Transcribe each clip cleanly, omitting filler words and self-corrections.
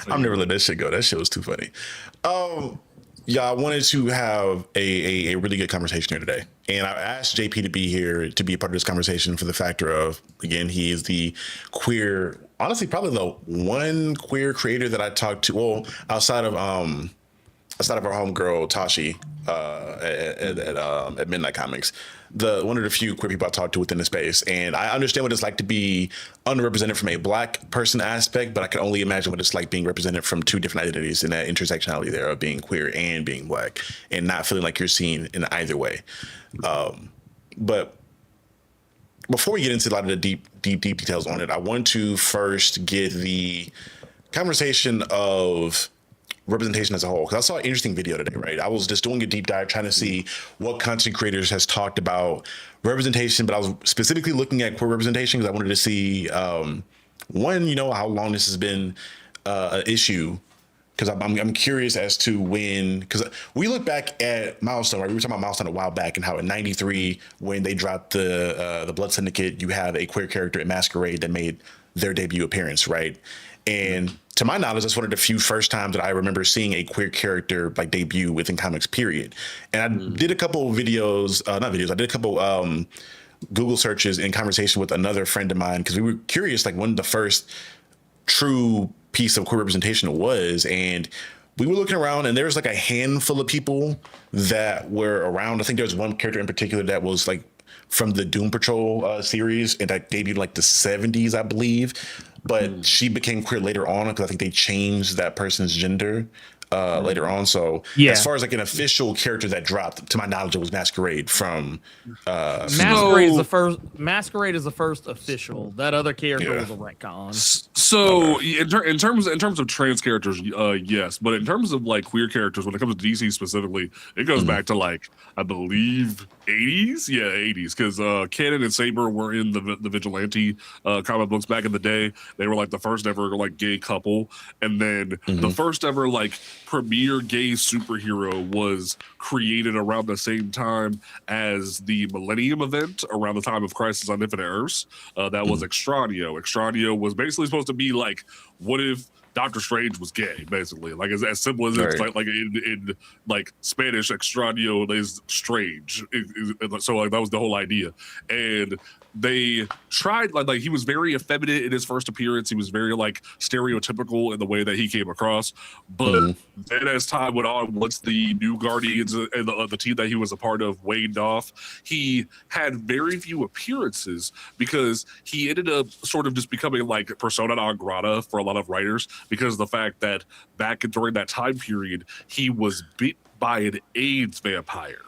I'm never let that shit go. That shit was too funny. Yeah, I wanted to have a really good conversation here today. And I asked JP to be here to be a part of this conversation for the factor of, again, he is the queer, honestly, probably the one queer creator that I talked to, well, outside of our homegirl Tashi at Midnight Comics, the one of the few queer people I talked to within the space. And I understand what it's like to be underrepresented from a black person aspect, but I can only imagine what it's like being represented from two different identities and that intersectionality there of being queer and being black and not feeling like you're seen in either way. But before we get into a lot of the deep details on it, I want to first get the conversation of representation as a whole, because I saw an interesting video today, right? I was just doing a deep dive trying to see what content creators has talked about representation, but I was specifically looking at queer representation because I wanted to see one, how long this has been an issue, because I'm curious as to when, because we look back at Milestone, right? We were talking about Milestone a while back and how in '93 when they dropped the Blood Syndicate, you have a queer character in Masquerade that made their debut appearance, right? And to my knowledge, that's one of the few first times that I remember seeing a queer character like debut within comics, period. And I did a couple of videos, I did a couple Google searches in conversation with another friend of mine, because we were curious, like when the first true piece of queer representation was. And we were looking around and there was like a handful of people that were around. I think there was one character in particular that was like from the Doom Patrol series, and that debuted like the 70s, I believe. But she became queer later on because I think they changed that person's gender later on. So as far as like an official character that dropped, to my knowledge, it was Masquerade from Masquerade is the first. Masquerade is the first official. That other character was a retcon. So in terms of trans characters, yes, but in terms of like queer characters, when it comes to DC specifically, it goes back to like I believe 80s, 80s, because Cannon and Saber were in the Vigilante comic books back in the day. They were like the first ever like gay couple, and then the first ever like premier gay superhero was created around the same time as the Millennium event, around the time of Crisis on Infinite Earths. That was Extraño. Extraño was basically supposed to be like, what if Doctor Strange was gay, basically, like as simple as it's like in like Spanish, extraño is strange. So like that was the whole idea, and they tried like he was very effeminate in his first appearance. He was very like stereotypical in the way that he came across. But then as time went on, once the new Guardians and the team that he was a part of waned off, he had very few appearances because he ended up sort of just becoming like persona non grata for a lot of writers, because of the fact that back during that time period, he was bit by an AIDS vampire.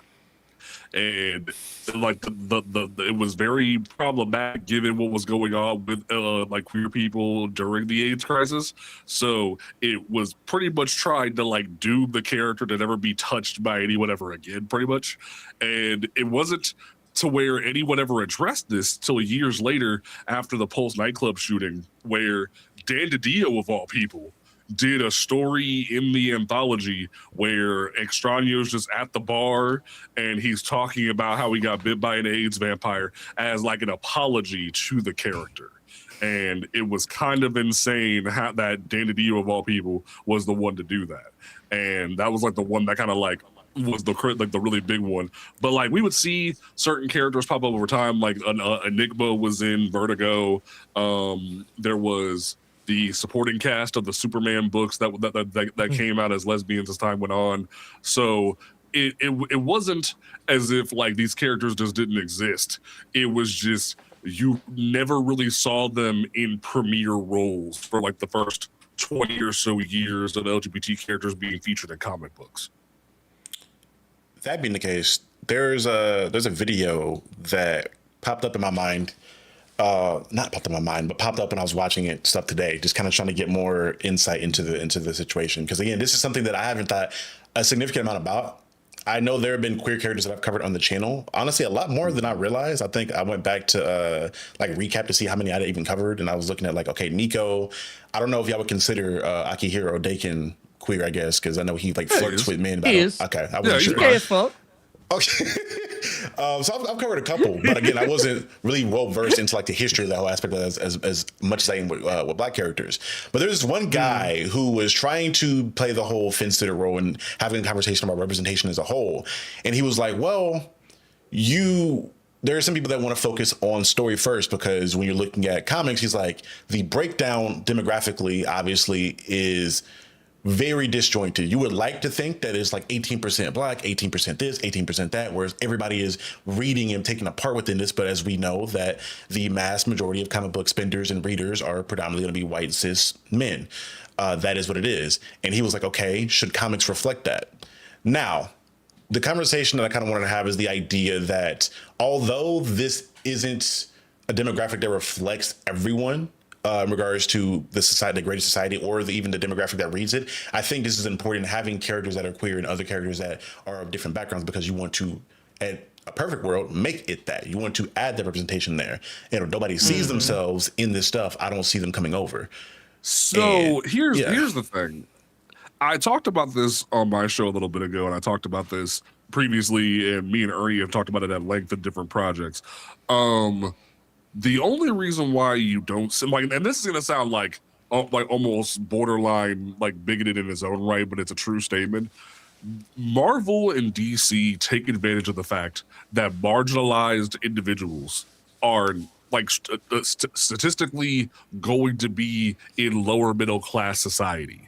And like it was very problematic given what was going on with like queer people during the AIDS crisis. So it was pretty much trying to like doom the character to never be touched by anyone ever again, pretty much. And it wasn't to where anyone ever addressed this till years later after the Pulse nightclub shooting, where Dan DiDio of all people did a story in the anthology where Extraño's just at the bar and he's talking about how he got bit by an AIDS vampire as like an apology to the character. And it was kind of insane how that Dan DiDio of all people was the one to do that. And that was like the one that kind of like was the really big one. But like we would see certain characters pop up over time, like Enigma was in Vertigo. There was the supporting cast of the Superman books that came out as lesbians as time went on. So it wasn't as if like these characters just didn't exist. It was just you never really saw them in premier roles for like the first 20 or so years of LGBT characters being featured in comic books. That being the case, there's a video that popped up in my mind. Not popped in my mind, but popped up when I was watching it stuff today, just kind of trying to get more insight into the situation. Because again, this is something that I haven't thought a significant amount about. I know there have been queer characters that I've covered on the channel. Honestly, a lot more than I realized. I think I went back to like recap to see how many I'd even covered, and I was looking at like, okay, Nico. I don't know if y'all would consider Akihiro Dakin queer, I guess, because I know he like flirts with men. He is. Okay, I wasn't sure. Gay as fuck. Okay. So I've covered a couple, but again, I wasn't really well versed into like the history of that whole aspect as much as I am with black characters. But there's this one guy who was trying to play the whole fence sitter role and having a conversation about representation as a whole, and he was like, "Well, there are some people that want to focus on story first because when you're looking at comics, he's like, the breakdown demographically obviously is very disjointed. You would like to think that it's like 18% black, 18% this, 18% that, whereas everybody is reading and taking a part within this. But as we know that the mass majority of comic book spenders and readers are predominantly going to be white cis men. That is what it is." And he was like, okay, should comics reflect that? Now, the conversation that I kind of wanted to have is the idea that although this isn't a demographic that reflects everyone in regards to the society, the greater society, or even the demographic that reads it, I think this is important, having characters that are queer and other characters that are of different backgrounds, because you want to, at a perfect world, make it that. You want to add that representation there. And if nobody sees themselves in this stuff, I don't see them coming over. So here's the thing. I talked about this on my show a little bit ago, and I talked about this previously, and me and Ernie have talked about it at length in different projects. The only reason why you don't see, like, and this is gonna sound like almost borderline like bigoted in its own right, but it's a true statement. Marvel and DC take advantage of the fact that marginalized individuals are like statistically going to be in lower middle class society.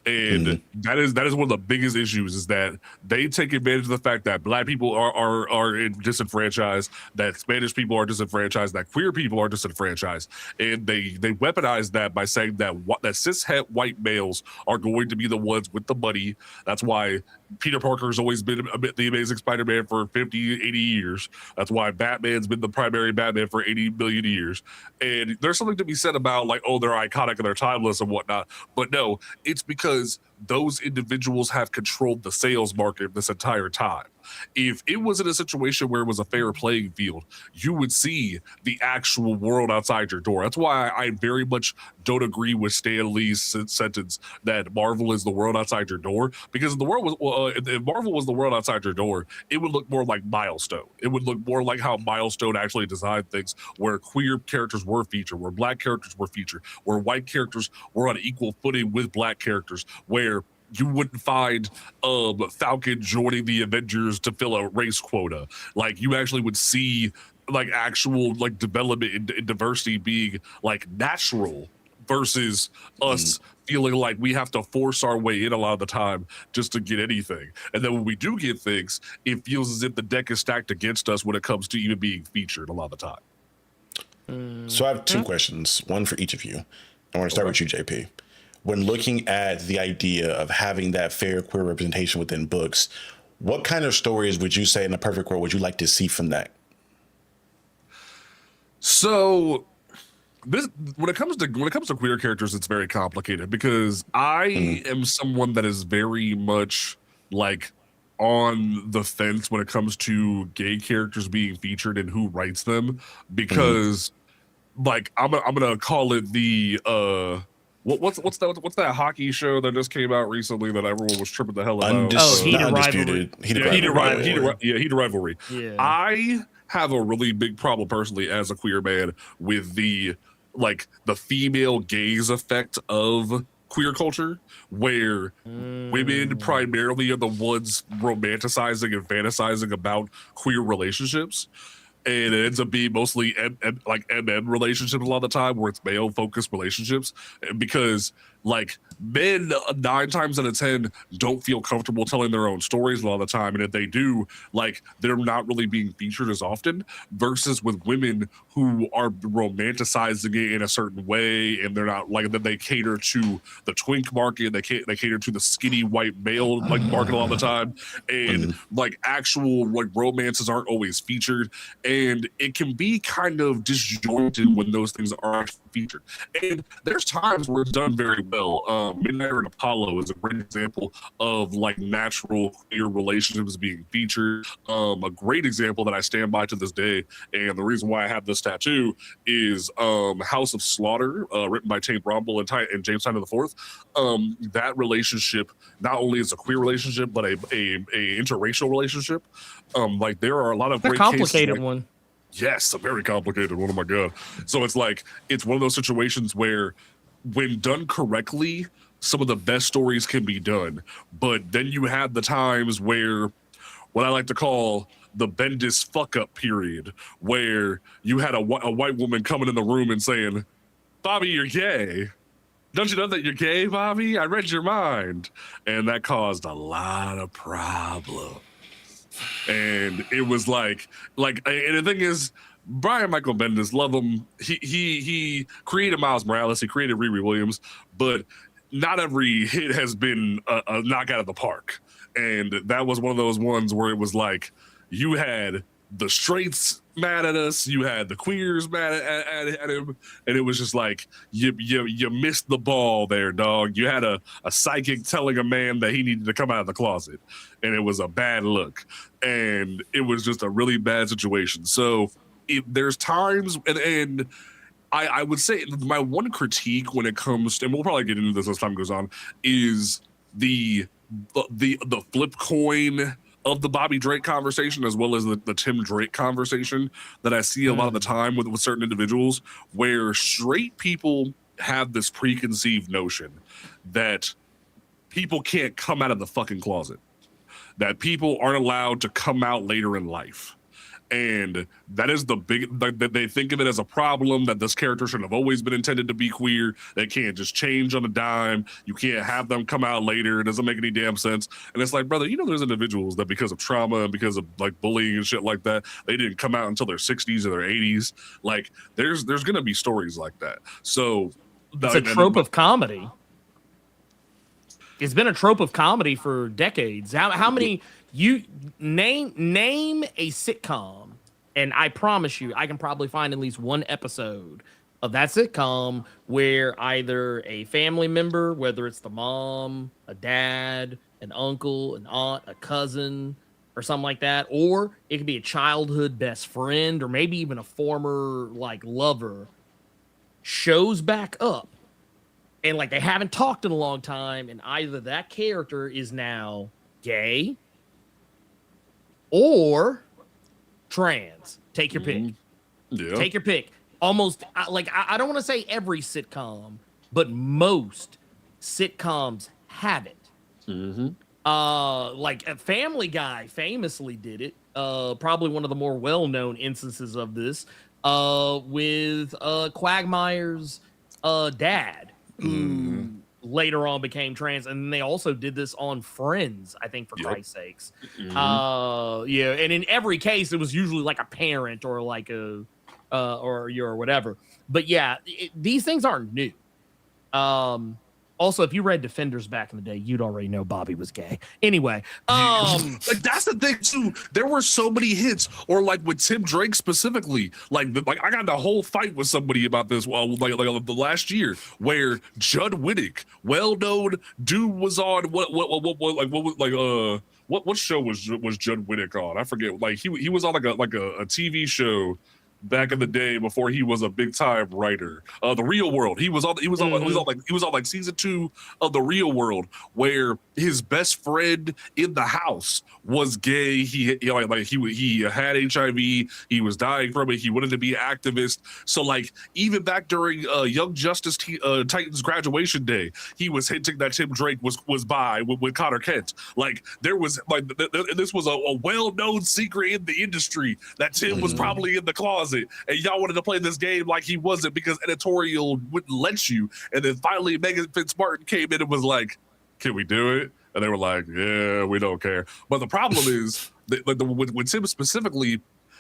And that is one of the biggest issues, is that they take advantage of the fact that black people are disenfranchised, that Spanish people are disenfranchised, that queer people are disenfranchised, and they weaponize that by saying that cishet white males are going to be the ones with the money. That's why Peter Parker's always been the Amazing Spider-Man for 50, 80 years. That's why Batman's been the primary Batman for 80 million years. And there's something to be said about like, oh, they're iconic and they're timeless and whatnot. But no, it's because those individuals have controlled the sales market this entire time. If it was in a situation where it was a fair playing field, you would see the actual world outside your door. That's why I very much don't agree with Stan Lee's sentence that Marvel is the world outside your door. Because if Marvel was the world outside your door, it would look more like Milestone. It would look more like how Milestone actually designed things, where queer characters were featured, where black characters were featured, where white characters were on equal footing with black characters, where you wouldn't find Falcon joining the Avengers to fill a race quota. Like, you actually would see like actual like development in diversity being like natural, versus us feeling like we have to force our way in a lot of the time just to get anything. And then when we do get things, it feels as if the deck is stacked against us when it comes to even being featured a lot of the time. So I have two questions, one for each of you. I want to start with you, JP. When looking at the idea of having that fair queer representation within books, what kind of stories would you say in a perfect world would you like to see from that? So this, when it comes to queer characters, it's very complicated, because I am someone that is very much like on the fence when it comes to gay characters being featured and who writes them, because like I'm gonna call it the what's that hockey show that just came out recently that everyone was tripping the hell about? Heated Rivalry. Yeah. I have a really big problem personally as a queer man with the female gaze effect of queer culture, where women primarily are the ones romanticizing and fantasizing about queer relationships. And it ends up being mostly MM relationships a lot of the time, where it's male focused relationships, because like men 9 times out of 10 don't feel comfortable telling their own stories a lot of the time, and if they do, like, they're not really being featured as often, versus with women who are romanticizing it in a certain way, and they're not like that. They cater to the twink market, they cater to the skinny white male like market a lot of the time, and like actual like romances aren't always featured, and it can be kind of disjointed when those things are featured. And there's times where it's done very well. well. Midnight and Apollo is a great example of like natural queer relationships being featured. A great example that I stand by to this day, and the reason why I have this tattoo is House of Slaughter, written by Tate Brombell and James Tynion IV. That relationship not only is a queer relationship, but a interracial relationship. Like there are a lot of a great complicated cases, one. Yes, a very complicated one. Oh my god! So it's like it's one of those situations where, when done correctly, some of the best stories can be done. But then you have the times where, what I like to call the Bendis fuck up period, where you had a white woman coming in the room and saying, "Bobby, you're gay. Don't you know that you're gay, Bobby? I read your mind," and that caused a lot of problems. And it was like, and the thing is, Brian Michael Bendis, love him. He created Miles Morales, he created Riri Williams, but not every hit has been a knock out of the park. And that was one of those ones where it was like, you had the straights mad at us, you had the queers mad at him, and it was just like you missed the ball there, dog. You had a psychic telling a man that he needed to come out of the closet, and it was a bad look, and it was just a really bad situation. So there's times, and I would say my one critique when it comes to, and we'll probably get into this as time goes on, is the flip coin of the Bobby Drake conversation, as well as the Tim Drake conversation, that I see a lot of the time with certain individuals, where straight people have this preconceived notion that people can't come out of the fucking closet, that people aren't allowed to come out later in life. And that is the big, that they think of it as a problem, that this character should have always been intended to be queer. They can't just change on a dime. You can't have them come out later. It doesn't make any damn sense. And it's like, brother, there's individuals that because of trauma and because of like bullying and shit like that, they didn't come out until their 60s or their 80s. Like there's going to be stories like that. So it's a trope of comedy. It's been a trope of comedy for decades. How many... You name a sitcom, and I promise you, I can probably find at least one episode of that sitcom where either a family member, whether it's the mom, a dad, an uncle, an aunt, a cousin, or something like that, or it could be a childhood best friend, or maybe even a former like lover, shows back up, and like they haven't talked in a long time, and either that character is now gay or trans. Take your pick. Yeah. Take your pick. Almost like I don't want to say every sitcom, but most sitcoms have it. Like Family Guy famously did it. Probably one of the more well-known instances of this with Quagmire's dad, who later on became trans, and they also did this on Friends, I think, for Christ's sakes. Yeah, and in every case, it was usually like a parent or like a or whatever. But yeah, these things aren't new. Also, if you read Defenders back in the day, you'd already know Bobby was gay. Anyway, like that's the thing too. There were so many hits, or like with Tim Drake specifically. Like I got in a whole fight with somebody about this. Well, like the last year, where Judd Winick, well-known dude, was on what show was Judd Winick on? I forget. Like he was on like a TV show back in the day before he was a big time writer. The Real World. He was on like season 2 of The Real World, where his best friend in the house was gay. He had HIV. He was dying from it. He wanted to be an activist. So like even back during Young Justice Titans graduation day, he was hinting that Tim Drake was bi with Connor Kent. Like there was like this was a well-known secret in the industry that Tim was probably in the closet. And y'all wanted to play this game like he wasn't because editorial wouldn't let you. And then finally Megan Fitzmartin came in and was like, can we do it? And they were like, yeah, we don't care. But the problem is with Tim specifically,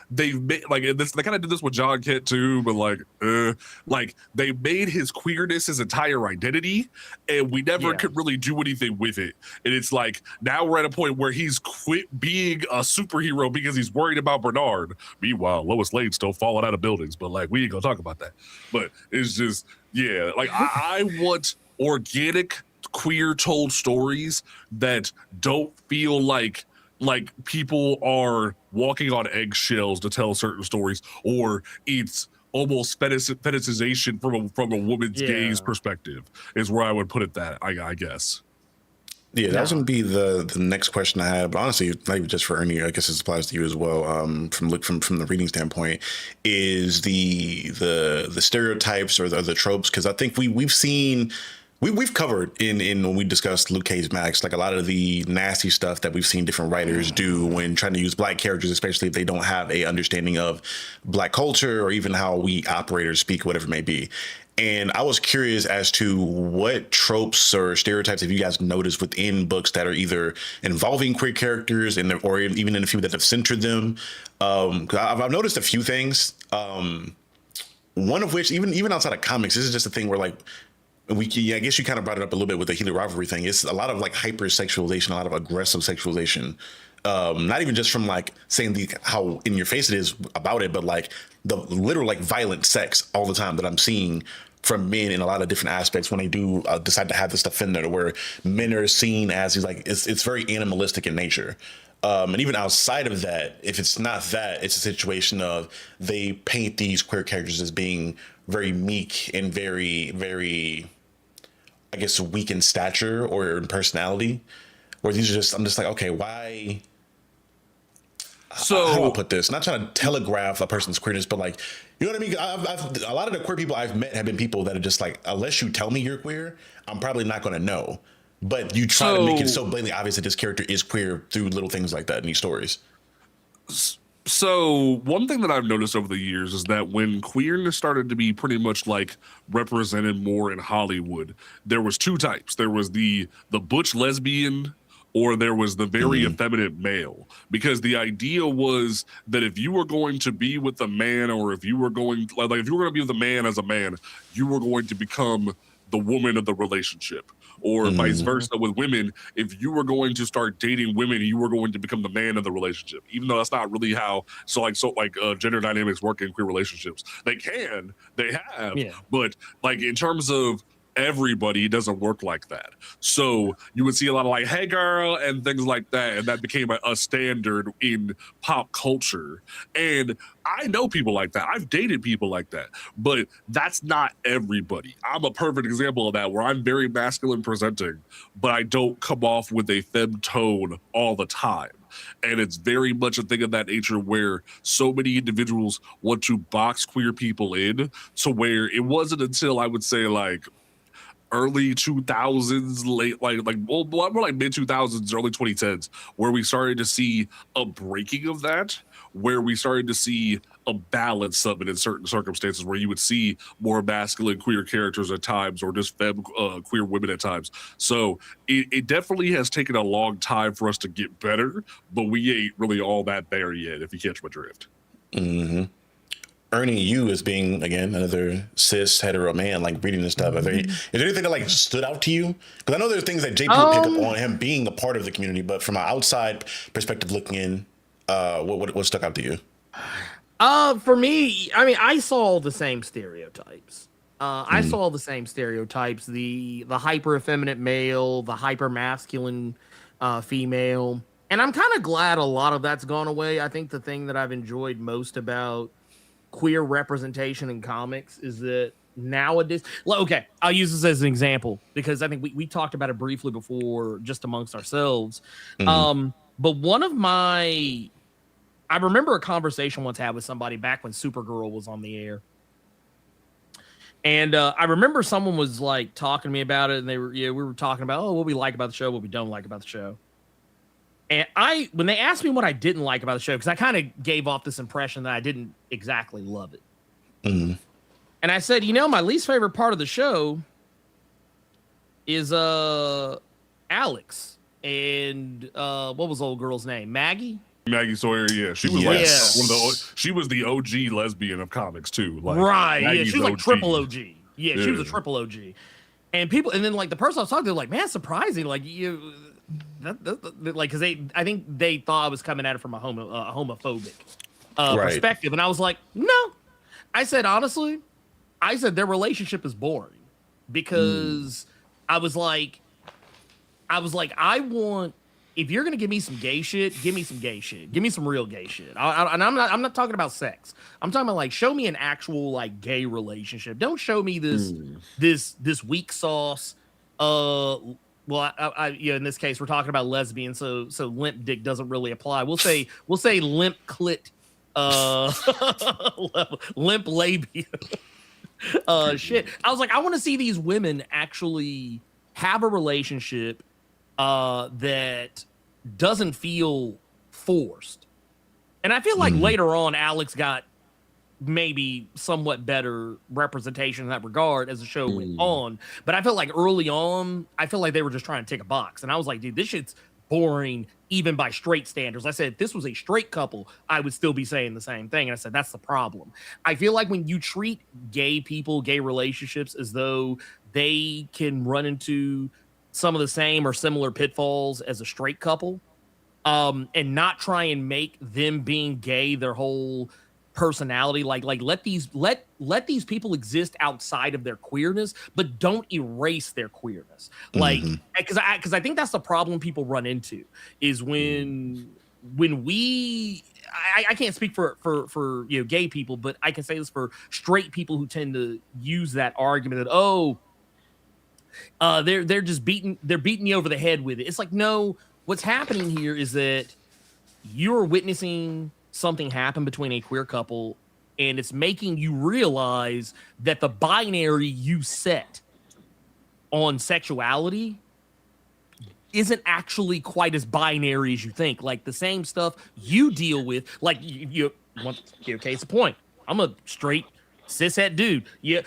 they've made like this. They kind of did this with John Kent too, but like they made his queerness his entire identity, and we never could really do anything with it. And it's like now we're at a point where he's quit being a superhero because he's worried about Bernard. Meanwhile, Lois Lane's still falling out of buildings, but like we ain't gonna talk about that. But it's just like I want organic queer told stories that don't feel like people are walking on eggshells to tell certain stories, or it's almost fetishization from a woman's gaze perspective is where I would put it. That I guess. Yeah, that was going to be the next question I had, but honestly, not even just for Ernie. I guess this applies to you as well. From the reading standpoint, is the stereotypes or the tropes? Because I think we've seen. We've covered in when we discussed Luke Cage Max, like a lot of the nasty stuff that we've seen different writers do when trying to use black characters, especially if they don't have a understanding of black culture or even how we operate or speak, whatever it may be. And I was curious as to what tropes or stereotypes have you guys noticed within books that are either involving queer characters or even in a few that have centered them. 'Cause I've noticed a few things. One of which, even outside of comics, this is just a thing where like, I guess you kind of brought it up a little bit with the Healer rivalry thing. It's a lot of like hypersexualization, a lot of aggressive sexualization. Not even just from like saying how in your face it is about it, but like the literal like violent sex all the time that I'm seeing from men in a lot of different aspects when they do decide to have this stuff in there, where men are seen as it's very animalistic in nature. And even outside of that, if it's not that, it's a situation of they paint these queer characters as being very meek and very, very, I guess, weak in stature or in personality. Or these are just, I'm just like, okay, why? So how do I put this? Not trying to telegraph a person's queerness, but like, you know what I mean? I've a lot of the queer people I've met have been people that are just like, unless you tell me you're queer, I'm probably not going to know. But you try to make it so blatantly obvious that this character is queer through little things like that in these stories. So one thing that I've noticed over the years is that when queerness started to be pretty much like represented more in Hollywood, there was two types. There was the butch lesbian, or there was the very effeminate male, because the idea was that if you were going to be with a man, or if you were going if you were going to be with a man as a man, you were going to become the woman of the relationship, or vice versa with women. If you were going to start dating women, you were going to become the man of the relationship, even though that's not really how gender dynamics work in queer relationships. They have, but like in terms of everybody, it doesn't work like that. So you would see a lot of like, hey girl, and things like that, and that became a standard in pop culture. And I know people like that. I've dated people like that, but that's not everybody. I'm a perfect example of that, where I'm very masculine presenting, but I don't come off with a femme tone all the time. And it's very much a thing of that nature, where so many individuals want to box queer people in, to where it wasn't until I would say like early 2000s, more like mid 2000s, early 2010s, where we started to see a breaking of that, where we started to see a balance of it in certain circumstances, where you would see more masculine queer characters at times, or just femme queer women at times. So it definitely has taken a long time for us to get better, but we ain't really all that there yet, if you catch my drift. Ernie, you as being, again, another cis hetero man, like reading this stuff, is there anything that like stood out to you? Because I know there's things that JP would pick up on him being a part of the community, but from an outside perspective looking in, what stuck out to you? For me, I mean, I saw the same stereotypes. I saw the same stereotypes: the hyper effeminate male, the hyper masculine female, and I'm kind of glad a lot of that's gone away. I think the thing that I've enjoyed most about queer representation in comics is that nowadays, okay, I'll use this as an example because I think we talked about it briefly before, just amongst ourselves. But I remember a conversation once had with somebody back when Supergirl was on the air. And I remember someone was like talking to me about it, and we were talking about, what we like about the show, what we don't like about the show. And when they asked me what I didn't like about the show, because I kind of gave off this impression that I didn't exactly love it. And I said, my least favorite part of the show is Alex and what was the old girl's name? Maggie Sawyer, yeah, she was she was the OG lesbian of comics too, like, right? Maggie's she was like OG. triple OG. Yeah, she was a triple OG. And then like the person I was talking to, like, man, surprising, like because I think they thought I was coming at it from a homophobic perspective, and I was like, no. I said honestly, their relationship is boring because I was like, I want, if you're gonna give me some gay shit, give me some gay shit. Give me some real gay shit. And I'm not talking about sex. I'm talking about like, show me an actual like gay relationship. Don't show me this weak sauce. Well, yeah, in this case, we're talking about lesbian, so limp dick doesn't really apply. We'll say limp clit, limp labia. Shit. I was like, I want to see these women actually have a relationship that doesn't feel forced. And I feel like later on, Alex got maybe somewhat better representation in that regard as the show went on. But I felt like early on, I felt like they were just trying to tick a box. And I was like, dude, this shit's boring even by straight standards. I said, if this was a straight couple, I would still be saying the same thing. And I said, that's the problem. I feel like when you treat gay people, gay relationships, as though they can run into some of the same or similar pitfalls as a straight couple, and not try and make them being gay their whole personality, like let these people exist outside of their queerness, but don't erase their queerness. Like, because I think that's the problem people run into is when we, I can't speak for you know, gay people, but I can say this for straight people who tend to use that argument that they're just beating you over the head with it. It's like, no, what's happening here is that you're witnessing something happen between a queer couple, and it's making you realize that the binary you set on sexuality isn't actually quite as binary as you think. Like the same stuff you deal with, like you okay, it's a point. I'm a straight cishet dude. Yeah,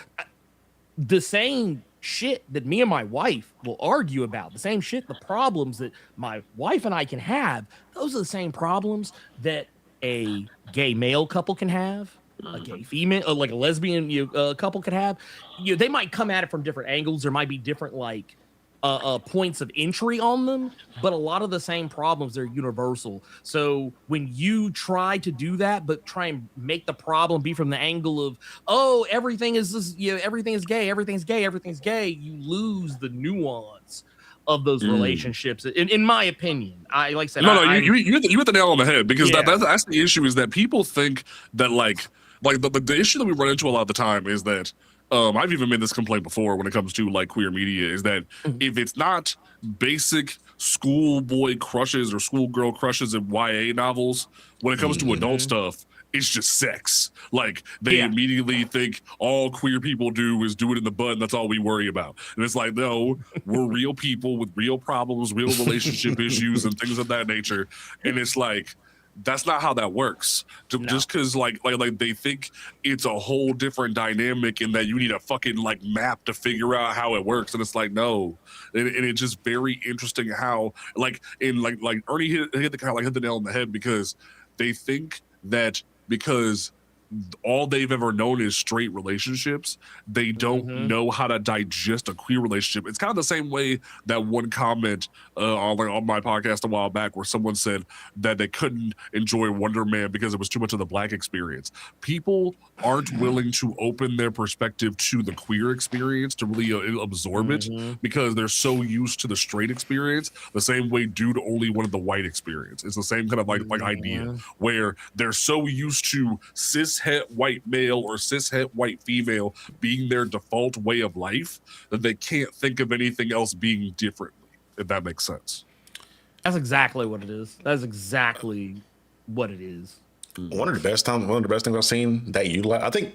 the same shit that me and my wife will argue about, the same shit, the problems that my wife and I can have, those are the same problems that a gay male couple can have, a gay female, like a lesbian couple could have. They might come at it from different angles. There might be different like points of entry on them, but a lot of the same problems are universal. So when you try to do that, but try and make the problem be from the angle of, oh, everything is this, everything is gay, everything's gay, everything's gay, you lose the nuance of those relationships, in my opinion. I like I said, you hit the nail on the head, because that's the issue, is that people think that like the issue that we run into a lot of the time is that I've even made this complaint before when it comes to like queer media, is that if it's not basic schoolboy crushes or schoolgirl crushes in YA novels, when it comes to adult stuff, it's just sex. Like they immediately think all queer people do is do it in the butt, and that's all we worry about. And it's like, no, we're real people with real problems, real relationship issues, and things of that nature. And it's like, that's not how that works. Just because like they think it's a whole different dynamic, and that you need a fucking like map to figure out how it works. And it's like, no. And it's just very interesting how like Ernie hit the nail on the head, because they think that because all they've ever known is straight relationships, they don't know how to digest a queer relationship. It's kind of the same way that one comment on my podcast a while back, where someone said that they couldn't enjoy Wonder Man because it was too much of the Black experience. People aren't willing to open their perspective to the queer experience to really absorb it, because they're so used to the straight experience, the same way dude only wanted the white experience. It's the same kind of like idea, where they're so used to cis het white male or cis het white female being their default way of life that they can't think of anything else being differently, if that makes sense. That's exactly what it is. That's exactly what it is. One of the best things I've seen that you like, I think,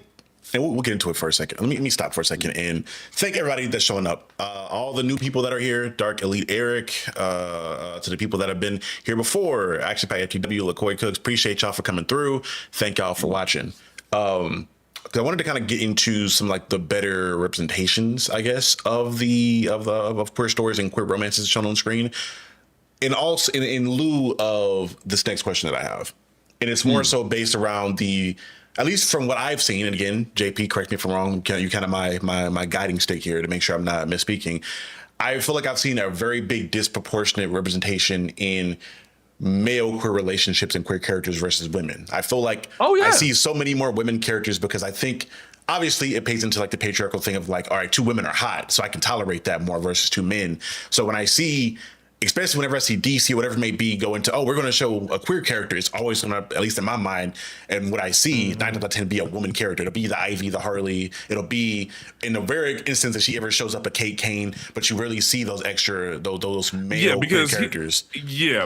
and we'll get into it for a second. Let me stop for a second and thank everybody that's showing up. All the new people that are here, Dark Elite Eric, to the people that have been here before, Action Pack FTW, LaCoy Cooks, appreciate y'all for coming through. Thank y'all for watching. I wanted to kind of get into some like the better representations, I guess, of queer stories and queer romances shown on screen, and also in lieu of this next question that I have, and it's more so based around at least from what I've seen, and again, JP, correct me if I'm wrong, you kind of my guiding stick here to make sure I'm not misspeaking. I feel like I've seen a very big disproportionate representation in male queer relationships and queer characters versus women. I feel like I see so many more women characters, because I think obviously it pays into like the patriarchal thing of like, all right, two women are hot, so I can tolerate that more versus two men. So when I see, especially whenever I see DC or whatever it may be go into, oh, we're going to show a queer character, it's always going to, at least in my mind, and what I see, 9 times out of 10 be a woman character. It'll be the Ivy, the Harley. It'll be in the very instance that she ever shows up a Kate Kane, but you really see those extra, those male queer characters.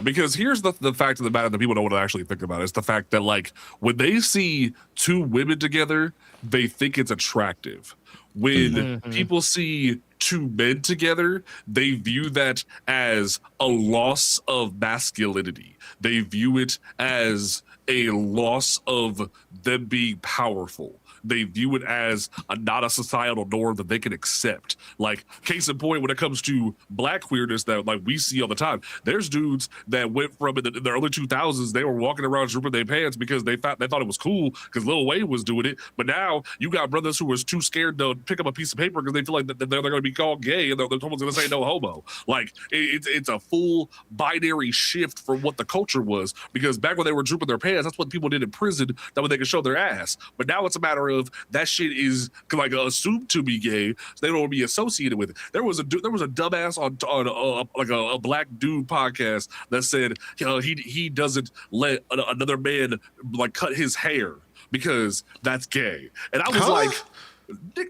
Because here's the fact of the matter that people don't want to actually think about is the fact that like when they see two women together, they think it's attractive. When people see two men together, they view that as a loss of masculinity. They view it as a loss of them being powerful. They view it as not a societal norm that they can accept. Like, case in point, when it comes to black queerness that like we see all the time, there's dudes that went from in the early 2000s, they were walking around drooping their pants because they thought it was cool because Lil Wayne was doing it. But now you got brothers who was too scared to pick up a piece of paper because they feel like that they're going to be called gay and they're someone's going to say no homo. Like, it's a full binary shift from what the culture was, because back when they were drooping their pants, that's what people did in prison. That way they could show their ass. But now it's a matter of that shit is like assumed to be gay, so they don't want to be associated with it. There was a dumbass on like a black dude podcast that said he doesn't let another man like cut his hair because that's gay, and I was like.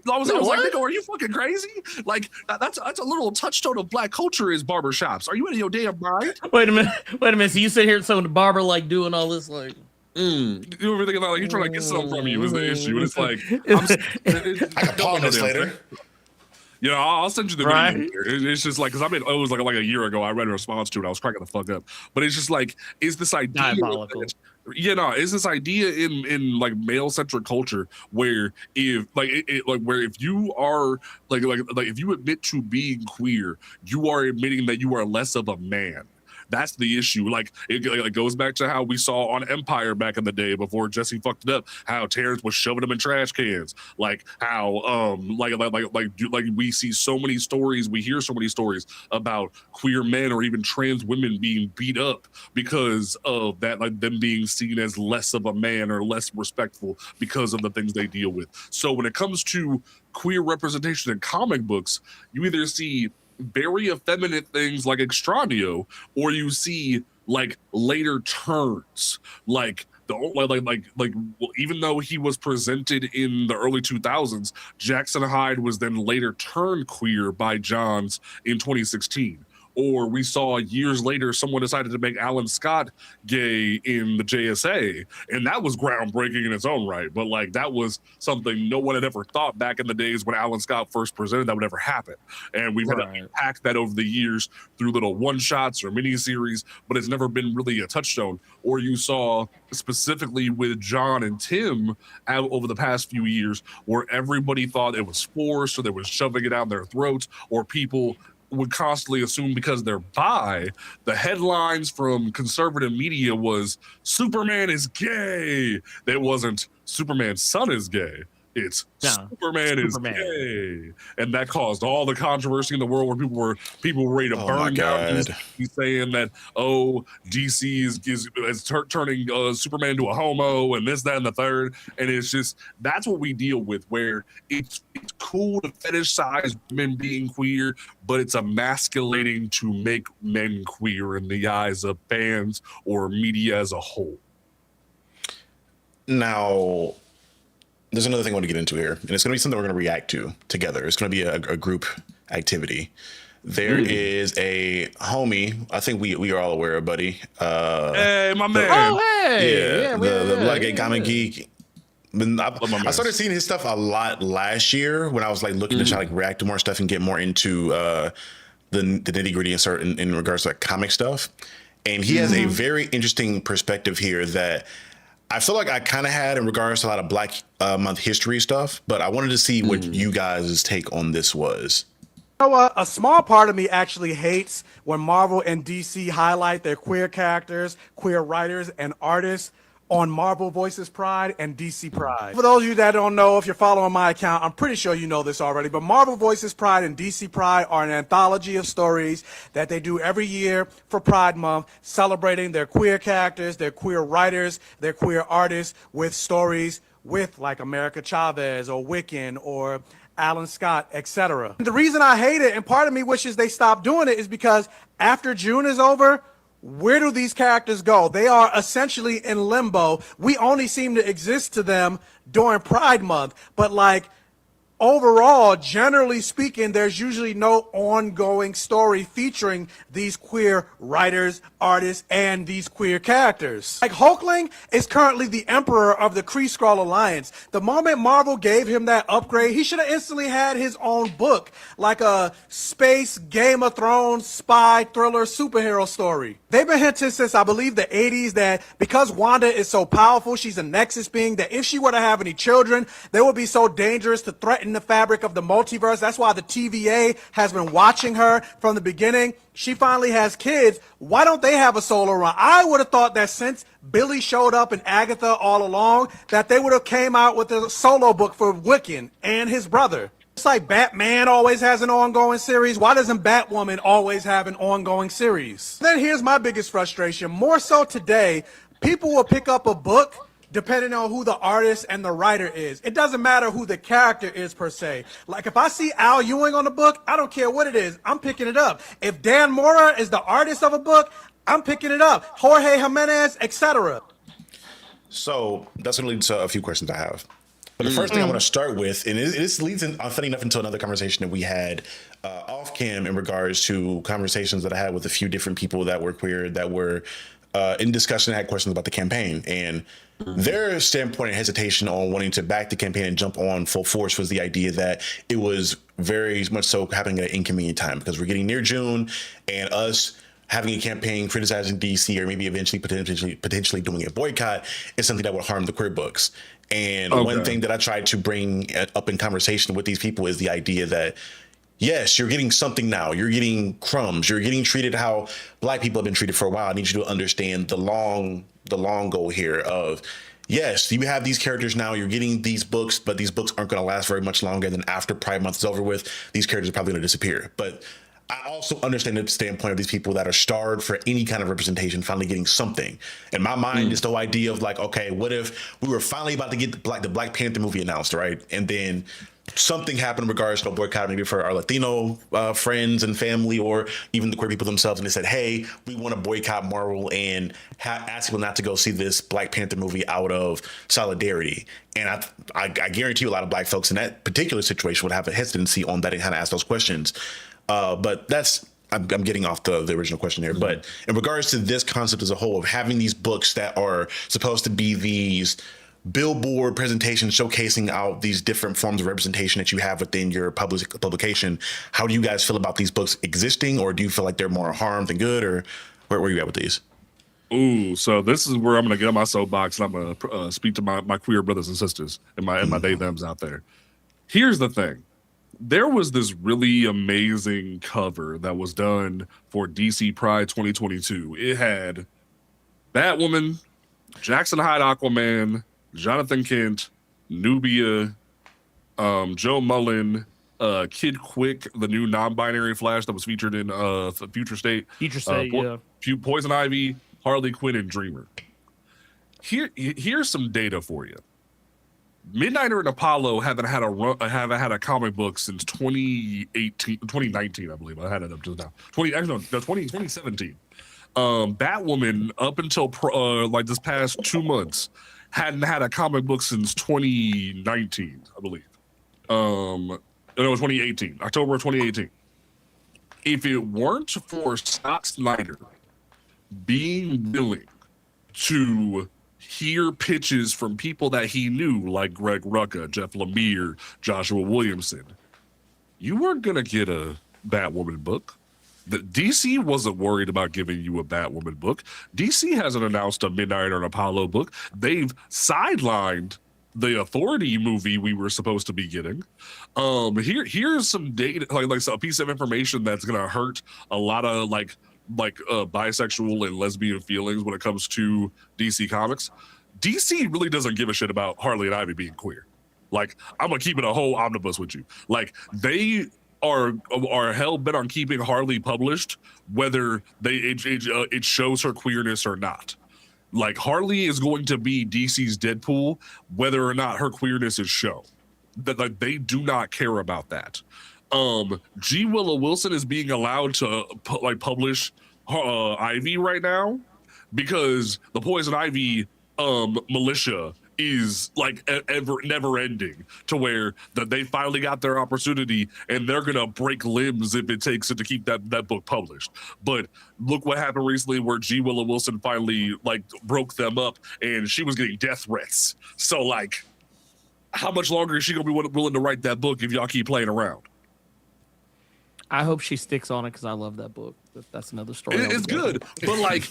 I was like, nigga, are you fucking crazy? Like, that's a little touchstone of black culture is barbershops. Are you in your damn mind? Wait a minute. So you sit here, so the barber like doing all this like. You ever think about like you're trying to get something from you is the issue, and it's like I can pawn this later. You know, I'll send you the video. It's just like, because it was like a year ago, I read a response to it. I was cracking the fuck up. But it's just like, is this idea that, is this idea in like male centric culture where if like where if you are like if you admit to being queer, you are admitting that you are less of a man. That's the issue. Like it goes back to how we saw on Empire back in the day before Jesse fucked it up. How Terrence was shoving them in trash cans. Like how like we see so many stories. We hear so many stories about queer men or even trans women being beat up because of that, like them being seen as less of a man or less respectful because of the things they deal with. So when it comes to queer representation in comic books, you either see very effeminate things like Extraño, or you see like later turns, like even though he was presented in the early 2000s, Jackson Hyde was then later turned queer by Johns in 2016. Or we saw years later someone decided to make Alan Scott gay in the JSA, and that was groundbreaking in its own right. But like that was something no one had ever thought back in the days when Alan Scott first presented that would ever happen. And we've had to unpack that over the years through little one-shots or mini-series, but it's never been really a touchstone. Or you saw specifically with John and Tim out over the past few years where everybody thought it was forced or they were shoving it down their throats, or people would constantly assume because they're bi, the headlines from conservative media was Superman is gay. It wasn't Superman's son is gay. It's Superman is gay, and that caused all the controversy in the world where people were ready to burn down DC, saying that DC is turning Superman to a homo and this, that, and the third. And it's just that's what we deal with, where it's cool to fetishize men being queer, but it's emasculating to make men queer in the eyes of fans or media as a whole. Now, there's another thing I want to get into here, and it's going to be something we're going to react to together. It's going to be a group activity. There is a homie, I think we are all aware of, buddy. Hey, my man. The Black Gay Comic Geek. I started seeing his stuff a lot last year when I was like looking to try to like react to more stuff and get more into the nitty gritty and start in regards to like comic stuff. And he has a very interesting perspective here that I feel like I kind of had in regards to a lot of Black Month history stuff, but I wanted to see what you guys' take on this was. You know what? A small part of me actually hates when Marvel and DC highlight their queer characters, queer writers, and artists on Marvel Voices Pride and DC Pride. For those of you that don't know, if you're following my account, I'm pretty sure you know this already, but Marvel Voices Pride and DC Pride are an anthology of stories that they do every year for Pride Month, celebrating their queer characters, their queer writers, their queer artists with stories with like America Chavez or Wiccan or Alan Scott, etc. The reason I hate it, and part of me wishes they stopped doing it, is because after June is over, where do these characters go? They are essentially in limbo. We only seem to exist to them during Pride Month, but like, overall, generally speaking, there's usually no ongoing story featuring these queer writers, artists, and these queer characters. Like, Hulkling is currently the emperor of the Kree-Skrull Alliance. The moment Marvel gave him that upgrade, he should have instantly had his own book, like a space Game of Thrones spy thriller superhero story. They've been hinting since, I believe, the 80s that because Wanda is so powerful, she's a Nexus being, that if she were to have any children, they would be so dangerous to threaten the fabric of the multiverse. That's why the TVA has been watching her from the beginning. She finally has kids. Why don't they have a solo run? I would have thought that since Billy showed up and Agatha all along, that they would have came out with a solo book for Wiccan and his brother. It's like Batman always has an ongoing series. Why doesn't Batwoman always have an ongoing series? Then here's my biggest frustration. More so today, people will pick up a book depending on who the artist and the writer is. It doesn't matter who the character is per se. Like, if I see Al Ewing on the book, I don't care what it is, I'm picking it up. If Dan Mora is the artist of a book, I'm picking it up. Jorge Jimenez, etc. So that's going to lead to a few questions I have. But the first thing I want to start with, and this leads in, funny enough, into another conversation that we had off cam in regards to conversations that I had with a few different people that were queer, that were in discussion, had questions about the campaign, and their standpoint and hesitation on wanting to back the campaign and jump on full force was the idea that it was very much so happening at an inconvenient time, because we're getting near June, and us having a campaign criticizing DC or maybe eventually potentially doing a boycott is something that would harm the queer books. And one thing that I tried to bring up in conversation with these people is the idea that, yes, you're getting something now. You're getting crumbs. You're getting treated how Black people have been treated for a while. I need you to understand the long goal here of, yes, you have these characters now. You're getting these books, but these books aren't going to last very much longer than after Pride Month is over with. These characters are probably going to disappear. But I also understand the standpoint of these people that are starved for any kind of representation, finally getting something. In my mind, it's the idea of like, okay, what if we were finally about to get the Black Panther movie announced, right? And then something happened in regards to a boycott, maybe for our Latino friends and family, or even the queer people themselves, and they said, hey, we want to boycott Marvel and ask people not to go see this Black Panther movie out of solidarity. And I guarantee you a lot of Black folks in that particular situation would have a hesitancy on that and kind of ask those questions. But I'm getting off the original question here. But in regards to this concept as a whole of having these books that are supposed to be these billboard presentations showcasing out these different forms of representation that you have within your publication, how do you guys feel about these books existing, or do you feel like they're more harm than good, or where are you at with these? Ooh, so this is where I'm going to get on my soapbox, and I'm going to speak to my queer brothers and sisters and my they-thems out there. Here's the thing. There was this really amazing cover that was done for DC Pride 2022. It had Batwoman, Jackson Hyde Aquaman, Jonathan Kent, Nubia, Joe Mullen, Kid Quick, the new non-binary Flash that was featured in Future State. Poison Ivy, Harley Quinn, and Dreamer. Here's some data for you. Midnighter and Apollo haven't had a comic book since 2019, I believe. I had it up just now. 2017. Batwoman, up until like this past 2 months, hadn't had a comic book since 2019, I believe. No, 2018, October of 2018. If it weren't for Scott Snyder being willing to hear pitches from people that he knew, like Greg Rucka, Jeff Lemire, Joshua Williamson, you weren't going to get a Batwoman book. The DC wasn't worried about giving you a Batwoman book. DC hasn't announced a Midnight or an Apollo book. They've sidelined the Authority movie we were supposed to be getting. Here's some data, like a piece of information that's going to hurt a lot of like bisexual and lesbian feelings when it comes to DC Comics. DC really doesn't give a shit about Harley and Ivy being queer. Like, I'm gonna keep it a whole omnibus with you. Like, they are hell bent on keeping Harley published, whether it shows her queerness or not. Like Harley is going to be DC's Deadpool, whether or not her queerness is shown. That like they do not care about that. G. Willow Wilson is being allowed to publish Ivy right now because the Poison Ivy militia is like never ending, to where that they finally got their opportunity and they're gonna break limbs if it takes it to keep that book published. But look what happened recently, where G. Willow Wilson finally like broke them up and she was getting death threats. So like, how much longer is she gonna be willing to write that book if y'all keep playing around? I hope she sticks on it because I love that book. But that's another story. It's good, but like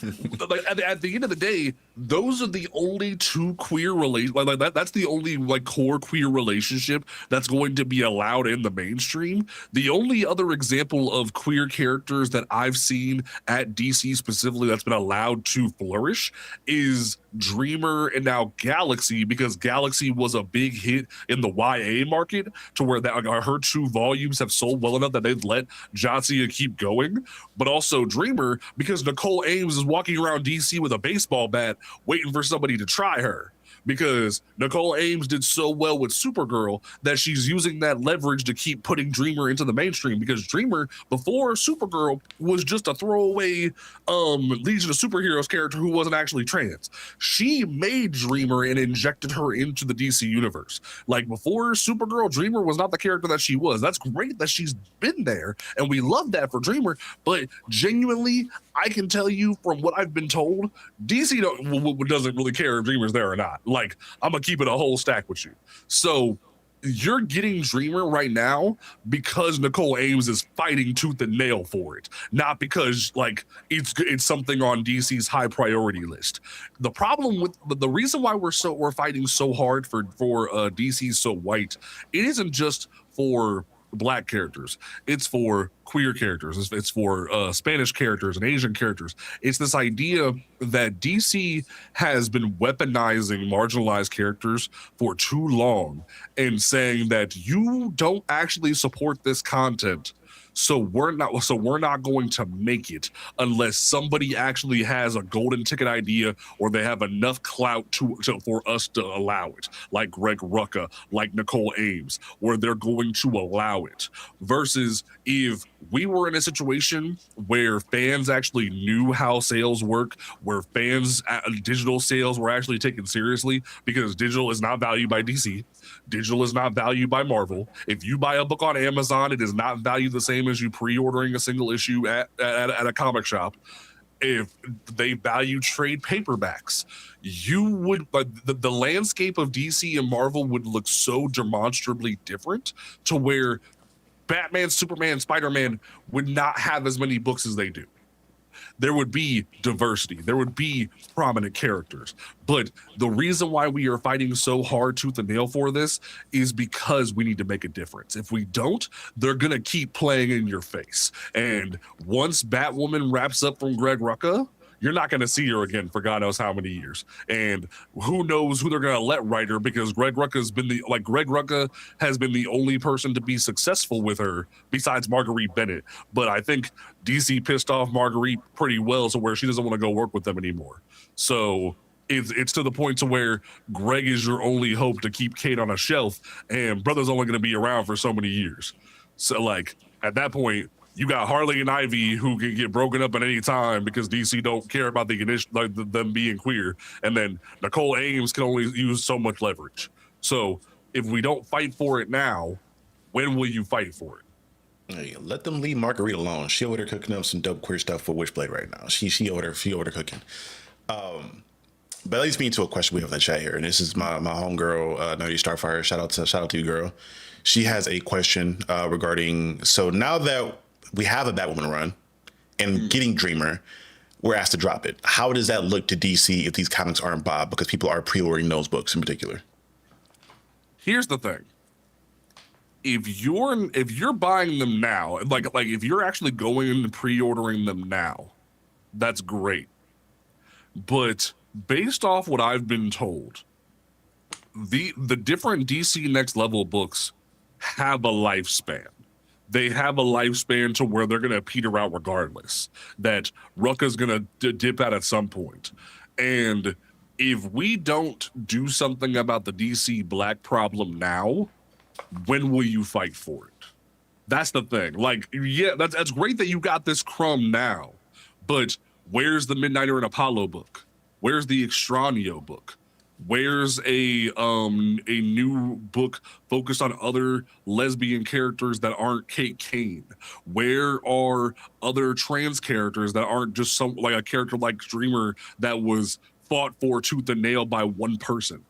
at the end of the day, those are the only two queer that's the only like core queer relationship that's going to be allowed in the mainstream. The only other example of queer characters that I've seen at DC specifically that's been allowed to flourish is Dreamer and now Galaxy, because Galaxy was a big hit in the YA market to where that her 2 volumes have sold well enough that they've let Jotsia keep going. But also Dreamer, because Nicole Ames is walking around DC with a baseball bat waiting for somebody to try her, because Nicole Ames did so well with Supergirl that she's using that leverage to keep putting Dreamer into the mainstream, because Dreamer before Supergirl was just a throwaway Legion of Superheroes character who wasn't actually trans. She made Dreamer and injected her into the DC universe. Like before Supergirl, Dreamer was not the character that she was. That's great that she's been there and we love that for Dreamer, but genuinely I can tell you from what I've been told, DC doesn't really care if Dreamer's there or not. Like, I'm gonna keep it a whole stack with you. So you're getting Dreamer right now because Nicole Ames is fighting tooth and nail for it, not because like it's something on DC's high priority list. The problem with the reason why we're fighting so hard for DC's so white, it isn't just for Black characters, it's for queer characters, it's for Spanish characters and Asian characters. It's this idea that DC has been weaponizing marginalized characters for too long and saying that you don't actually support this content, so we're not going to make it unless somebody actually has a golden ticket idea or they have enough clout for us to allow it, like Greg Rucka, like Nicole Ames, where they're going to allow it. Versus if we were in a situation where fans actually knew how sales work, where fans digital sales were actually taken seriously, because digital is not valued by DC, digital is not valued by Marvel. If you buy a book on Amazon, it is not valued the same as you pre-ordering a single issue at a comic shop. If they value trade paperbacks, you would, but the landscape of DC and Marvel would look so demonstrably different, to where Batman, Superman, Spider-Man would not have as many books as they do. There would be diversity, there would be prominent characters. But the reason why we are fighting so hard tooth and nail for this is because we need to make a difference. If we don't, they're gonna keep playing in your face. And once Batwoman wraps up from Greg Rucka, you're not going to see her again for God knows how many years. And who knows who they're going to let write her, because Greg Rucka has been the only person to be successful with her besides Marguerite Bennett. But I think DC pissed off Marguerite pretty well, to where she doesn't want to go work with them anymore. So it's to the point to where Greg is your only hope to keep Kate on a shelf, and Brother's only going to be around for so many years. So like at that point, you got Harley and Ivy who can get broken up at any time because DC don't care about them being queer. And then Nicole Ames can only use so much leverage. So if we don't fight for it now, when will you fight for it? Hey, let them leave Marguerite alone. She over there cooking up some dope queer stuff for Witchblade right now. She over there cooking. But that leads me into a question we have in the chat here, and this is my homegirl, Nerdy Starfire. Shout out to you, girl. She has a question regarding, so now that we have a Batwoman run and getting Dreamer, we're asked to drop it. How does that look to DC if these comics aren't bought, because people are pre-ordering those books in particular? Here's the thing. If you're buying them now, like if you're actually going and pre-ordering them now, that's great. But based off what I've been told, the different DC Next Level books have a lifespan. They have a lifespan to where they're going to peter out regardless, that Rucka's going to dip out at some point. And if we don't do something about the DC black problem now, when will you fight for it? That's the thing. Like, yeah, that's great that you got this crumb now, but where's the Midnighter and Apollo book? Where's the Extraño book? Where's a new book focused on other lesbian characters that aren't Kate Kane? Where are other trans characters that aren't just some like a character like Dreamer that was fought for tooth and nail by one person?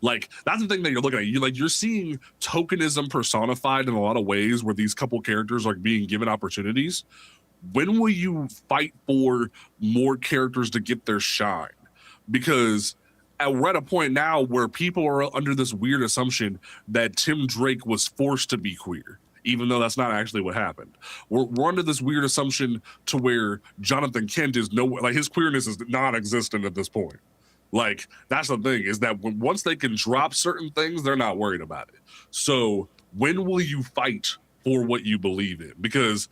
Like, that's the thing that you're looking at. You're seeing tokenism personified in a lot of ways where these couple characters are being given opportunities. When will you fight for more characters to get their shine? Because we're at a point now where people are under this weird assumption that Tim Drake was forced to be queer, even though that's not actually what happened. We're under this weird assumption to where Jonathan Kent is his queerness is non-existent at this point. Like, that's the thing, is that once they can drop certain things, they're not worried about it. So when will you fight for what you believe in? Because,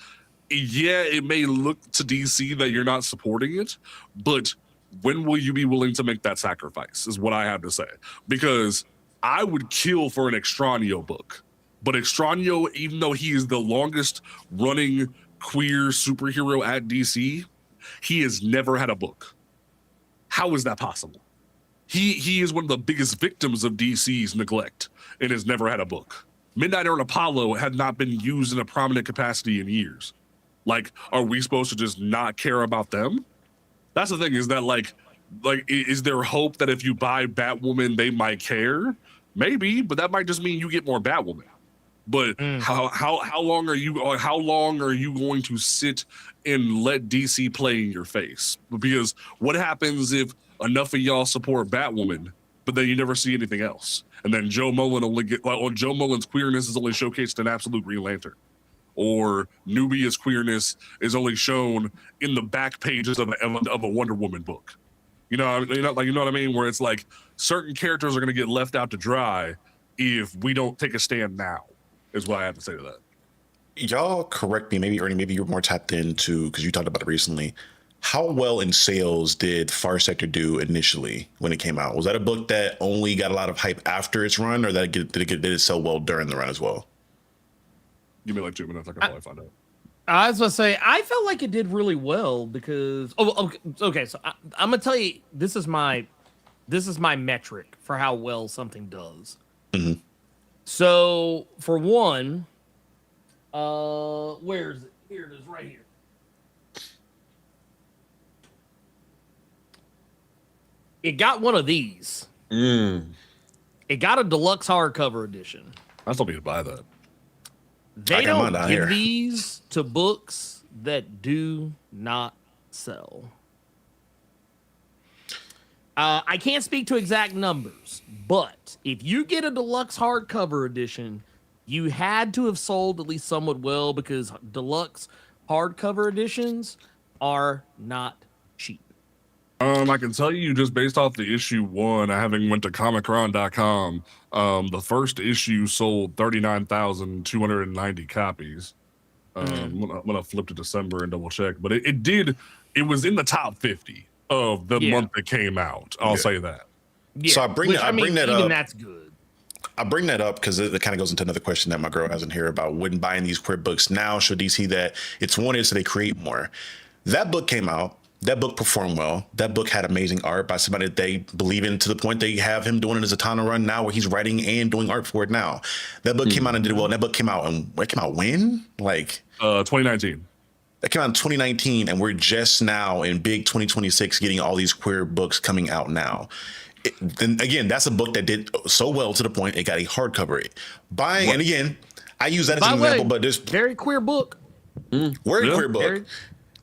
yeah, it may look to DC that you're not supporting it, but when will you be willing to make that sacrifice is what I have to say. Because I would kill for an Extraño book. But Extraño, even though he is the longest running queer superhero at DC, he has never had a book. How is that possible? He is one of the biggest victims of DC's neglect and has never had a book. Midnighter and Apollo had not been used in a prominent capacity in years. Like, are we supposed to just not care about them? That's the thing, is that like, is there hope that if you buy Batwoman, they might care? Maybe, but that might just mean you get more Batwoman. But how long are you going to sit and let DC play in your face? Because what happens if enough of y'all support Batwoman, but then you never see anything else? And then Joe Mullen's queerness is only showcased in Absolute Green Lantern, or Nubia's queerness is only shown in the back pages of a Wonder Woman book. You know what I mean? Where it's like certain characters are going to get left out to dry if we don't take a stand now. Is what I have to say to that. Y'all correct me, maybe Ernie, maybe you're more tapped into, because you talked about it recently. How well in sales did Far Sector do initially when it came out? Was that a book that only got a lot of hype after its run, or did it sell well during the run as well? Give me like 2 minutes, I can probably find out. I was gonna say, I felt like it did really well because okay, so I'm gonna tell you, this is my metric for how well something does. Mm-hmm. So for one, where is it? Here it is, right here. It got one of these. It got a deluxe hardcover edition. I still need to buy that. They don't give these to books that do not sell. I can't speak to exact numbers, but if you get a deluxe hardcover edition, you had to have sold at least somewhat well, because deluxe hardcover editions are not cheap. I can tell you just based off the issue 1, having went to comichron.com, the first issue sold 39,290 copies. I'm gonna flip to December and double check, but it was in the top 50 of the month it came out. I'll say that. Yeah. So I bring that up. That's good. I bring that up because it kind of goes into another question that my girl has in here about when buying these queer books now, should DC that it's wanted so they create more. That book came out. That book performed well. That book had amazing art by somebody that they believe in, to the point they have him doing a Zatanna run now where he's writing and doing art for it now. That book came out and did well. And that book came out, and it came out when? 2019. That came out in 2019, and we're just now in big 2026 getting all these queer books coming out now. Then again, that's a book that did so well to the point it got a hardcover. And again, I use that as an example, but there's very queer book. Queer book.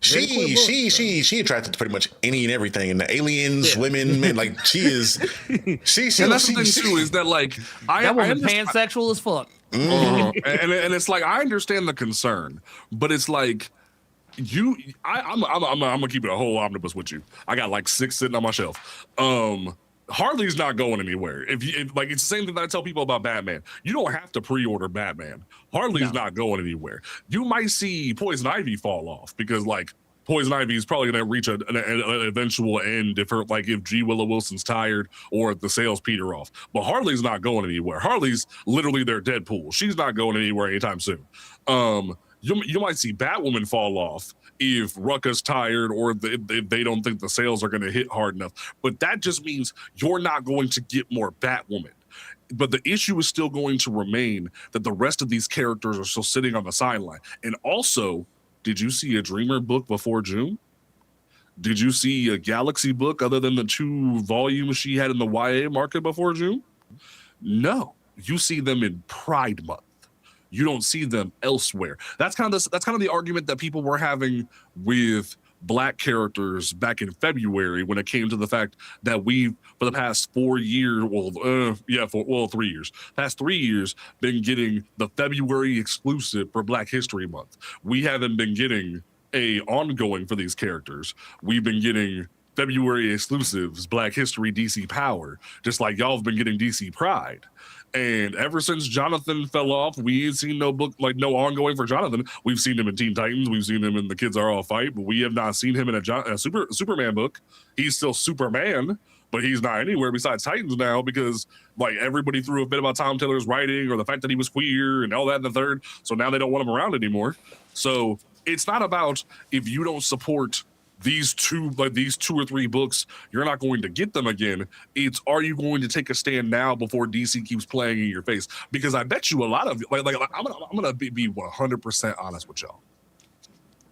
She attracted to pretty much any and everything, and the aliens, women, men. Like she is. And that's the thing too, is that like that woman pansexual as fuck. And it's like, I understand the concern, but it's like I'm gonna keep it a whole omnibus with you. I got like 6 sitting on my shelf. Harley's not going anywhere. If like, it's the same thing that I tell people about Batman. You don't have to pre-order Batman. Harley's not going anywhere. You might see Poison Ivy fall off because like Poison Ivy is probably going to reach an eventual end if G. Willow Wilson's tired or if the sales peter off. But Harley's not going anywhere. Harley's literally their Deadpool. She's not going anywhere anytime soon. You might see Batwoman fall off if Rucka's tired or if they don't think the sales are going to hit hard enough. But that just means you're not going to get more Batwoman. But the issue is still going to remain that the rest of these characters are still sitting on the sideline. And also, did you see a Dreamer book before June? Did you see a Galaxy book other than the 2 volumes she had in the YA market before June? No, you see them in Pride Month. You don't see them elsewhere. That's kind of the argument that people were having with Black characters back in February when it came to the fact that we've, for the past 4 years, 3 years, past 3 years, been getting the February exclusive for Black History Month. We haven't been getting a ongoing for these characters. We've been getting February exclusives, Black History, DC Power, just like y'all have been getting DC Pride. And ever since Jonathan fell off, we ain't seen no ongoing for Jonathan. We've seen him in Teen Titans. We've seen him in The Kids Are All Fight, but we have not seen him in a Superman book. He's still Superman, but he's not anywhere besides Titans now because everybody threw a bit about Tom Taylor's writing or the fact that he was queer and all that and the third. So now they don't want him around anymore. So it's not about if you don't support these 2 or 3 books, you're not going to get them again. It's, are you going to take a stand now before DC keeps playing in your face? Because I bet you a lot of I'm gonna be 100% honest with y'all.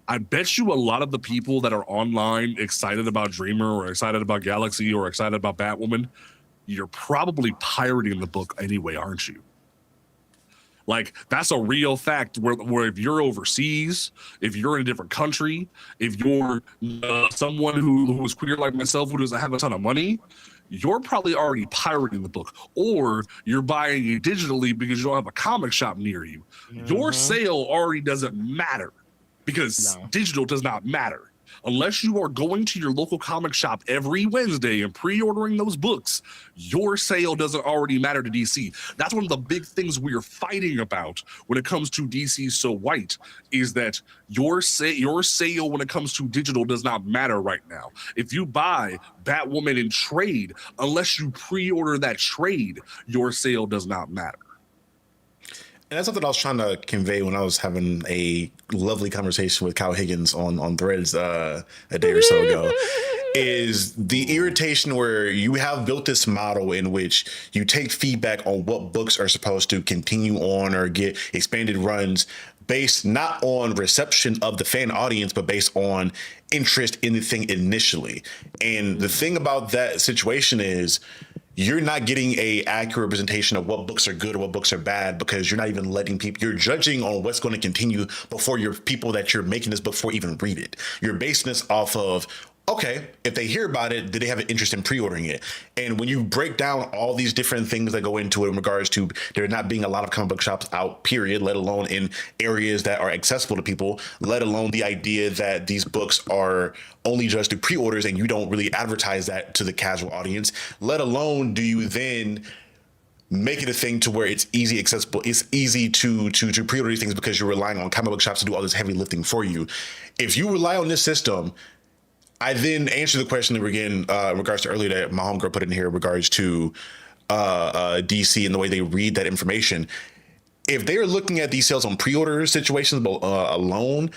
I bet you a lot of the people that are online excited about Dreamer or excited about Galaxy or excited about Batwoman, you're probably pirating the book anyway, aren't you? That's a real fact where if you're overseas, if you're in a different country, if you're someone who is queer like myself, who doesn't have a ton of money, you're probably already pirating the book, or you're buying it digitally because you don't have a comic shop near you. Your sale already doesn't matter because digital does not matter. Unless you are going to your local comic shop every Wednesday and pre-ordering those books, your sale doesn't already matter to DC. That's one of the big things we are fighting about when it comes to DC So White, is that your sale when it comes to digital does not matter right now. If you buy Batwoman in trade, unless you pre-order that trade, your sale does not matter. And that's something I was trying to convey when I was having a lovely conversation with Kyle Higgins on Threads a day or so ago, is the irritation where you have built this model in which you take feedback on what books are supposed to continue on or get expanded runs based not on reception of the fan audience, but based on interest in the thing initially. And the thing about that situation is, you're not getting a accurate representation of what books are good or what books are bad because you're not even letting people, you're judging on what's going to continue before your people that you're making this book for even read it. You're basing this off of, okay, if they hear about it, do they have an interest in pre-ordering it? And when you break down all these different things that go into it in regards to there not being a lot of comic book shops out, period, let alone in areas that are accessible to people, let alone the idea that these books are only just through pre-orders and you don't really advertise that to the casual audience, let alone do you then make it a thing to where it's easy accessible. It's easy to pre-order these things because you're relying on comic book shops to do all this heavy lifting for you. If you rely on this system, I then answer the question that we're getting in regards to earlier that my homegirl put in here in regards to DC and the way they read that information. If they're looking at these sales on pre-order situations alone,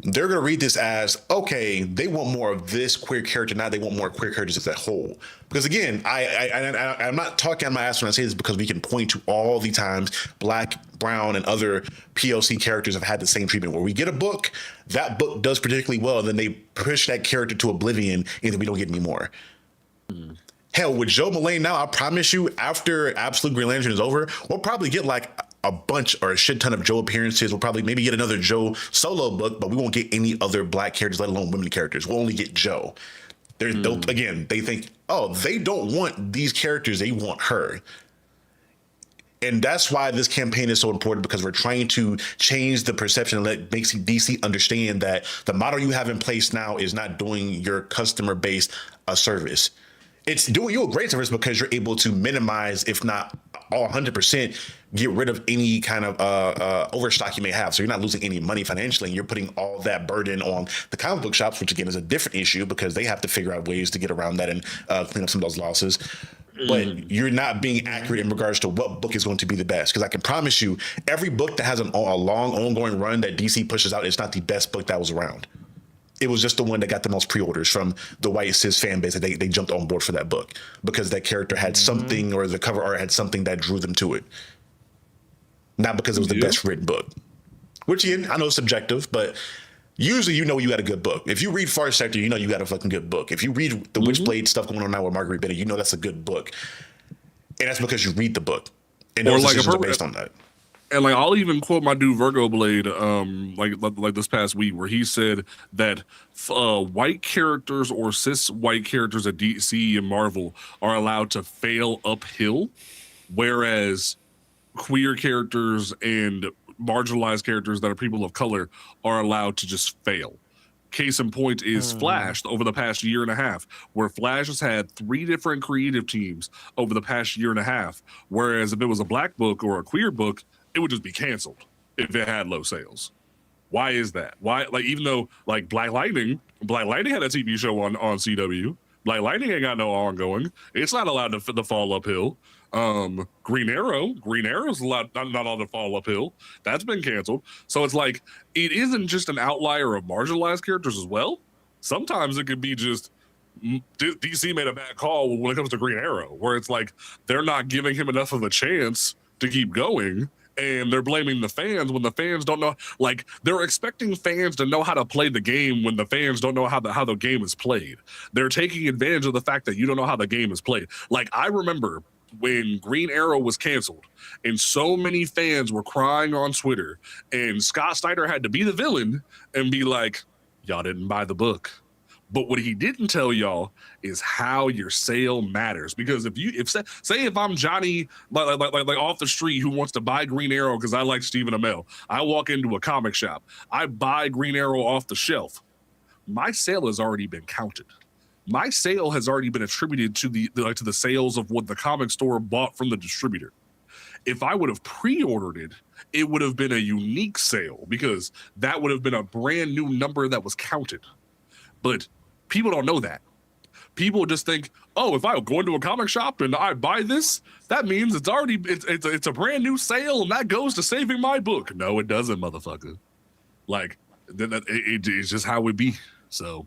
they're going to read this as, okay, they want more of this queer character. Now they want more queer characters as a whole. Because again, I'm not talking on my ass when I say this because we can point to all the times Black, brown, and other POC characters have had the same treatment where we get a book, that book does particularly well, and then they push that character to oblivion and then we don't get any more. Hell, with Joe Mullane now, I promise you, after Absolute Green Lantern is over, we'll probably get like a bunch or a shit ton of Joe appearances. We'll probably maybe get another Joe solo book, but we won't get any other Black characters, let alone women characters. We'll only get Joe. Again, they think, oh, they don't want these characters, they want her. And that's why this campaign is so important, because we're trying to change the perception and let DC understand that the model you have in place now is not doing your customer base a service. It's doing you a great service because you're able to minimize, if not all 100% get rid of any kind of overstock you may have. So you're not losing any money financially, and you're putting all that burden on the comic book shops, which again is a different issue because they have to figure out ways to get around that and clean up some of those losses. But you're not being accurate in regards to what book is going to be the best. Because I can promise you, every book that has a long ongoing run that DC pushes out is not the best book that was around. It was just the one that got the most pre-orders from the white cis fan base. That they jumped on board for that book because that character had something, or the cover art had something that drew them to it. Not because it was the best written book. Which, I know is subjective, but usually you got a good book. If you read Far Sector, you know you got a fucking good book. If you read the Witchblade stuff going on now with Marguerite Bennett, you know that's a good book. And that's because you read the book. And those decisions are based on that. And like I'll even quote my dude Virgo Blade, like this past week, where he said that white characters or cis white characters at DC and Marvel are allowed to fail uphill, whereas queer characters and marginalized characters that are people of color are allowed to just fail. Case in point is Flash over the past year and a half, where Flash has had 3 different creative teams over the past year and a half, whereas if it was a black book or a queer book, it would just be canceled if it had low sales. Why is that? Why, like, even though like Black Lightning had a TV show on CW, Black Lightning ain't got no ongoing. It's not allowed to fall uphill. Green Arrow's not allowed to fall uphill. That's been canceled. So it's like, it isn't just an outlier of marginalized characters as well. Sometimes it could be just DC made a bad call when it comes to Green Arrow, where it's like they're not giving him enough of a chance to keep going. And they're blaming the fans when the fans don't know. Like, they're expecting fans to know how to play the game when the fans don't know how the game is played. They're taking advantage of the fact that you don't know how the game is played. Like, I remember when Green Arrow was canceled and so many fans were crying on Twitter, and Scott Snyder had to be the villain and be like, y'all didn't buy the book. But what he didn't tell y'all is how your sale matters. Because if I'm Johnny like off the street who wants to buy Green Arrow because I like Stephen Amell, I walk into a comic shop, I buy Green Arrow off the shelf, my sale has already been counted. My sale has already been attributed to the sales of what the comic store bought from the distributor. If I would have pre-ordered it, it would have been a unique sale because that would have been a brand new number that was counted. But people don't know that. People just think, oh, if I go into a comic shop and I buy this, that means it's a brand new sale and that goes to saving my book. No, it doesn't, motherfucker. Like, it's just how it be. So,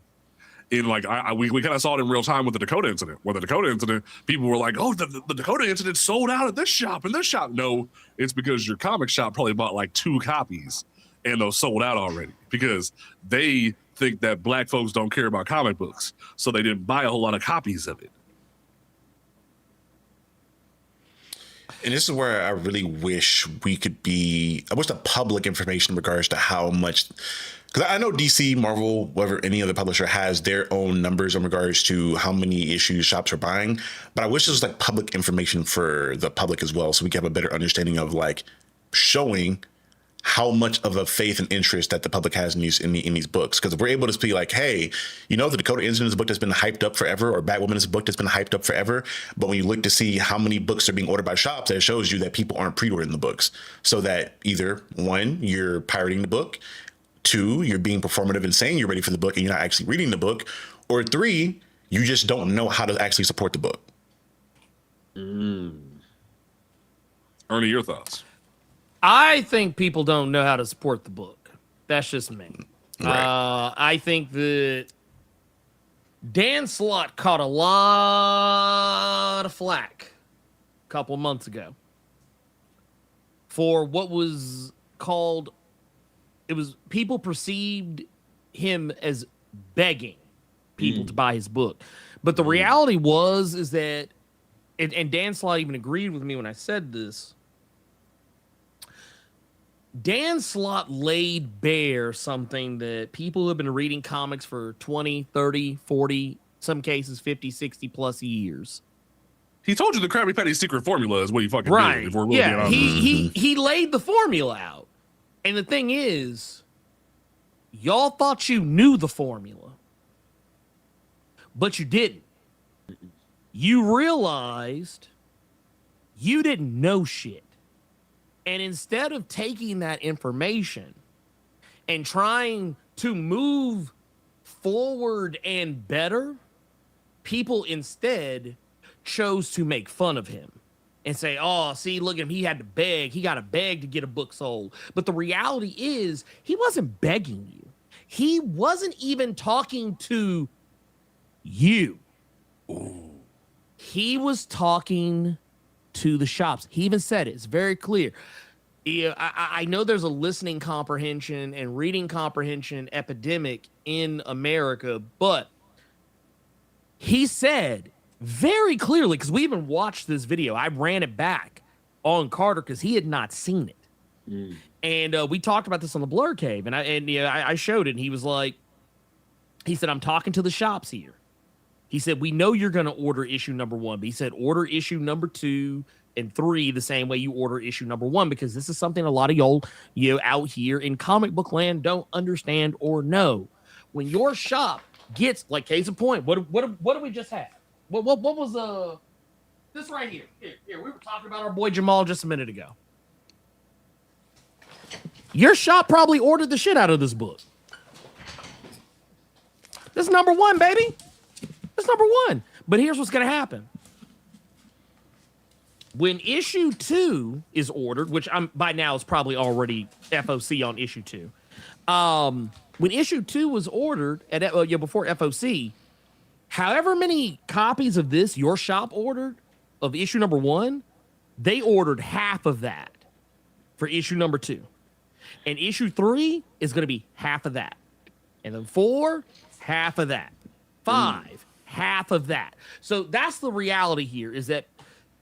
we kind of saw it in real time with the Dakota incident. Where the Dakota incident, people were like, oh, the Dakota incident sold out at this shop and this shop. No, it's because your comic shop probably bought like 2 copies and those sold out already because they think that black folks don't care about comic books, so they didn't buy a whole lot of copies of it. And this is where I really wish I wish the public information in regards to how much, because I know DC, Marvel, whatever, any other publisher has their own numbers in regards to how many issues shops are buying, but I wish there was like public information for the public as well, so we can have a better understanding of like showing how much of a faith and interest that the public has in these books. Because if we're able to be like, hey, the Dakota Incident is a book that's been hyped up forever, or Batwoman is a book that's been hyped up forever. But when you look to see how many books are being ordered by shops, that shows you that people aren't pre-ordering the books. So that either 1, you're pirating the book, 2, you're being performative and saying you're ready for the book and you're not actually reading the book, or 3, you just don't know how to actually support the book. Ernie, your thoughts? I think people don't know how to support the book. That's just me. Right. I think that Dan Slott caught a lot of flack a couple months ago for what was called, people perceived him as begging people to buy his book. But the reality is that, and Dan Slott even agreed with me when I said this, Dan Slott laid bare something that people who have been reading comics for 20, 30, 40, some cases 50, 60 plus years. He told you the Krabby Patty secret formula is what he fucking did. If we're really yeah, he laid the formula out. And the thing is, y'all thought you knew the formula, but you didn't. You realized You didn't know shit. And instead of taking that information and trying to move forward and better, people instead chose to make fun of him and say, oh, see, look at him. He had to beg. He got to beg to get a book sold. But the reality is he wasn't begging you. He wasn't even talking to you. Ooh. He was talking to the shops. He even said it. It's very clear. Yeah, I know there's a listening comprehension and reading comprehension epidemic in America, but he said very clearly, because we even watched this video, I ran it back on Carter because he had not seen it. Mm. And we talked about this on the Blur Cave, and I showed it, and he was like, he said, I'm talking to the shops here. He said, we know you're going to order issue number 1, but he said, order issue number 2 and 3 the same way you order issue number 1, because this is something a lot of y'all out here in comic book land don't understand or know. When your shop gets, like, case in point, what do we just have? What was this right here? Here, we were talking about our boy Jamal just a minute ago. Your shop probably ordered the shit out of this book. This is number 1, baby. That's number 1. But here's what's going to happen. When issue 2 is ordered, which by now is probably already FOC on issue 2. When issue 2 was ordered before FOC, however many copies of this your shop ordered of issue number 1, they ordered half of that for issue number 2. And issue 3 is going to be half of that. And then 4, half of that. 5, half of that. So that's the reality here, is that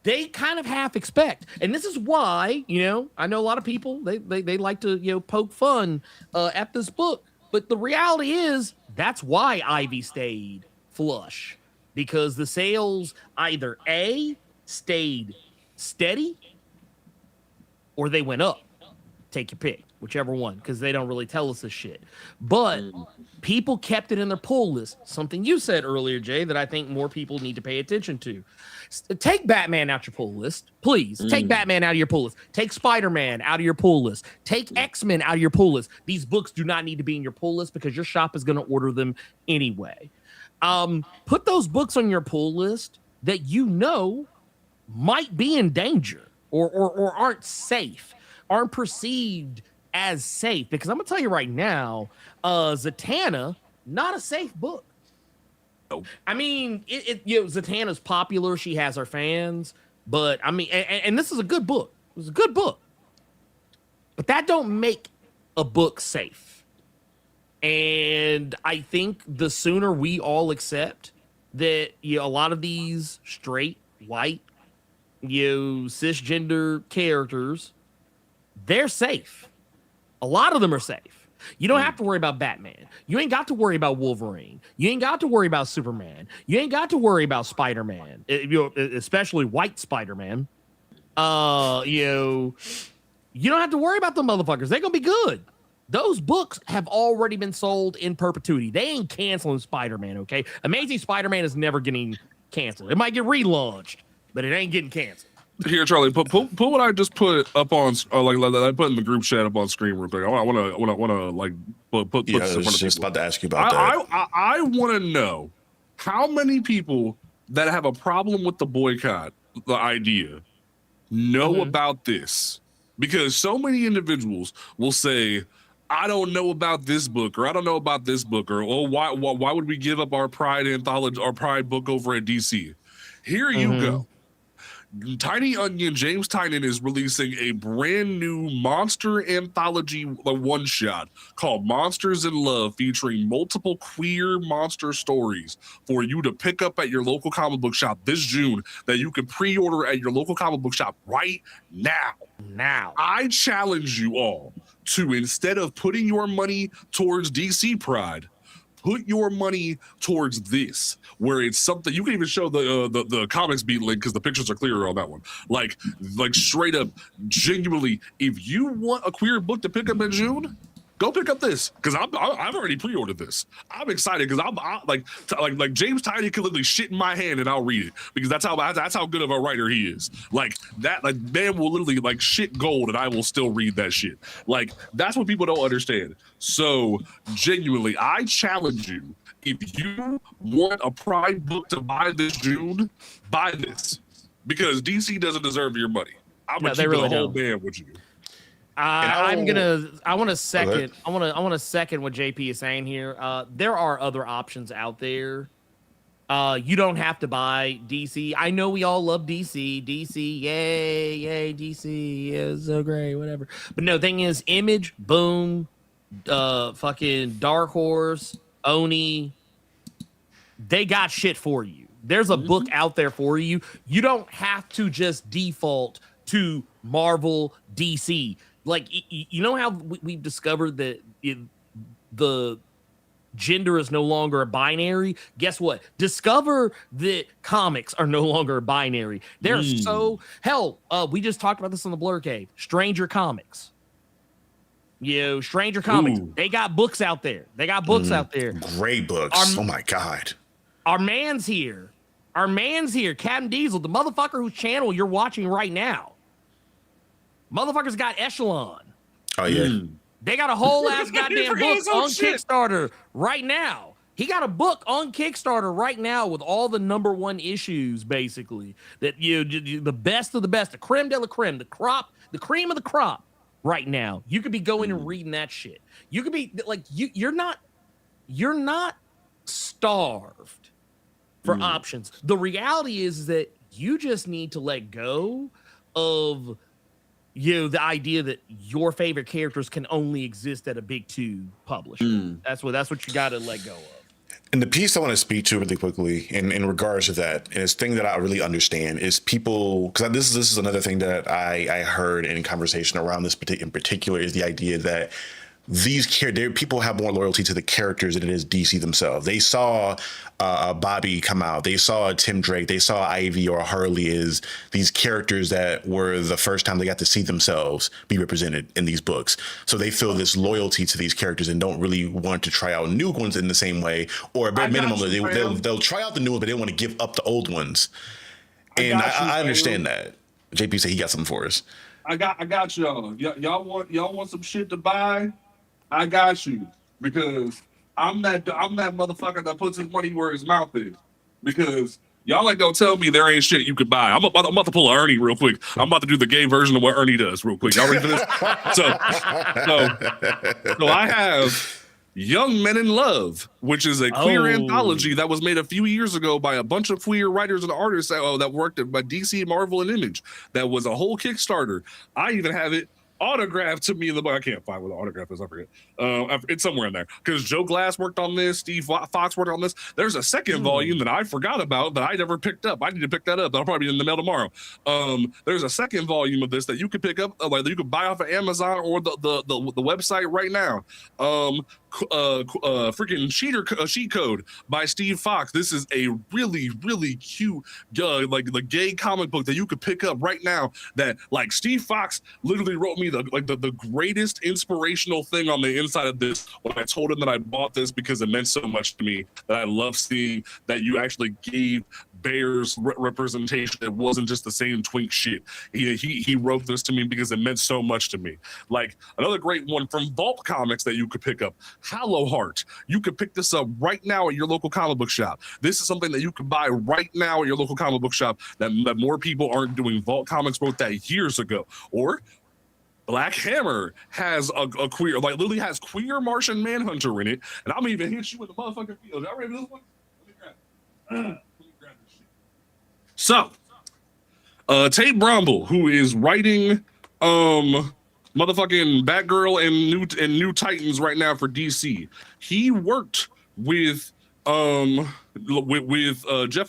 they kind of half expect. And this is why, I know a lot of people, they like to, poke fun at this book. But the reality is that's why Ivy stayed flush, because the sales either A, stayed steady, or they went up. Take your pick, whichever one, because they don't really tell us this shit. But people kept it in their pull list. Something you said earlier, Jay, that I think more people need to pay attention to. Take Batman out your pull list, please. Take Batman out of your pull list. Take Spider-Man out of your pull list. Take X-Men out of your pull list. These books do not need to be in your pull list because your shop is going to order them anyway. Put those books on your pull list that might be in danger or aren't safe, aren't perceived as safe. Because I'm gonna tell you right now, Zatanna, not a safe book. Nope. I mean, Zatanna's popular. She has her fans, but I mean, and this is a good book. It was a good book, but that don't make a book safe. And I think the sooner we all accept that, a lot of these straight, white, cisgender characters, they're safe. A lot of them are safe. You don't have to worry about Batman. You ain't got to worry about Wolverine. You ain't got to worry about Superman. You ain't got to worry about Spider-Man, especially white Spider-Man. You don't have to worry about the motherfuckers. They're going to be good. Those books have already been sold in perpetuity. They ain't canceling Spider-Man, okay? Amazing Spider-Man is never getting canceled. It might get relaunched, but it ain't getting canceled. Here, Charlie, put what I just put up on, like I put in the group chat up on screen real quick. I want to put yeah, this in front of people. I was just about to ask you about that. I want to know how many people that have a problem with the boycott, the idea, know about this, because so many individuals will say, I don't know about this book, or I don't know about this book, or why would we give up our Pride anthology, our Pride book over at DC? Here you go. Tiny Onion, James Tynion is releasing a brand new monster anthology one-shot called Monsters in Love, featuring multiple queer monster stories for you to pick up at your local comic book shop this June, that you can pre-order at your local comic book shop right now. I challenge you all to, instead of putting your money towards DC Pride, put your money towards this, where it's something you can even show the comics beat link, because the pictures are clearer on that one. Like straight up, genuinely, if you want a queer book to pick up in June, go pick up this because I've already pre-ordered this. I'm excited because I'm like James Tiny could literally shit in my hand and I'll read it because that's how good of a writer he is. Like man will literally like shit gold and I will still read that shit. Like that's what people don't understand. So genuinely, I challenge you. If you want a Pride book to buy this June, buy this because DC doesn't deserve your money. I'm gonna keep the whole band with you. I want to second what JP is saying here. There are other options out there. You don't have to buy DC. I know we all love DC. DC, yay, DC is so great, whatever. But no, thing is, Image, Boom, fucking Dark Horse, Oni, they got shit for you. There's a book out there for you. You don't have to just default to Marvel, DC. Like, you know how we've discovered that the gender is no longer a binary? Guess what? Discover that comics are no longer a binary. They're so... Hell, we just talked about this on the Blur Cave. Stranger Comics. Stranger Comics. Ooh. They got books out there. Great books. Oh, my God. Our man's here. Captain Diesel, the motherfucker whose channel you're watching right now. Motherfucker's got Echelon. Oh, yeah. They got a whole ass goddamn book on Kickstarter right now. He got a book on Kickstarter right now with all the #1 issues, basically. That the best of the best, the creme de la creme, the cream of the crop right now. You could be going and reading that shit. You could be like, you're not starved for options. The reality is that you just need to let go of the idea that your favorite characters can only exist at a big 2 publisher. That's what you got to let go of. And the piece I want to speak to really quickly in regards to that, and it's thing that I really understand is people, because this is another thing that I heard in conversation around this in particular is the idea that people have more loyalty to the characters than it is DC themselves. They saw Bobby come out. They saw Tim Drake. They saw Ivy or Harley as these characters that were the first time they got to see themselves be represented in these books. So they feel this loyalty to these characters and don't really want to try out new ones in the same way, or at bare minimum, they'll try out the new ones, but they want to give up the old ones. And I understand that. JP said he got something for us. I got y'all. Y'all want some shit to buy? I got you, because I'm that motherfucker that puts his money where his mouth is. Because y'all ain't gonna tell me there ain't shit you could buy. I'm about to pull an Ernie real quick. I'm about to do the gay version of what Ernie does real quick. Y'all ready for this? So I have Young Men in Love, which is a queer anthology that was made a few years ago by a bunch of queer writers and artists that worked at DC, Marvel, and Image. That was a whole Kickstarter. I even have it autographed to me in the book. I can't find where the autograph is. I forget. It's somewhere in there because Joe Glass worked on this. Steve Fox worked on this. There's a second volume that I forgot about that I never picked up. I need to pick that up. That'll probably be in the mail tomorrow. There's a second volume of this that you could pick up, like you could buy off of Amazon or the website right now. Freaking cheat code by Steve Fox. This is a really, really cute like the gay comic book that you could pick up right now, that like Steve Fox literally wrote me the greatest inspirational thing on the inside of this when I told him that I bought this because it meant so much to me, that I love seeing that you actually gave bears representation. It wasn't just the same twink shit. He wrote this to me because it meant so much to me. Like another great one from Vault Comics that you could pick up, Hollow Heart. You could pick this up right now at your local comic book shop. This is something that you can buy right now at your local comic book shop that more people aren't doing. Vault Comics wrote that years ago. Or Black Hammer has a queer, like literally has queer Martian Manhunter in it, and I'm even hit you with the motherfucking field. Y'all ready for this one? Let me grab this shit. So, Tate Bromble, who is writing motherfucking Batgirl and New Titans right now for DC, he worked with Jeff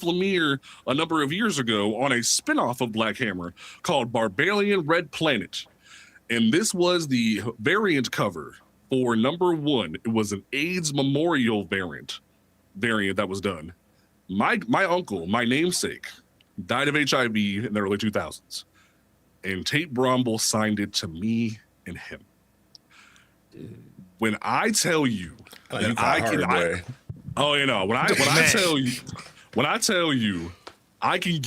Lemire a number of years ago on a spinoff of Black Hammer called Barbarian Red Planet. And this was the variant cover for #1. It was an AIDS memorial variant that was done. My uncle, my namesake, died of HIV in the early 2000s. And Tate Bromble signed it to me and him. when I tell you Oh, you that cry I can, hard, boy. oh, you know, when I tell you, I can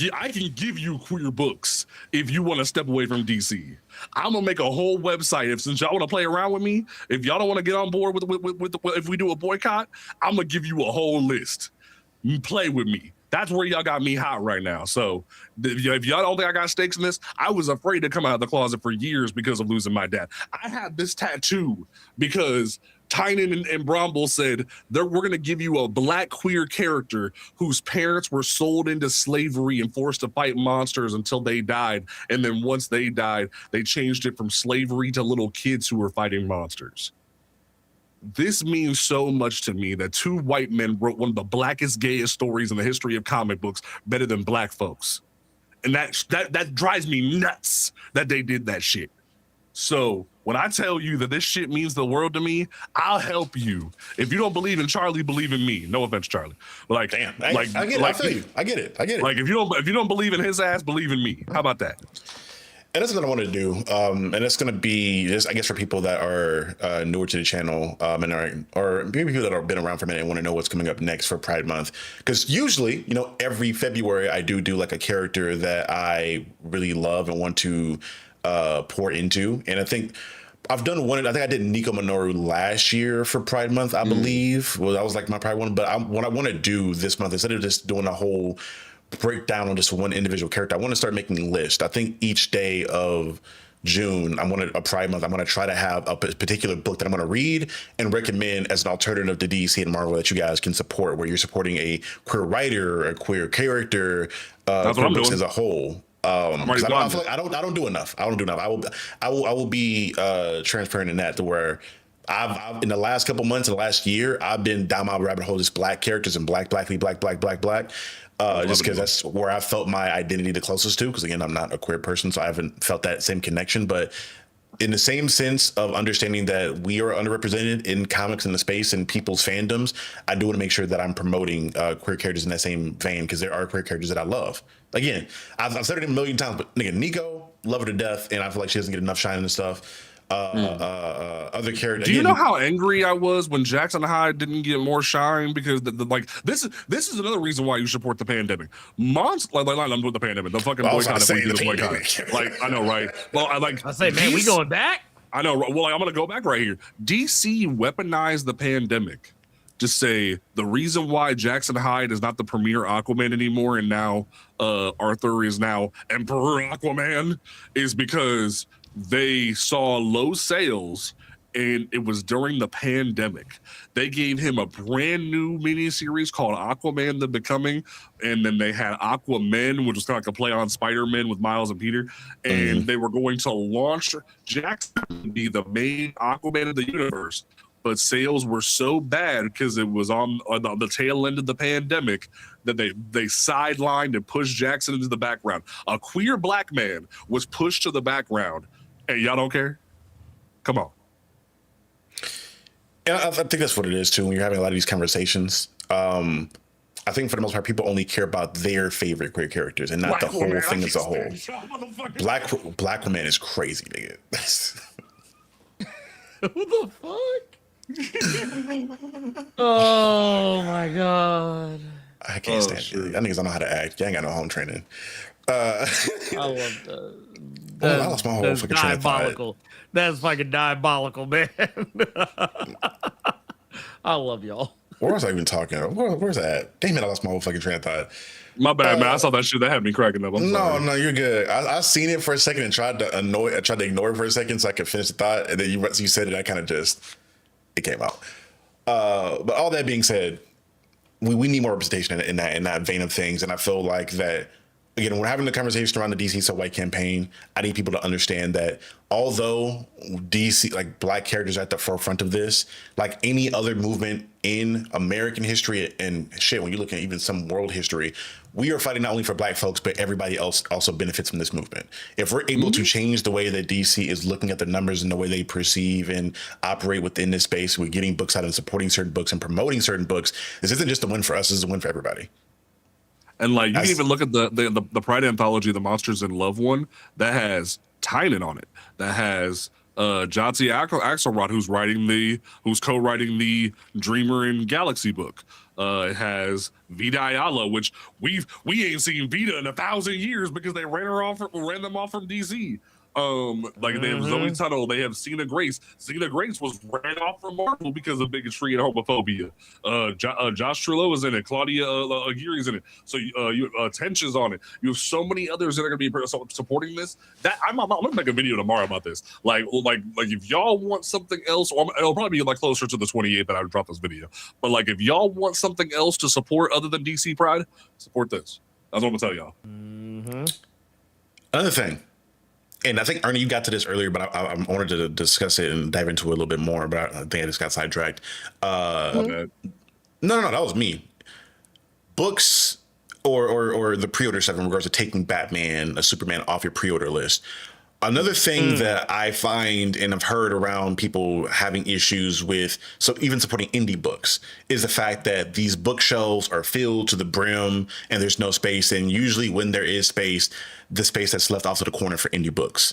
give you queer books if you want to step away from DC. I'm gonna make a whole website. Since y'all want to play around with me, if y'all don't want to get on board with if we do a boycott, I'm gonna give you a whole list. Play with me. That's where y'all got me hot right now. So if y'all don't think I got stakes in this, I was afraid to come out of the closet for years because of losing my dad. I had this tattoo because Tynan and Bromble said we're going to give you a black queer character whose parents were sold into slavery and forced to fight monsters until they died. And then once they died, they changed it from slavery to little kids who were fighting monsters. This means so much to me that two white men wrote one of the blackest, gayest stories in the history of comic books better than black folks. And that drives me nuts that they did that shit. So when I tell you that this shit means the world to me, I'll help you. If you don't believe in Charlie, believe in me. No offense, Charlie. Like, Damn, I get it. I feel you. I get it. Like if you don't believe in his ass, believe in me. How about that? And that's what I want to do. And it's going to be just, I guess, for people that are newer to the channel or maybe people that have been around for a minute and want to know what's coming up next for Pride Month. Because usually, every February I do like a character that I really love and want to pour into. And I think I've done one. I think I did Nico Minoru last year for Pride Month, I believe. Well, that was like my Pride one. But what I want to do this month, instead of just doing a whole breakdown on just one individual character, I want to start making a list. I think each day of June, a Pride Month, I'm going to try to have a particular book that I'm going to read and recommend as an alternative to DC and Marvel that you guys can support, where you're supporting a queer writer, a queer character, queer books as a whole. I feel like I don't do enough. I will be transparent in that, to where I've in the last couple months, in the last year, I've been down my rabbit hole, just black characters and black. Just because that's where I felt my identity the closest to. Because again, I'm not a queer person, so I haven't felt that same connection. But in the same sense of understanding that we are underrepresented in comics in the space and people's fandoms, I do want to make sure that I'm promoting queer characters in that same vein, because there are queer characters that I love. Again, I've said it a million times, but nigga, Nico, love her to death, and I feel like she doesn't get enough shine and stuff. Other characters. Do you know how angry I was when Jackson Hyde didn't get more shine? Because this is another reason why you support the pandemic. I'm with the pandemic. The fucking boycott. If we do the boycott, like I know, right? Well, I say, man, we going back. I know. Well, I'm gonna go back right here. DC weaponized the pandemic to say the reason why Jackson Hyde is not the premier Aquaman anymore, and now Arthur is now Emperor Aquaman, is because they saw low sales, and it was during the pandemic. They gave him a brand new miniseries called Aquaman the Becoming, and then they had Aquaman, which was kind of like a play on Spider-Man with Miles and Peter, and they were going to launch Jackson to be the main Aquaman of the universe. But sales were so bad because it was on the tail end of the pandemic that they sidelined and pushed Jackson into the background. A queer black man was pushed to the background. Hey, y'all don't care? Come on. Yeah, I think that's what it is too. When you're having a lot of these conversations, I think for the most part, people only care about their favorite queer characters and not the whole thing as a whole. Black woman is crazy, nigga. Who the fuck? Oh my god! I can't stand it. That niggas don't know how to act. You ain't got no home training. I love that. I lost my whole fucking train of thought. That's fucking diabolical, man. I love y'all. Where was I even talking? Where's that? Damn it, I lost my whole fucking train of thought. My bad, man. I saw that shit. That had me cracking up. No, you're good. I seen it for a second and tried to ignore it for a second so I could finish the thought. And then you said it, I kind of it came out. But all that being said, we need more representation in that vein of things. And I feel like that, again, when we're having the conversation around the DC So White campaign, I need people to understand that although DC, like black characters are at the forefront of this, like any other movement in American history and shit, when you look at even some world history, we are fighting not only for black folks, but everybody else also benefits from this movement. If we're able to change the way that DC is looking at the numbers and the way they perceive and operate within this space, we're getting books out and supporting certain books and promoting certain books, this isn't just a win for us, this is a win for everybody. And like you can even look at the Pride anthology, the Monsters in Love one, that has Tynan on it, that has Jotzi Axelrod, who's co-writing the Dreamer and Galaxy book. It has Vita Ayala, which we ain't seen Vita in 1,000 years because they ran them off from DC. Like they have Zoe Tuttle, they have Cena Grace. Cena Grace was ran off from Marvel because of bigotry and homophobia. Josh Trullo is in it. Claudia Aguirre is in it. So Tension's on it. You have so many others that are going to be supporting this. That I'm going to make a video tomorrow about this. Like if y'all want something else, or it'll probably be like closer to the 28th that I would drop this video. But like if y'all want something else to support other than DC Pride, support this. That's what I'm going to tell y'all. Another thing. And I think, Ernie, you got to this earlier, but I wanted to discuss it and dive into it a little bit more, but I think I just got sidetracked. No, that was me. Books or the pre-order stuff in regards to taking Batman, Superman off your pre-order list. Another thing that I find and I've heard around people having issues with, so even supporting indie books, is the fact that these bookshelves are filled to the brim and there's no space. And usually when there is space, the space that's left off to the corner for indie books.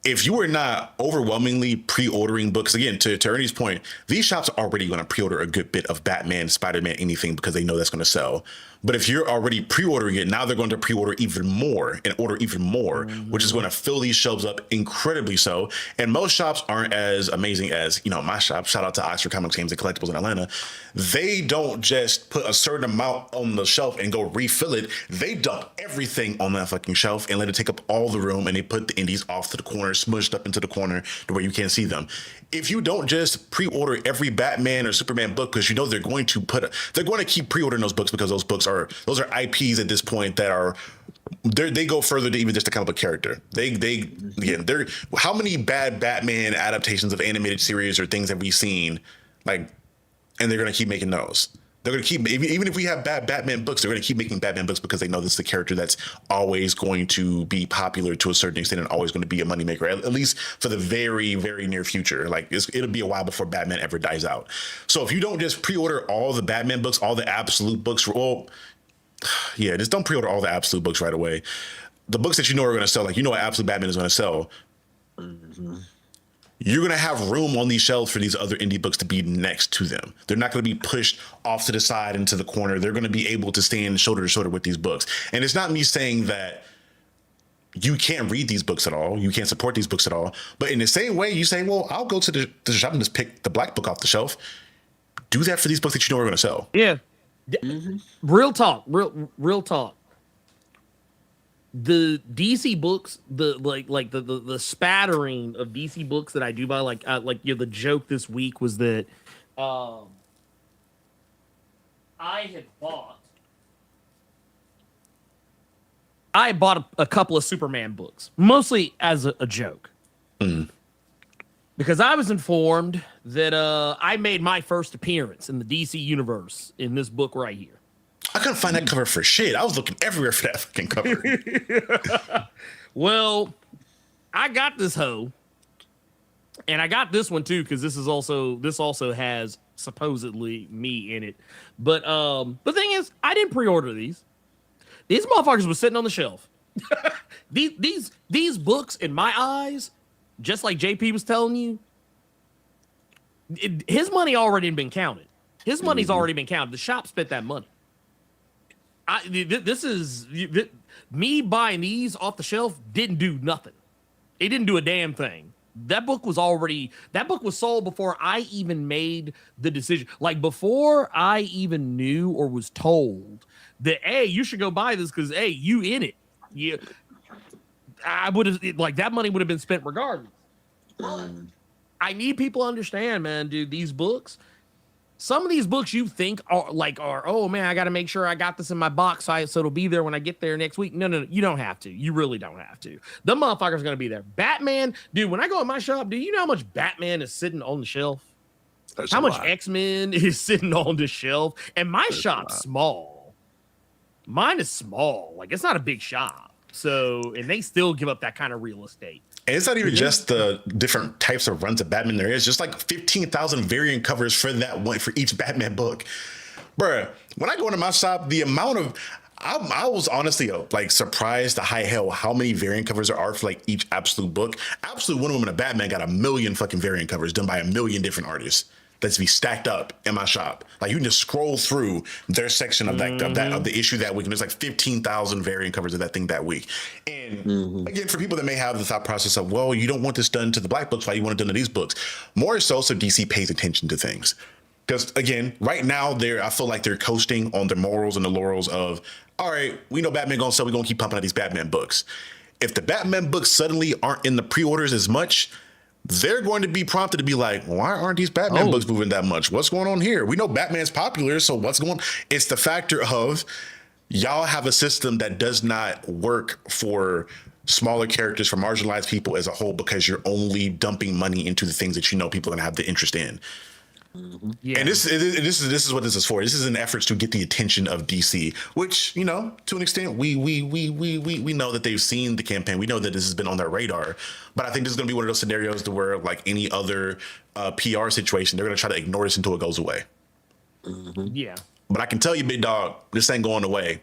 If you are not overwhelmingly pre-ordering books, again, to Ernie's point, these shops are already going to pre-order a good bit of Batman, Spider-Man, anything, because they know that's going to sell. But if you're already pre-ordering it, now they're going to pre-order even more and order even more, which is going to fill these shelves up incredibly so. And most shops aren't as amazing as, my shop. Shout out to Oxford Comics Games and Collectibles in Atlanta. They don't just put a certain amount on the shelf and go refill it. They dump everything on that fucking shelf and let it take up all the room, and they put the indies off to the corner, smushed up into the corner to where you can't see them. If you don't just pre-order every Batman or Superman book, because they're going to keep pre-ordering those books, because those are IPs at this point that they go further to even just a comic book character. How many bad Batman adaptations of animated series or things have we seen, and they're going to keep making those. They're going to keep, even if we have bad Batman books, they're going to keep making Batman books because they know this is the character that's always going to be popular to a certain extent and always going to be a moneymaker, at least for the very, very near future. It'll be a while before Batman ever dies out. So if you don't just pre-order all the Batman books, all the absolute books, just don't pre-order all the absolute books right away. The books that are going to sell, what Absolute Batman is going to sell, you're going to have room on these shelves for these other indie books to be next to them. They're not going to be pushed off to the side into the corner. They're going to be able to stand shoulder to shoulder with these books. And it's not me saying that you can't read these books at all. You can't support these books at all. But in the same way, you say, well, I'll go to the shop and just pick the black book off the shelf. Do that for these books that are going to sell. Yeah. Real talk. Real talk. The DC books, the spattering of DC books that I do buy, the joke this week was that I bought a couple of Superman books, mostly as a joke, because I was informed that I made my first appearance in the DC universe in this book right here. I couldn't find that cover for shit. I was looking everywhere for that fucking cover. Well, I got this hoe, and I got this one too because this also has supposedly me in it. But the thing is, I didn't pre-order these. These motherfuckers were sitting on the shelf. These books, in my eyes, just like JP was telling you, his money already been counted. His money's already been counted. The shop spent that money. Me buying these off the shelf didn't do nothing. It didn't do a damn thing. That book was sold before I even made the decision. Before I even knew or was told that, hey, you should go buy this because, hey, you in it. Yeah, I would have, that money would have been spent regardless. I need people to understand, man, dude, these books. Some of these books you think are oh man, I got to make sure I got this in my box so it'll be there when I get there next week. No, you don't have to. You really don't have to. The motherfucker's going to be there. Batman, dude, when I go in my shop, do you know how much Batman is sitting on the shelf? How much X-Men is sitting on the shelf? And my shop's small. Mine is small. It's not a big shop. So, and they still give up that kind of real estate. And it's not even just the different types of runs of Batman there is. Just 15,000 variant covers for that one, for each Batman book. Bruh, when I go into my shop, the amount of... I was honestly like surprised how many variant covers there are for like each Absolute book. Absolute Wonder Woman and Batman got 1 million fucking variant covers done by 1 million different artists. That's be stacked up in my shop. Like you can just scroll through their section of of the issue that week, and there's like 15,000 variant covers of that thing that week. And again, for people that may have the thought process of, well, you don't want this done to the Black books, why you want it done to these books? More so DC pays attention to things. Because again, right now I feel like they're coasting on their morals and the laurels of, all right, we know Batman gonna sell, we're gonna keep pumping out these Batman books. If the Batman books suddenly aren't in the pre-orders as much, they're going to be prompted to be like, why aren't these Batman books moving that much? What's going on here? We know Batman's popular, so what's going on? It's the factor of y'all have a system that does not work for smaller characters, for marginalized people as a whole, because you're only dumping money into the things that you know people are going to have the interest in. Yeah. And this is what this is for. This is an effort to get the attention of DC, which, you know, to an extent, we know that they've seen the campaign. We know that this has been on their radar. But I think this is going to be one of those scenarios to where, like any other PR situation, they're going to try to ignore this until it goes away. Yeah. But I can tell you, big dog, this ain't going away.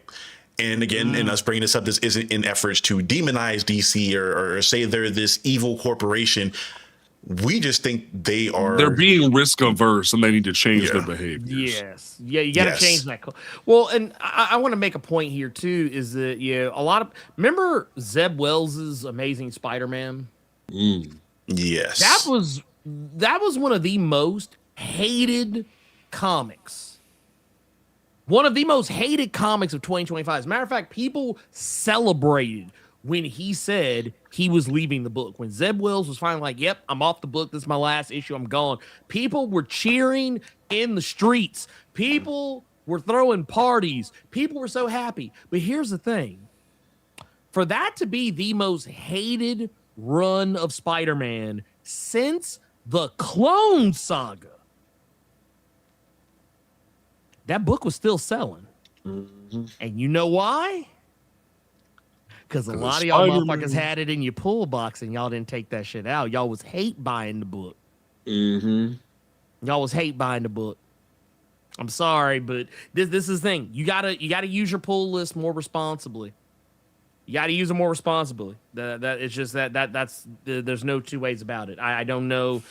And again, in us bringing this up, this isn't in efforts to demonize DC or say they're this evil corporation. We just think they're being risk averse and they need to change their behaviors. Yes. Yeah, you got to change that. Well, and I want to make a point here too, is that, a lot of, remember Zeb Wells's Amazing Spider-Man? Yes. That was one of the most hated comics. One of the most hated comics of 2025. As a matter of fact, people celebrated when he said he was leaving the book. When Zeb Wells was finally like, yep, I'm off the book. This is my last issue. I'm gone. People were cheering in the streets. People were throwing parties. People were so happy. But here's the thing. For that to be the most hated run of Spider-Man since the Clone Saga, that book was still selling. And you know why? Because a lot of y'all motherfuckers had it in your pull box and y'all didn't take that shit out. Y'all was hate buying the book. Y'all was hate buying the book. I'm sorry, but this is the thing. You gotta use your pull list more responsibly. You got to use it more responsibly. That it's just that's there's no two ways about it. I don't know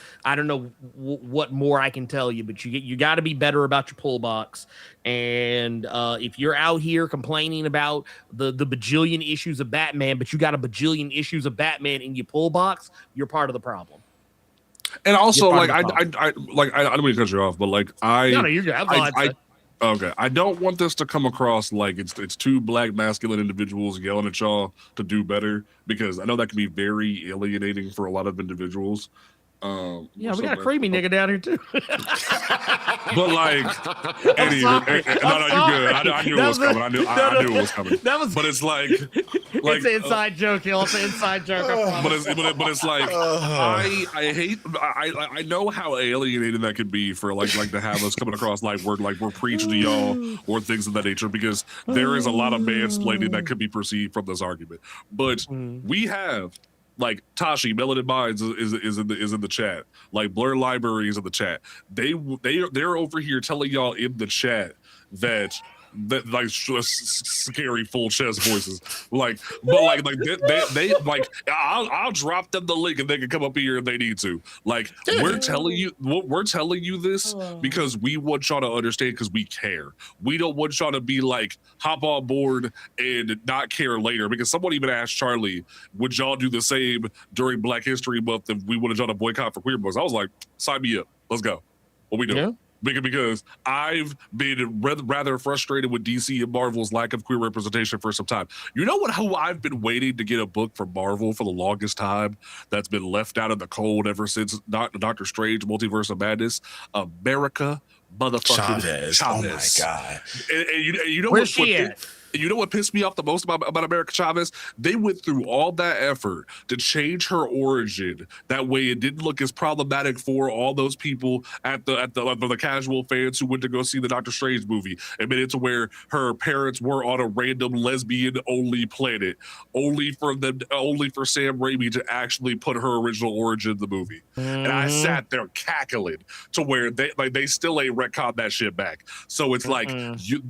what more I can tell you, but you got to be better about your pull box. And if you're out here complaining about the bajillion issues of Batman, but you got a bajillion issues of Batman in your pull box, you're part of the problem. And also, like I don't mean to cut you off, but like no, you're good. Okay, I don't want this to come across like it's two black masculine individuals yelling at y'all to do better, because I know that can be very alienating for a lot of individuals. We got a creamy nigga down here too. But like, no, you good. I knew it was coming. I knew it was coming. But it's like it's an inside joke. It's an inside joke. But it's like I know how alienating that could be for like to have us coming across like we're preaching to y'all or things of that nature, because there is a lot of mansplaining that could be perceived from this argument. But we have. Like Tashi, Melanin Minds is in the chat. Like Blur Library is in the chat. They're over here telling y'all in the chat that like scary full chest voices. Like, but like they like I'll drop them the link and they can come up here if they need to. Like we're telling you this because we want y'all to understand, because we care. We don't want y'all to be like hop on board and not care later. Because someone even asked Charlie, would y'all do the same during Black History Month if we wanted y'all to boycott for queer books? I was like, sign me up. Let's go. What we doing? Yeah. Because I've been rather frustrated with DC and Marvel's lack of queer representation for some time. You know who I've been waiting to get a book from Marvel for the longest time that's been left out in the cold ever since Doctor Strange Multiverse of Madness? America motherfucking Chavez. Oh my God. And you know where's she at? You know what pissed me off the most about America Chavez? They went through all that effort to change her origin. That way it didn't look as problematic for all those people at the casual fans who went to go see the Doctor Strange movie. And made it to where her parents were on a random lesbian only planet, only for Sam Raimi to actually put her original origin in the movie. And I sat there cackling to where they still ain't retconned that shit back. So it's like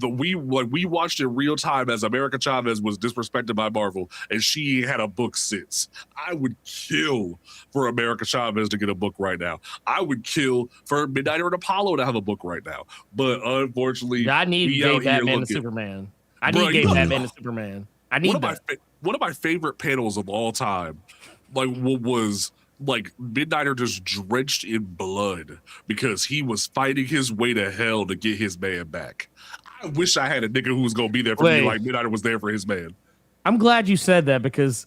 we watched in real time time as America Chavez was disrespected by Marvel and she had a book since. I would kill for America Chavez to get a book right now. I would kill for Midnighter and Apollo to have a book right now. But unfortunately, I need we gay out here Batman and looking. Superman. I need Bro, gay you know- Batman and Superman. I need that. One of my favorite panels of all time, like what was like Midnighter just drenched in blood because he was fighting his way to hell to get his man back. I wish I had a nigga who was gonna be there for me like Midnighter was there for his man. I'm glad you said that because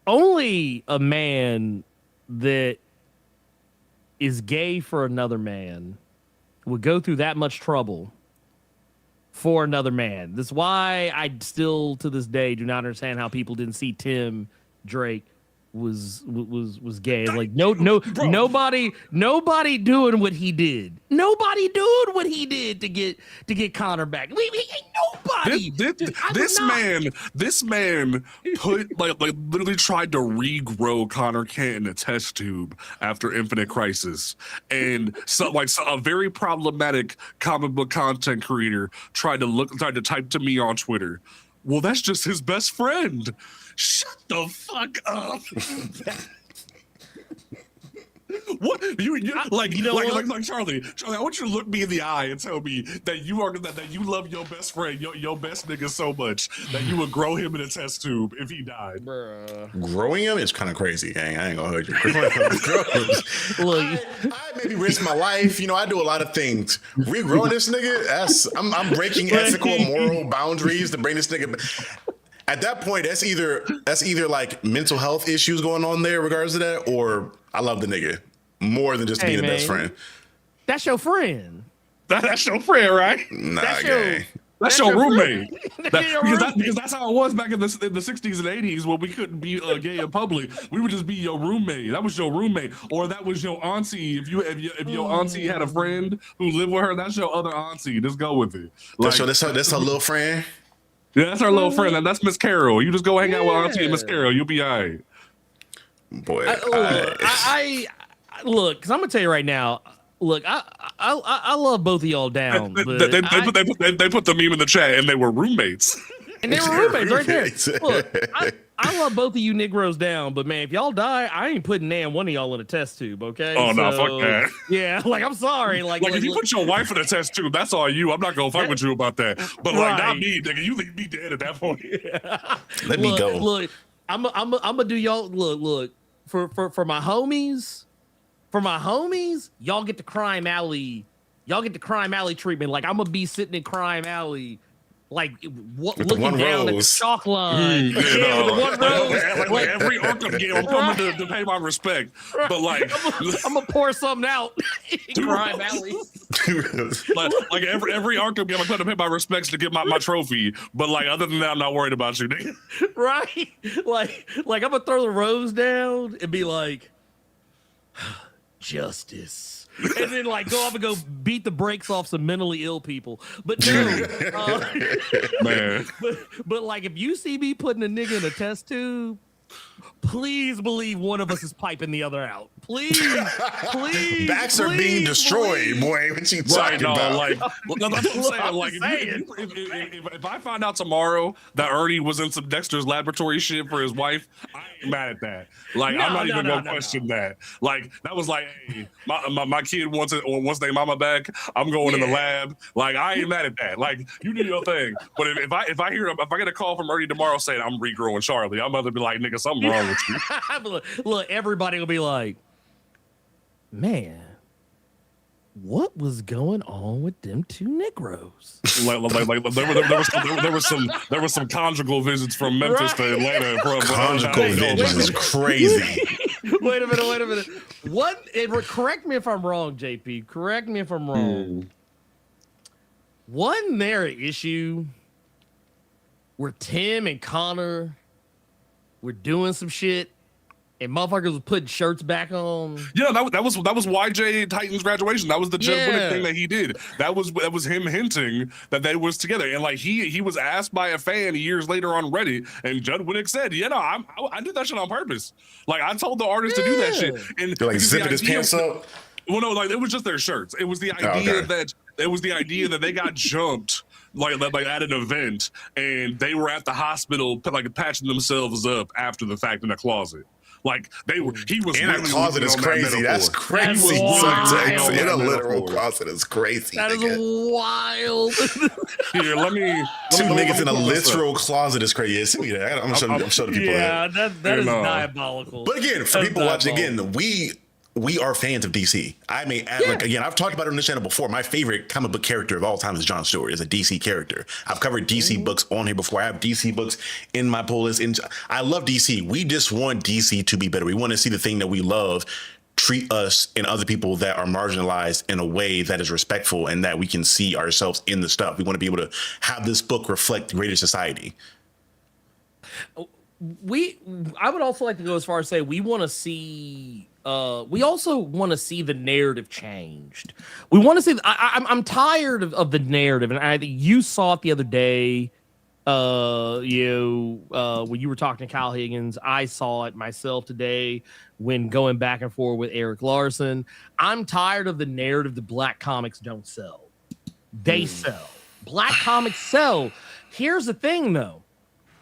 only a man that is gay for another man would go through that much trouble for another man. That's why I still to this day do not understand how people didn't see Tim Drake was gay. Like nobody doing what he did. Nobody doing what he did to get Connor back. We ain't nobody. This man put like literally tried to regrow Connor Kent in a test tube after Infinite Crisis, and so a very problematic comic book content creator tried to type to me on Twitter, well, that's just his best friend. Shut the fuck up. What you like Charlie, I want you to look me in the eye and tell me that you love your best friend, your best nigga so much that you would grow him in a test tube if he died. Growing him is kind of crazy, gang. I ain't gonna hurt you. I maybe risk my life. You know, I do a lot of things. Regrowing this nigga, I'm breaking ethical, moral boundaries to bring this nigga. At that point, that's either like mental health issues going on there, regardless of that, or I love the nigga more than just being the best friend. That's your friend. That's your friend, right? Nah, that's your roommate. Because that's how it was back in the 60s and 80s when we couldn't be gay in public. We would just be your roommate. That was your roommate, or that was your auntie. If your auntie had a friend who lived with her, that's your other auntie. Just go with it. Like, that's her little friend. Yeah, that's our little friend. And that's Miss Carol. You just go hang out with Auntie and Miss Carol. You'll be all right. Boy, I look, because I'm gonna tell you right now. Look, I love both of y'all down. They put the meme in the chat, and they were roommates. And they were roommates right there. Look, I love both of you Negroes down, but man, if y'all die, I ain't putting one of y'all in a test tube, okay? Oh, no, fuck that. Yeah, like, I'm sorry. Like if you put your wife in a test tube, that's all you. I'm not going to fight with you about that. But, not me, nigga. You leave me dead at that point. Let me go. Look, I'm going to do y'all, look, for my homies, y'all get the Crime Alley. Y'all get the Crime Alley treatment. Like, I'm going to be sitting in Crime Alley, like looking down at the chalk line. With the one rose. Like every Arkham game, I'm coming to pay my respect. But like, I'm gonna pour something out in Crime Alley. like every Arkham game, I'm going to pay my respects to get my trophy. But like, other than that, I'm not worried about you, nigga. Right? Like I'm gonna throw the rose down and be like, justice. And then like go up and go beat the brakes off some mentally ill people. But no, man. But like if you see me putting a nigga in a test tube, please believe one of us is piping the other out. Please. Backs are being destroyed, boy. What you talking about? Like, that's what I'm saying. Like, if I find out tomorrow that Ernie was in some Dexter's laboratory shit for his wife, I ain't mad at that. Like, I'm not even gonna question that. Like, that was like, hey, my kid wants their mama back. I'm going in the lab. Like, I ain't mad at that. Like, you do your thing. But if I get a call from Ernie tomorrow saying I'm regrowing Charlie, I'm about to be like, nigga, something wrong with you. Look, everybody will be like, man, what was going on with them two Negroes? There was some conjugal visits from Memphis to Atlanta. Conjugal visits is crazy. Wait a minute. Correct me if I'm wrong, JP. Correct me if I'm wrong. Wasn't there an issue where Tim and Connor were doing some shit and motherfuckers was putting shirts back on? Yeah, that was YJ Titan's graduation. That was the Judd Winnick thing that he did. That was him hinting that they was together. And like he was asked by a fan years later on Reddit, and Judd Winnick said, "Yeah, no, I did that shit on purpose. Like I told the artist to do that shit." And they're like zipping his pants up. Well, no, like it was just their shirts. It was the idea that It was the idea that they got jumped like at an event, and they were at the hospital like patching themselves up after the fact in a closet. Like he was in a closet is crazy. That's crazy. Subtext in a literal closet is crazy. That is wild. Here, let me two niggas in a literal closet is crazy. Yeah, send me that. I'm gonna show the people that. Yeah, that is diabolical. But again, for people watching, again, we are fans of DC. I mean, like, again, I've talked about it on this channel before. My favorite comic book character of all time is Jon Stewart, is a DC character. I've covered DC books on here before. I have DC books in my pull list. And I love DC. We just want DC to be better. We want to see the thing that we love treat us and other people that are marginalized in a way that is respectful and that we can see ourselves in the stuff. We want to be able to have this book reflect greater society. I would also like to go as far as say we want to see we also want to see the narrative changed. We want to see I'm tired of the narrative, and I think you saw it the other day. When you were talking to Kyle Higgins, I saw it myself today when going back and forth with Eric Larson. I'm tired of the narrative that black comics don't sell. They sell. Black comics sell. Here's the thing though.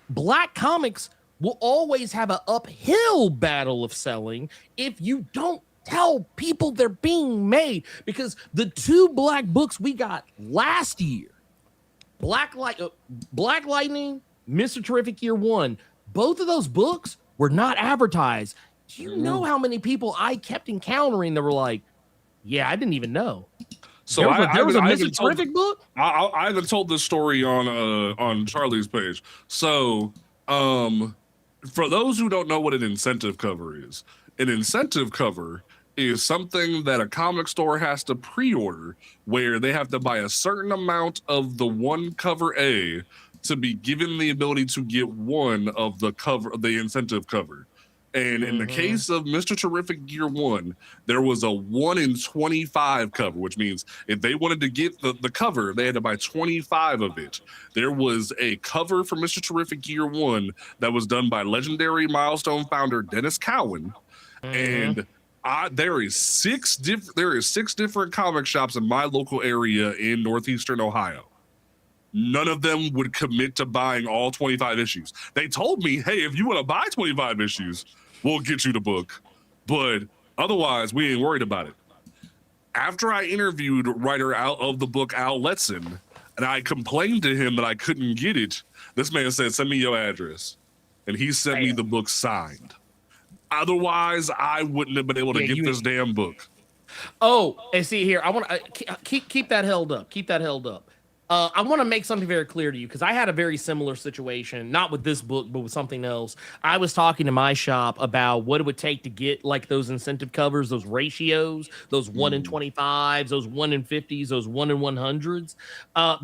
Black comics will always have an uphill battle of selling if you don't tell people they're being made. Because the two black books we got last year, Black Lightning, Mr. Terrific Year One, both of those books were not advertised. Do you know how many people I kept encountering that were like, yeah, I didn't even know. So there was a Mr. Terrific book? I haven't told this story on Charlie's page. So for those who don't know what an incentive cover is, an incentive cover is something that a comic store has to pre-order, where they have to buy a certain amount of the one cover A to be given the ability to get one of the incentive cover. And in the case of Mr. Terrific Year One, there was a 1 in 25 cover, which means if they wanted to get the cover, they had to buy 25 of it. There was a cover for Mr. Terrific Year One that was done by legendary Milestone founder Dennis Cowan, and there is six different comic shops in my local area in northeastern Ohio. None of them would commit to buying all 25 issues. They told me, hey, if you want to buy 25 issues, we'll get you the book. But otherwise, we ain't worried about it. After I interviewed writer out of the book, Al Letson, and I complained to him that I couldn't get it, this man said, send me your address. And he sent me the book signed. Otherwise, I wouldn't have been able to get this damn book. Oh, and see here, I want to keep that held up. Keep that held up. I want to make something very clear to you, because I had a very similar situation, not with this book, but with something else. I was talking to my shop about what it would take to get like those incentive covers, those ratios, those 1 in 25s, those 1 in 50s, those 1 in 100s.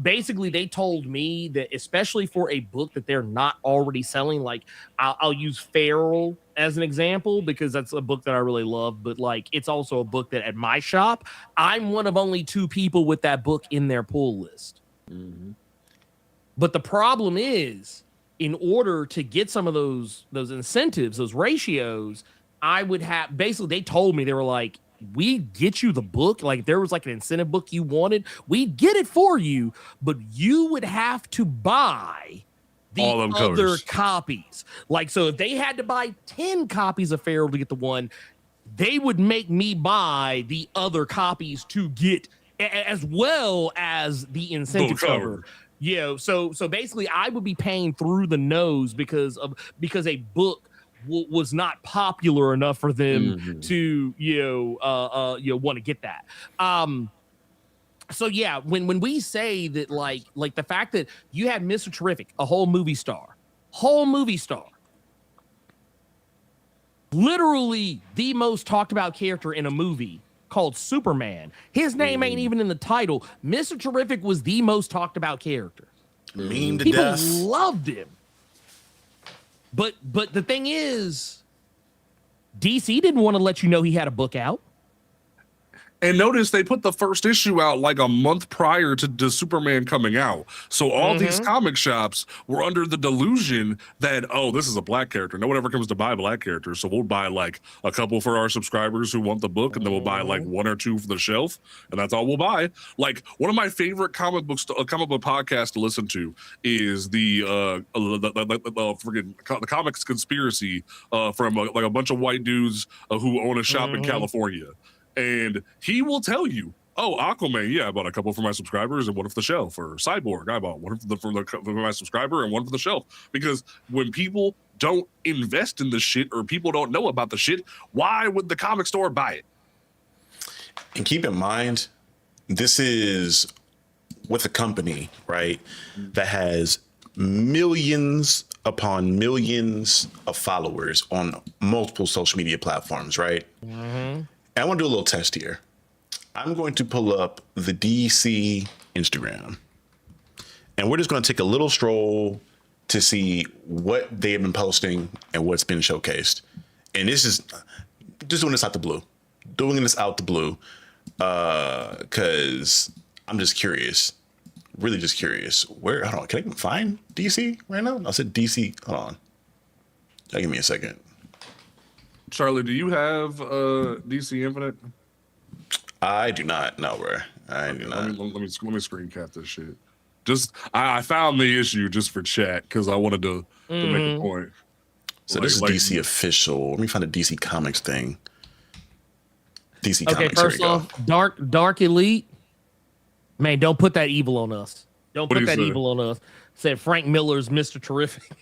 Basically, they told me that especially for a book that they're not already selling, like I'll use Feral as an example, because that's a book that I really love, but like it's also a book that at my shop, I'm one of only 2 people with that book in their pull list. But the problem is, in order to get some of those incentives, those ratios, I would have basically, they told me, they were like, we get you the book, like there was like an incentive book you wanted, we'd get it for you, but you would have to buy the other copies. Like, so if they had to buy 10 copies of Feral to get the one, they would make me buy the other copies to get as well as the incentive cover. Yeah, so basically I would be paying through the nose because a book was not popular enough for them to want to get that. So yeah, when we say that, like the fact that you had Mr. Terrific, a whole movie star, literally the most talked about character in a movie called Superman. His name ain't even in the title. Mr. Terrific was the most talked about character. Meme to People death. loved him. But the thing is, DC didn't want to let you know he had a book out. And notice they put the first issue out like a month prior to Superman coming out. So all these comic shops were under the delusion that, oh, this is a black character. No one ever comes to buy black characters. So we'll buy like a couple for our subscribers who want the book, and then we'll buy like one or two for the shelf, and that's all we'll buy. Like one of my favorite comic book podcasts to listen to is the Comics Conspiracy from like a bunch of white dudes who own a shop in California. And he will tell you, oh, Aquaman, yeah, I bought a couple for my subscribers and one for the shelf. Or Cyborg, I bought one for my subscriber and one for the shelf. Because when people don't invest in the shit or people don't know about the shit, why would the comic store buy it? And keep in mind, this is with a company, right, that has millions upon millions of followers on multiple social media platforms, right? And I want to do a little test here. I'm going to pull up the DC Instagram, and we're just going to take a little stroll to see what they have been posting and what's been showcased. And this is just doing this out the blue, because I'm just curious, really just curious. Where, hold on, can I even find DC right now? I said DC, hold on. Give me a second. Charlie, do you have DC Infinite? I do not. No, bro. I do not. Let me screen cap this shit. Just I found the issue just for chat because I wanted to make a point. So this is DC official. Let me find a DC Comics thing. DC Okay, Comics. first off, Dark Elite. Man, don't put that evil on us. Don't put that evil on us. Said Frank Miller's Mr. Terrific.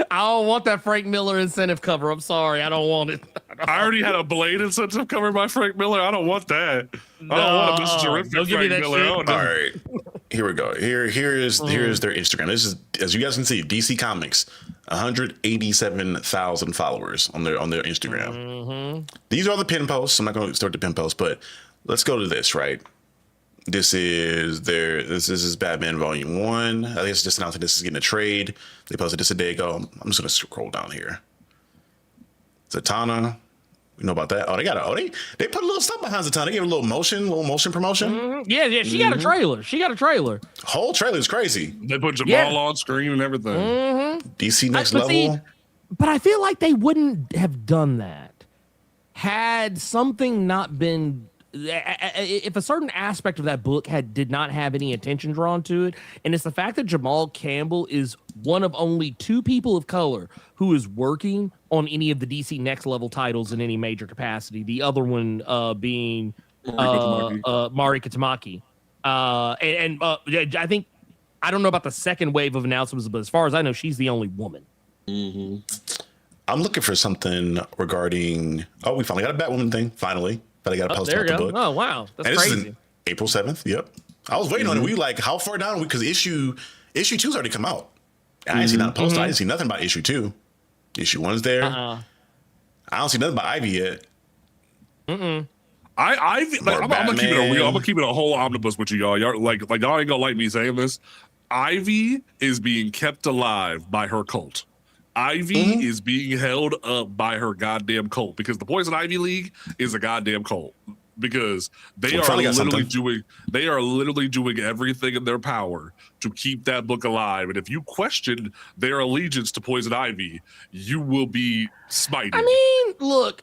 I don't want that Frank Miller incentive cover. I'm sorry. I don't want it. I already had a Blade incentive cover by Frank Miller. I don't want that. I don't want a Mr. Terrific don't give me Frank that Miller. shit. Oh, no. All right. Here we go. Here's their Instagram. This is, as you guys can see, DC Comics, 187,000 followers on their Instagram. These are the pin posts. I'm not going to start the pin posts, but let's go to this, right? This is Batman Volume 1. I guess just announced that this is getting a trade. They posted this a day ago. I'm just gonna scroll down here. Zatanna. We know about that. Oh, they put a little stuff behind Zatanna. They gave a little motion promotion. Yeah, she got a trailer. Whole trailer is crazy. They put Jamal on screen and everything. DC Next Level. But I feel like they wouldn't have done that had something not been. If a certain aspect of that book did not have any attention drawn to it, and it's the fact that Jamal Campbell is one of only two people of color who is working on any of the DC Next Level titles in any major capacity. The other one being Mari Katamaki. I think, I don't know about the second wave of announcements, but as far as I know, she's the only woman. I'm looking for something regarding. Oh, we finally got a Batwoman thing. Finally. But I got to post about the book. Oh, wow. That's and crazy. This is April 7th. Yep. I was waiting on it. We like, how far down? Because issue 2's already come out. And I didn't see nothing posted. I didn't see nothing about issue 2. Issue 1's there. I don't see nothing about Ivy yet. I'm gonna keep it real. I'm gonna keep it a whole omnibus with you, y'all. Y'all like y'all ain't gonna like me saying this. Ivy is being kept alive by her cult. Ivy is being held up by her goddamn cult because the Poison Ivy League is a goddamn cult because they are literally doing everything in their power to keep that book alive. And if you question their allegiance to Poison Ivy, you will be smited. I mean, look,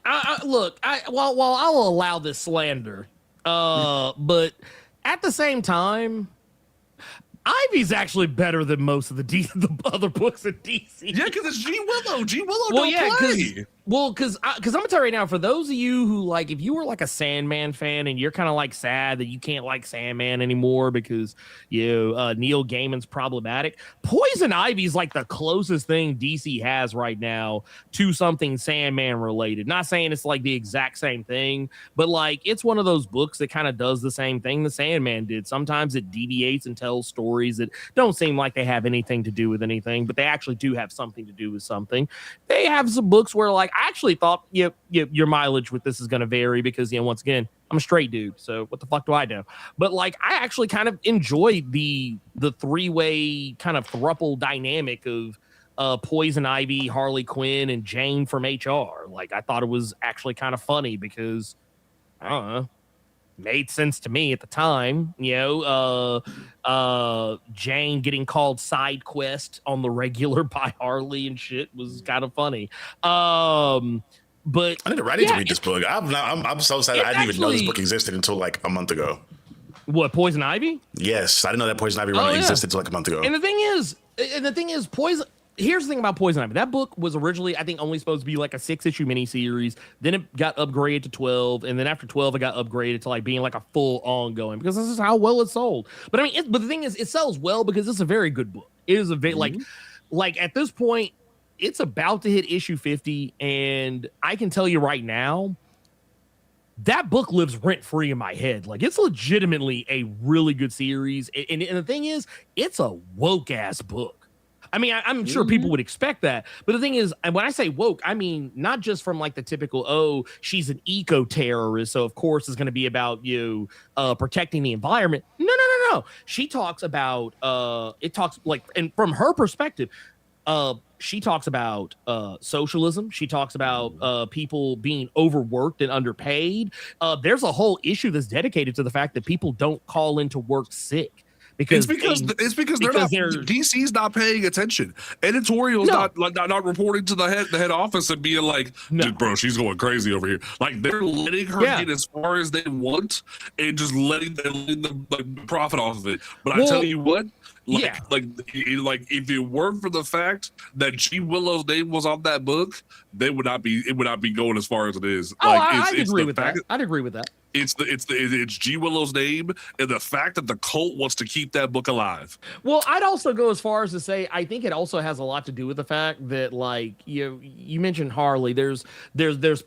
while I'll allow this slander, but at the same time, Ivy's actually better than most of the other books in DC. Yeah, because it's G Willow. G Willow don't play. Because I'm gonna tell you right now, for those of you who like, if you were like a Sandman fan and you're kind of like sad that you can't like Sandman anymore because Neil Gaiman's problematic, Poison Ivy's like the closest thing DC has right now to something Sandman related. Not saying it's like the exact same thing, but like it's one of those books that kind of does the same thing the Sandman did. Sometimes it deviates and tells stories that don't seem like they have anything to do with anything, but they actually do have something to do with something. They have some books where like I actually thought your mileage with this is going to vary because once again I'm a straight dude, so what the fuck do I know? But like I actually kind of enjoyed the three-way kind of thruple dynamic of Poison Ivy, Harley Quinn, and Jane from HR. Like I thought it was actually kind of funny because I don't know, made sense to me at the time. Jane getting called side quest on the regular by Harley and shit was kind of funny. But I need to read this book. I'm so excited. I didn't even know this book existed until like a month ago. What, Poison Ivy? Yes, I didn't know that Poison Ivy run existed until like a month ago. And the thing is, Poison. Here's the thing about Poison Ivy. That book was originally, I think, only supposed to be like a 6-issue miniseries. Then it got upgraded to 12, and then after 12, it got upgraded to like being like a full ongoing because this is how well it sold. But I mean, but the thing is, it sells well because it's a very good book. It is a very like at this point, it's about to hit issue 50, and I can tell you right now, that book lives rent free in my head. Like, it's legitimately a really good series, and the thing is, it's a woke ass book. I mean, I'm sure people would expect that. But the thing is, when I say woke, I mean, not just from like the typical, oh, she's an eco-terrorist, so of course it's going to be about protecting the environment. No. She talks about, and from her perspective, she talks about socialism. She talks about people being overworked and underpaid. There's a whole issue that's dedicated to the fact that people don't call into work sick. Because DC's not paying attention. Editorials not reporting to the head office and being like, dude, bro, she's going crazy over here. Like, they're letting her get as far as they want and just letting them like profit off of it. But I tell you what, like if it weren't for the fact that G. Willow's name was on that book, it would not be going as far as it is. I'd agree with that. I'd agree with that. It's G. Willow's name and the fact that the cult wants to keep that book alive. Well, I'd also go as far as to say I think it also has a lot to do with the fact that, like, you mentioned Harley. There's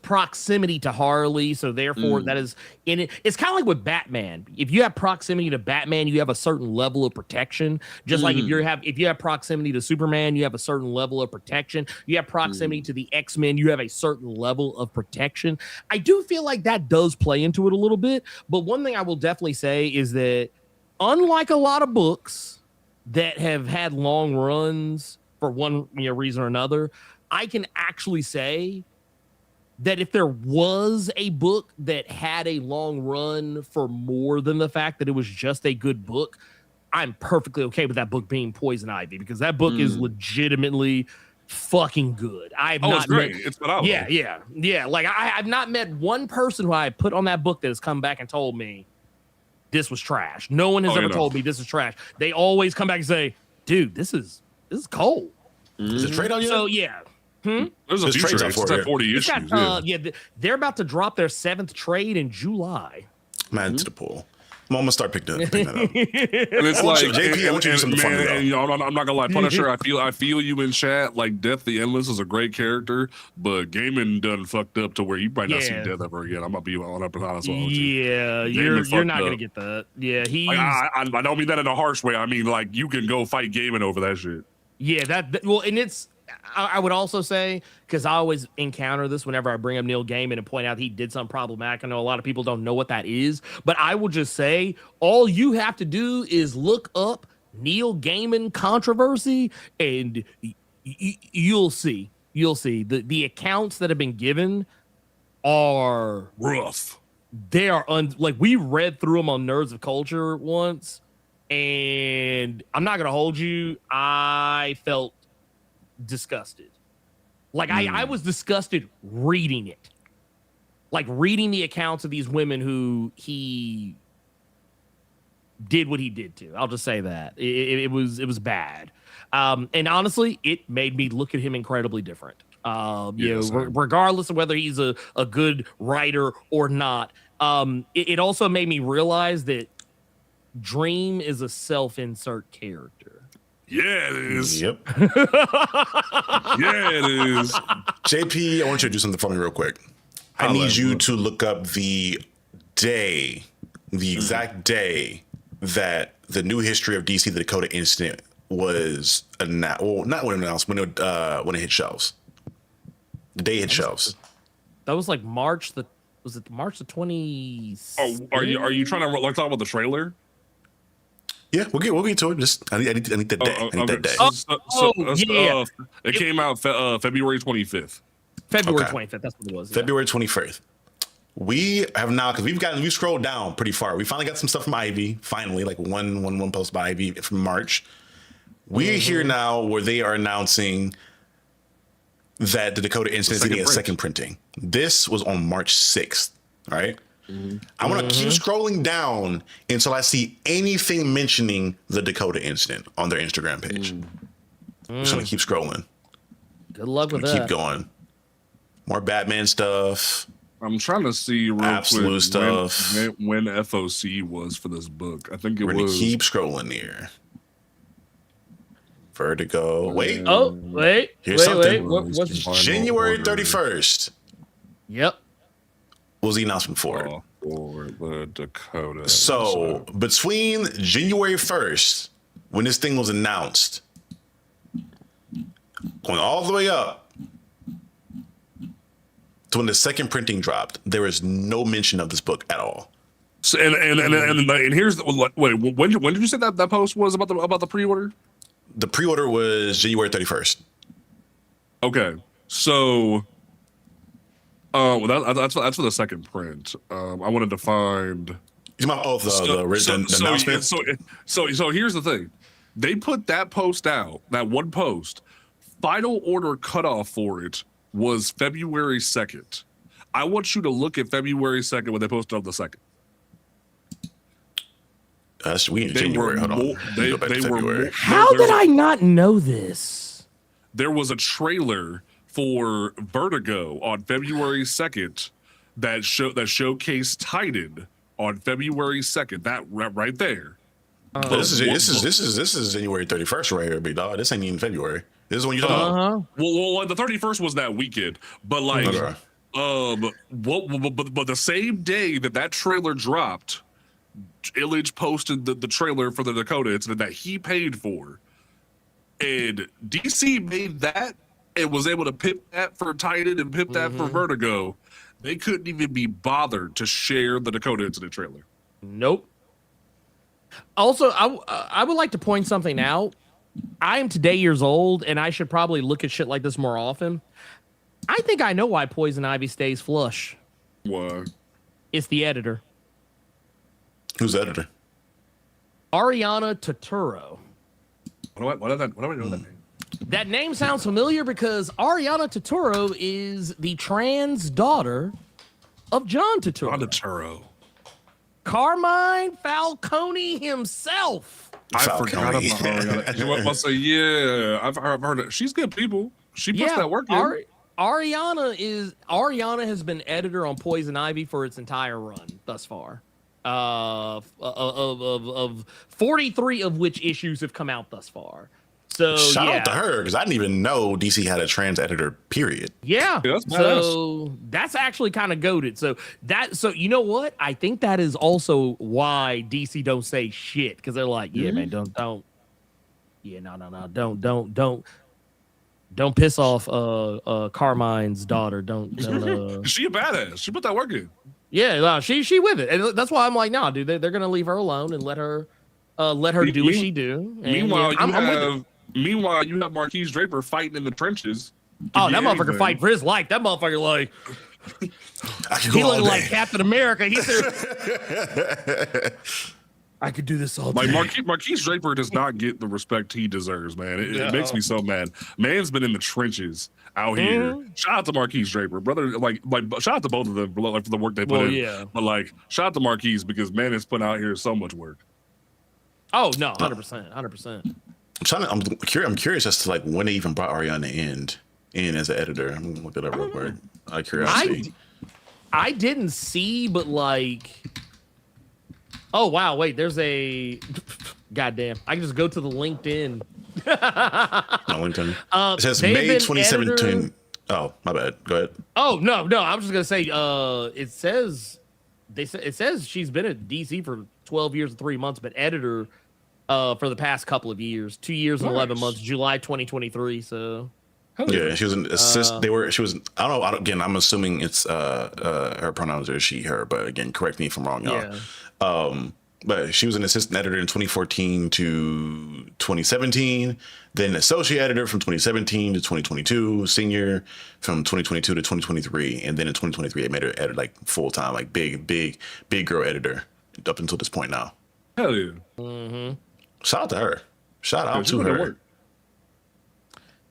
proximity to Harley, so therefore that is in it. It's kind of like with Batman. If you have proximity to Batman, you have a certain level of protection. Just like if you have proximity to Superman, you have a certain level of protection. You have proximity to the X-Men, you have a certain level of protection. I do feel like that does play into it a little bit, but one thing I will definitely say is that unlike a lot of books that have had long runs for one reason or another, I can actually say that if there was a book that had a long run for more than the fact that it was just a good book, I'm perfectly okay with that book being Poison Ivy, because that book is legitimately fucking good. It's great. It's phenomenal. Yeah. Like, I've not met one person who I put on that book that has come back and told me this was trash. No one has ever told me this is trash. They always come back and say, dude, this is cold. Is it trade on you? So yeah. There's a few trades. It's at 40 issues. They're about to drop their 7th trade in July. Man, to the pool. I'm gonna start picking that up. And it's like, JP, I want you to do something funny, though. I'm not gonna lie, Punisher. I feel you in chat. Like, Death the Endless is a great character, but Gaiman done fucked up to where you might not see Death ever again. I'm gonna be on up and honest with you. Yeah, you're not gonna get that. Yeah, I don't mean that in a harsh way. I mean, like, you can go fight Gaiman over that shit. Yeah, and it's. I would also say, because I always encounter this whenever I bring up Neil Gaiman and point out he did something problematic. I know a lot of people don't know what that is, but I will just say all you have to do is look up Neil Gaiman controversy, and you'll see. The accounts that have been given are rough. They are we read through them on Nerds of Culture once, and I'm not gonna hold you. I felt disgusted. Like, I was disgusted reading it. Like, reading the accounts of these women who he did what he did to. I'll just say that. It was bad. And honestly, it made me look at him incredibly different. Regardless of whether he's a good writer or not. It also made me realize that Dream is a self-insert character. Yeah, it is. Yep. Yeah, it is. JP, I want you to do something for me real quick. I need you to look up the exact day that the new history of DC, the Dakota Incident, was announced. Well, not when it announced, when it hit shelves. The day it hit shelves. That was like March the 20th? Oh, are you trying to talk about the trailer? Yeah, we'll get to it. Just I need that day. I need that day. It came out February 25th. February 25th. That's what it was. February 21st. We have now, because we've scrolled down pretty far. We finally got some stuff from Ivy. Finally, like one post by Ivy from March. We're here now where they are announcing that the Dakota Instant is getting a second printing. This was on March 6th. All right. I want to keep scrolling down until I see anything mentioning the Dakota Instant on their Instagram page. I'm just gonna keep scrolling. Good luck with that. Keep going. More Batman stuff. I'm trying to see real Absolute quick stuff. when FOC was for this book. I think We're was. gonna keep scrolling here. Vertigo. Wait. Oh, wait. Here's something. What's January 31st Yep. was the announcement for it. For the Dakota. So between January 1st, when this thing was announced, going all the way up to when the second printing dropped, there is no mention of this book at all. So, and here's the wait. When did you say that post was about the pre-order? The pre-order was January 31st. Okay, so that's for the second print. I wanted to find. You might the written announcement. So here's the thing. They put that post out, that one post. Final order cutoff for it was February 2nd. I want you to look at February 2nd when they posted on the 2nd. We in January. Hold on. They were. How did I not know this? There was a trailer for Vertigo on February 2nd that showcased Titan on February 2nd. That right there. This is January 31st right here, big dog. This ain't even February. This is when you talking about. Well, the 31st was that weekend, but like, but the same day that trailer dropped, Illich posted the trailer for the Dakota incident that he paid for, and DC made that and was able to pip that for Titan and pip that for Vertigo. They couldn't even be bothered to share the Dakota incident trailer. Nope. Also, I would like to point something out. I am today years old, and I should probably look at shit like this more often. I think I know why Poison Ivy stays flush. Why? It's the editor. Who's the editor? Ariana Totoro. What do I know that name? That name sounds familiar because Ariana Totoro is the trans daughter of John Totoro. John Totoro. Carmine Falcone himself. I forgot about Ariana. Yeah, I've heard it. She's good people. She puts that work in. Ariana has been editor on Poison Ivy for its entire run thus far. Of 43 of which issues have come out thus far. So shout out to her, because I didn't even know DC had a trans editor, period. Yeah. That's so that's actually kind of goated. So you know what? I think that is also why DC don't say shit, because they're like, yeah, man, don't piss off Carmine's daughter. Don't She a badass. She put that work in. Yeah, no, she with it. And that's why I'm like, nah, dude, they're gonna leave her alone and let her do what she do. And Meanwhile, you have Marquise Draper fighting in the trenches. Oh, that motherfucker fighting for his life. That motherfucker like he looked like Captain America. He said, I could do this all day. Like Marquise Draper does not get the respect he deserves, man. It makes me so mad. Man's been in the trenches out here. Shout out to Marquise Draper, brother. Like shout out to both of them for the work they put in. Yeah. But like, shout out to Marquise, because man is putting out here so much work. Oh no, 100%. I'm curious as to like when they even brought Ariana in as an editor. I'm gonna look it up real quick. Out of curiosity. I didn't see, but like, oh wow, wait, there's a goddamn. I can just go to the LinkedIn. No, LinkedIn. It says May 2017. Oh, my bad. Go ahead. Oh no, I'm just gonna say. It says she's been at DC for 12 years and 3 months, but editor for the past couple of years, 2 years and 11 months, July 2023. So yeah, she was an assist. She was. I don't know. Again, I'm assuming it's her pronouns are she, her. But again, correct me if I'm wrong, y'all. Yeah. But she was an assistant editor in 2014 to 2017, then associate editor from 2017 to 2022, senior from 2022 to 2023, and then in 2023 they made her editor like full time, like big girl editor up until this point now. Hell yeah! Shout out to her. Shout out she to put in her. work.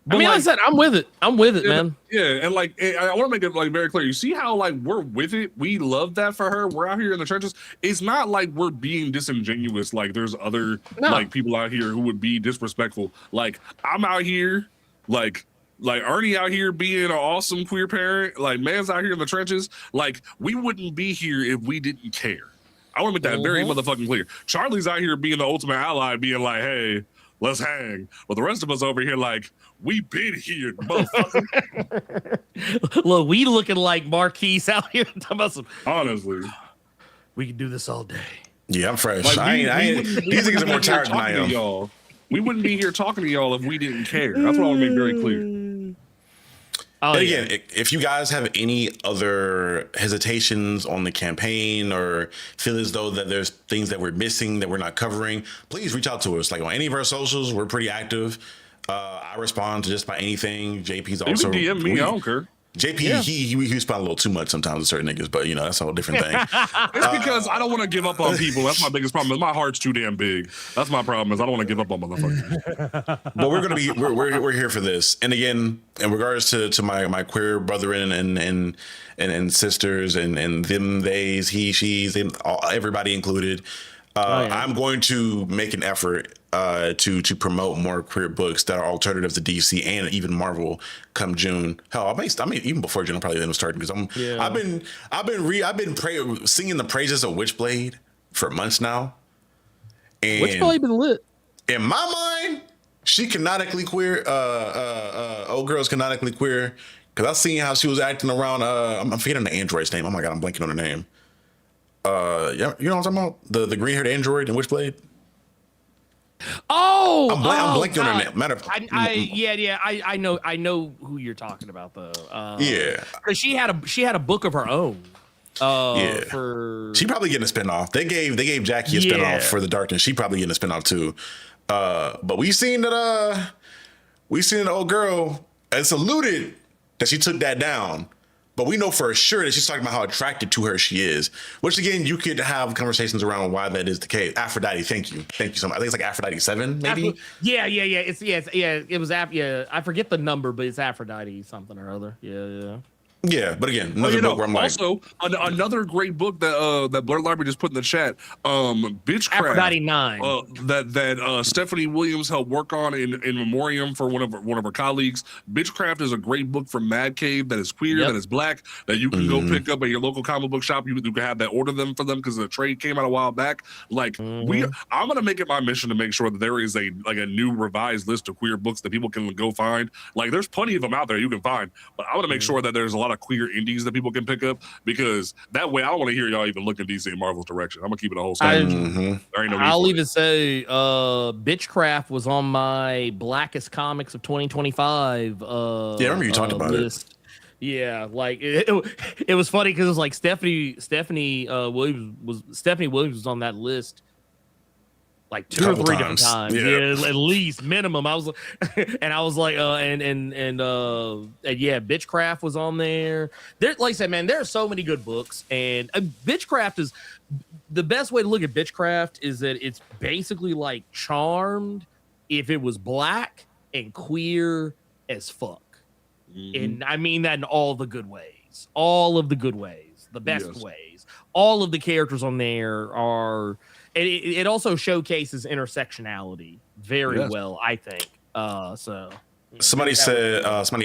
I mean, like I said, I'm with it. I'm with it, man. Yeah, and like I want to make it like very clear. You see how like we're with it. We love that for her. We're out here in the trenches. It's not like we're being disingenuous. Like there's other like people out here who would be disrespectful. Like I'm out here, like Ernie out here being an awesome queer parent. Like man's out here in the trenches. Like we wouldn't be here if we didn't care. I want to make that very motherfucking clear. Charlie's out here being the ultimate ally, being like, hey, let's hang. But the rest of us over here, like, we been here, motherfucker. Look, we looking like Marquise out here. Talking about some, honestly, we can do this all day. Yeah, I'm fresh. Like, I ain't these niggas are more tired than I am. Y'all. We wouldn't be here talking to y'all if we didn't care. That's what I want to make very clear. And again, if you guys have any other hesitations on the campaign or feel as though that there's things that we're missing that we're not covering, please reach out to us. Like on any of our socials, we're pretty active. I respond to just about anything. JP's also. You can DM me. I don't care. JP, he respond a little too much sometimes to certain niggas, but you know that's a whole different thing. It's because I don't want to give up on people. That's my biggest problem. Is my heart's too damn big. That's my problem. Is I don't want to give up on motherfuckers. But we're here for this. And again, in regards to my queer brethren and sisters and them, theys, he, she's, them, everybody included. I'm going to make an effort to promote more queer books that are alternatives to DC and even Marvel come June. Hell, I mean even before June, I'll probably end up starting because I've been singing the praises of Witchblade for months now. And Witchblade been lit. In my mind, she canonically queer. Old girl's canonically queer because I seen how she was acting around. I'm forgetting the android's name. Oh my god, I'm blanking on her name. Yeah, you know what I'm talking about? The green-haired android in Witchblade. Oh, I'm blanking on her name. Matter of I know who you're talking about though. Yeah, because she had a book of her own. She probably getting a spinoff. They gave Jackie a spinoff for The Darkness. She probably getting a spinoff too. But we seen that the old girl. It's alluded that she took that down. But we know for sure that she's talking about how attracted to her she is, which again, you could have conversations around why that is the case. Aphrodite, thank you so much. I think it's like Aphrodite 7, maybe. Yeah. It was I forget the number, but it's Aphrodite something or other. Yeah. Yeah, but again, another book where I'm like, also another great book that Blurred Library just put in the chat, Bitchcraft. Aphrodite 9. That Stephanie Williams helped work on in memoriam for one of her colleagues. Bitchcraft is a great book from Mad Cave that is queer, that is black, that you can go pick up at your local comic book shop. You can have that order them for them because the trade came out a while back. Like I'm gonna make it my mission to make sure that there is a new revised list of queer books that people can go find. Like there's plenty of them out there you can find, but I want to make sure that there's a lot of queer indies that people can pick up because that way I don't want to hear y'all even look in DC and Marvel's direction. I'm gonna keep it a whole story. I'll even say Bitchcraft was on my Blackest Comics of 2025 I remember you talked about list. Yeah, like it was funny because it was like Stephanie Williams was on that list like two or three different times. Yeah, at least minimum. I was like, Bitchcraft was on there. Like I said, man, there are so many good books, and Bitchcraft is the best way to look at Bitchcraft is that it's basically like Charmed if it was black and queer as fuck. And I mean that in all the good ways, the best ways. All of the characters on there are. It also showcases intersectionality very well, I think. Somebody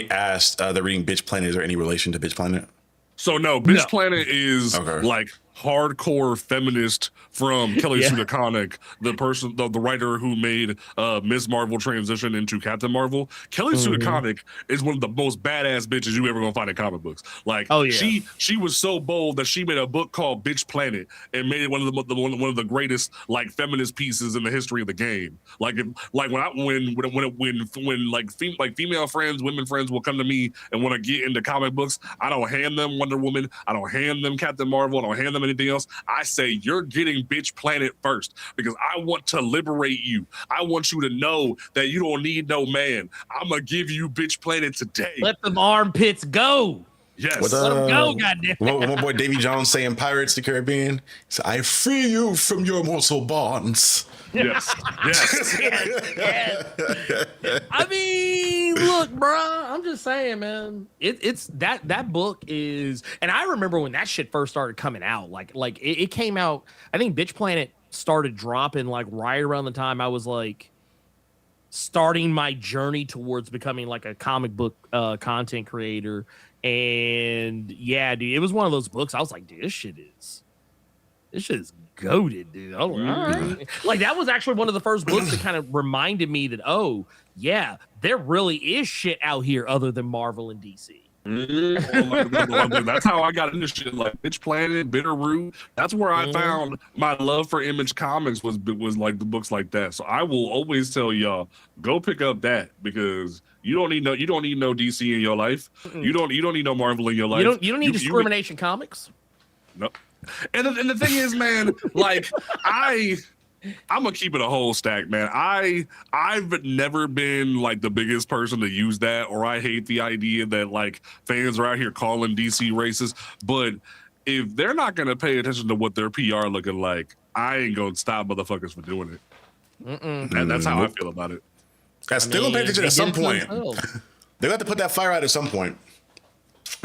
asked, they're reading Bitch Planet. Is there any relation to Bitch Planet? So no, Bitch Planet is like hardcore feminist from Kelly Sue DeConnick, the writer who made Ms. Marvel transition into Captain Marvel. Kelly Sue DeConnick is one of the most badass bitches you ever gonna find in comic books. Like, she was so bold that she made a book called Bitch Planet and made it one of the greatest like feminist pieces in the history of the game. Like, when female friends, women friends will come to me and want to get into comic books, I don't hand them Wonder Woman, I don't hand them Captain Marvel, I don't hand them them anything else, I say you're getting Bitch Planet first because I want to liberate you. I want you to know that you don't need no man. I'm gonna give you Bitch Planet today. Let them armpits go. Yes. Let them go, goddamn. My boy Davy Jones saying Pirates of the Caribbean. So I free you from your mortal bonds. Yes. Yes. Yes. I mean, look, bro. I'm just saying, man. It's that book is, and I remember when that shit first started coming out. Like it came out. I think Bitch Planet started dropping like right around the time I was like starting my journey towards becoming like a comic book content creator. And yeah, dude, it was one of those books. I was like, dude, this shit is goated, dude. I was like, all right. Like that was actually one of the first books that kind of reminded me that, oh yeah, there really is shit out here other than Marvel and DC. That's how I got into shit like Bitch Planet, Bitterroot. That's where I found my love for Image Comics was like the books like that. So I will always tell y'all, go pick up that because you don't need no DC in your life. You don't need no Marvel in your life. You don't need Discrimination Comics. No. And the thing is, man, like I'm gonna keep it a whole stack, man. I've never been like the biggest person to use that, or I hate the idea that like fans are out here calling DC racist. But if they're not gonna pay attention to what their PR looking like, I ain't gonna stop motherfuckers from doing it. And that's how I feel about it. That's still gonna pay attention at some point. They got to put that fire out at some point.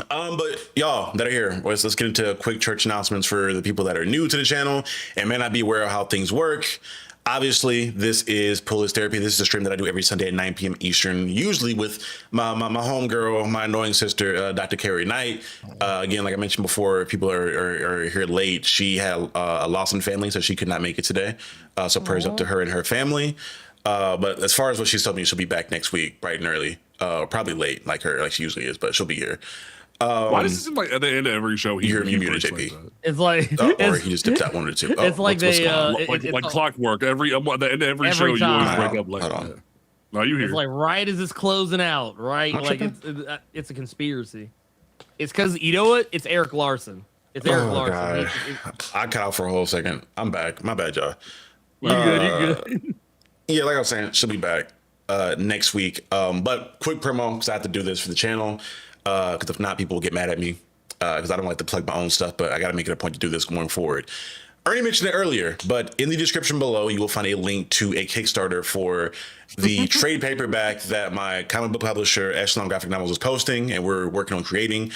But y'all that are here, let's get into quick church announcements for the people that are new to the channel and may not be aware of how things work. Obviously, this is Police Therapy. This is a stream that I do every Sunday at 9 p.m. Eastern, usually with my homegirl, my annoying sister, Dr. Carrie Knight. Again, like I mentioned before, if people are here late. She had a loss in family, so she could not make it today. So prayers up to her and her family. But as far as what she's told me, she'll be back next week, bright and early. Probably late, like she usually is, but she'll be here. Why does it seem like at the end of every show you're muted, JP? It's like, or he just dipped out one or two. It's like they like clockwork. At the end of every show, you always break up like that. No, you hear? It's like right as it's closing out, right? Like it's a conspiracy. It's because you know what? It's Eric Larson. It's Eric Larson. I cut out for a whole second. I'm back. My bad, y'all. You good? Yeah, like I was saying, she'll be back next week. But quick promo, because I have to do this for the channel. Because if not, people will get mad at me because I don't like to plug my own stuff, but I got to make it a point to do this going forward. Ernie mentioned it earlier, but in the description below, you will find a link to a Kickstarter for the trade paperback that my comic book publisher, Echelon Graphic Novels, is posting, and we're working on creating.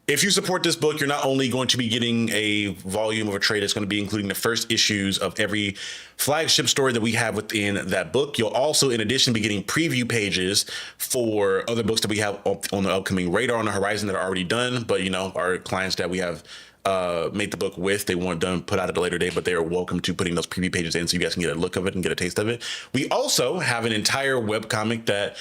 If you support this book, you're not only going to be getting a volume of a trade, it's going to be including the first issues of every flagship story that we have within that book. You'll also, in addition, be getting preview pages for other books that we have on the upcoming radar on the horizon that are already done. But, you know, our clients that we have made the book with, they want done put out at a later date, but they are welcome to putting those preview pages in so you guys can get a look of it and get a taste of it. We also have an entire webcomic that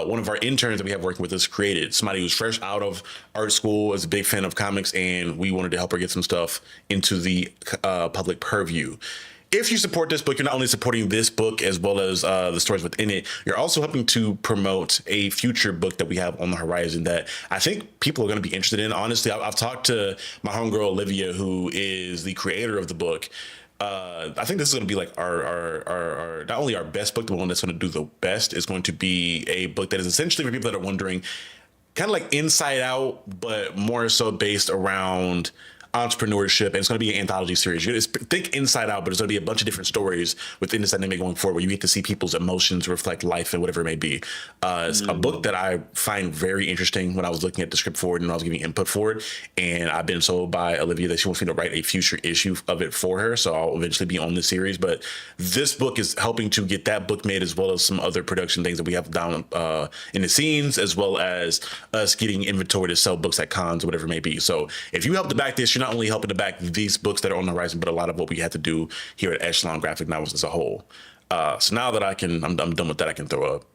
one of our interns that we have working with us created. Somebody who's fresh out of art school, is a big fan of comics, and we wanted to help her get some stuff into the public purview. If you support this book, you're not only supporting this book as well as the stories within it, you're also helping to promote a future book that we have on the horizon that I think people are going to be interested in. Honestly, I've talked to my homegirl, Olivia, who is the creator of the book. I think this is going to be like our not only our best book, the one that's going to do the best is going to be a book that is essentially for people that are wondering, kind of like Inside Out, but more so based around entrepreneurship, and it's going to be an anthology series. You think Inside Out, but it's going to be a bunch of different stories within this dynamic going forward where you get to see people's emotions reflect life and whatever it may be. It's a book that I find very interesting when I was looking at the script for it and I was giving input for it, and I've been told by Olivia that she wants me to write a future issue of it for her, so I'll eventually be on this series. But this book is helping to get that book made, as well as some other production things that we have down in the scenes, as well as us getting inventory to sell books at cons or whatever it may be. So if you help to back this, you're not only helping to back these books that are on the horizon, but a lot of what we had to do here at Echelon Graphic Novels as a whole. So now that I'm done with that, I can throw up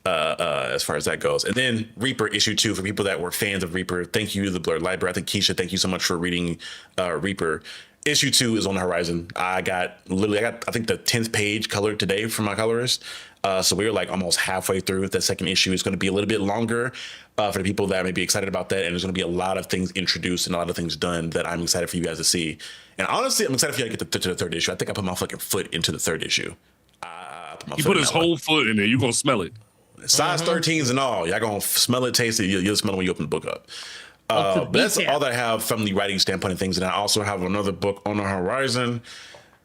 as far as that goes. And then Reaper issue 2, for people that were fans of Reaper, thank you, The Blurred Library. I think Keisha, thank you so much for reading Reaper. issue 2 is on the horizon. I got I think the 10th page colored today from my colorist. So we were like almost halfway through. The second issue is going to be a little bit longer for the people that may be excited about that. And there's going to be a lot of things introduced and a lot of things done that I'm excited for you guys to see. And honestly, I'm excited for you to get to the third issue. I think I put my fucking foot into the third issue. He put his whole foot in there. You're going to smell it. Size 13s and all. Y'all going to smell it, taste it. You'll smell it when you open the book up. But that's all that I have from the writing standpoint and things. And I also have another book on the horizon.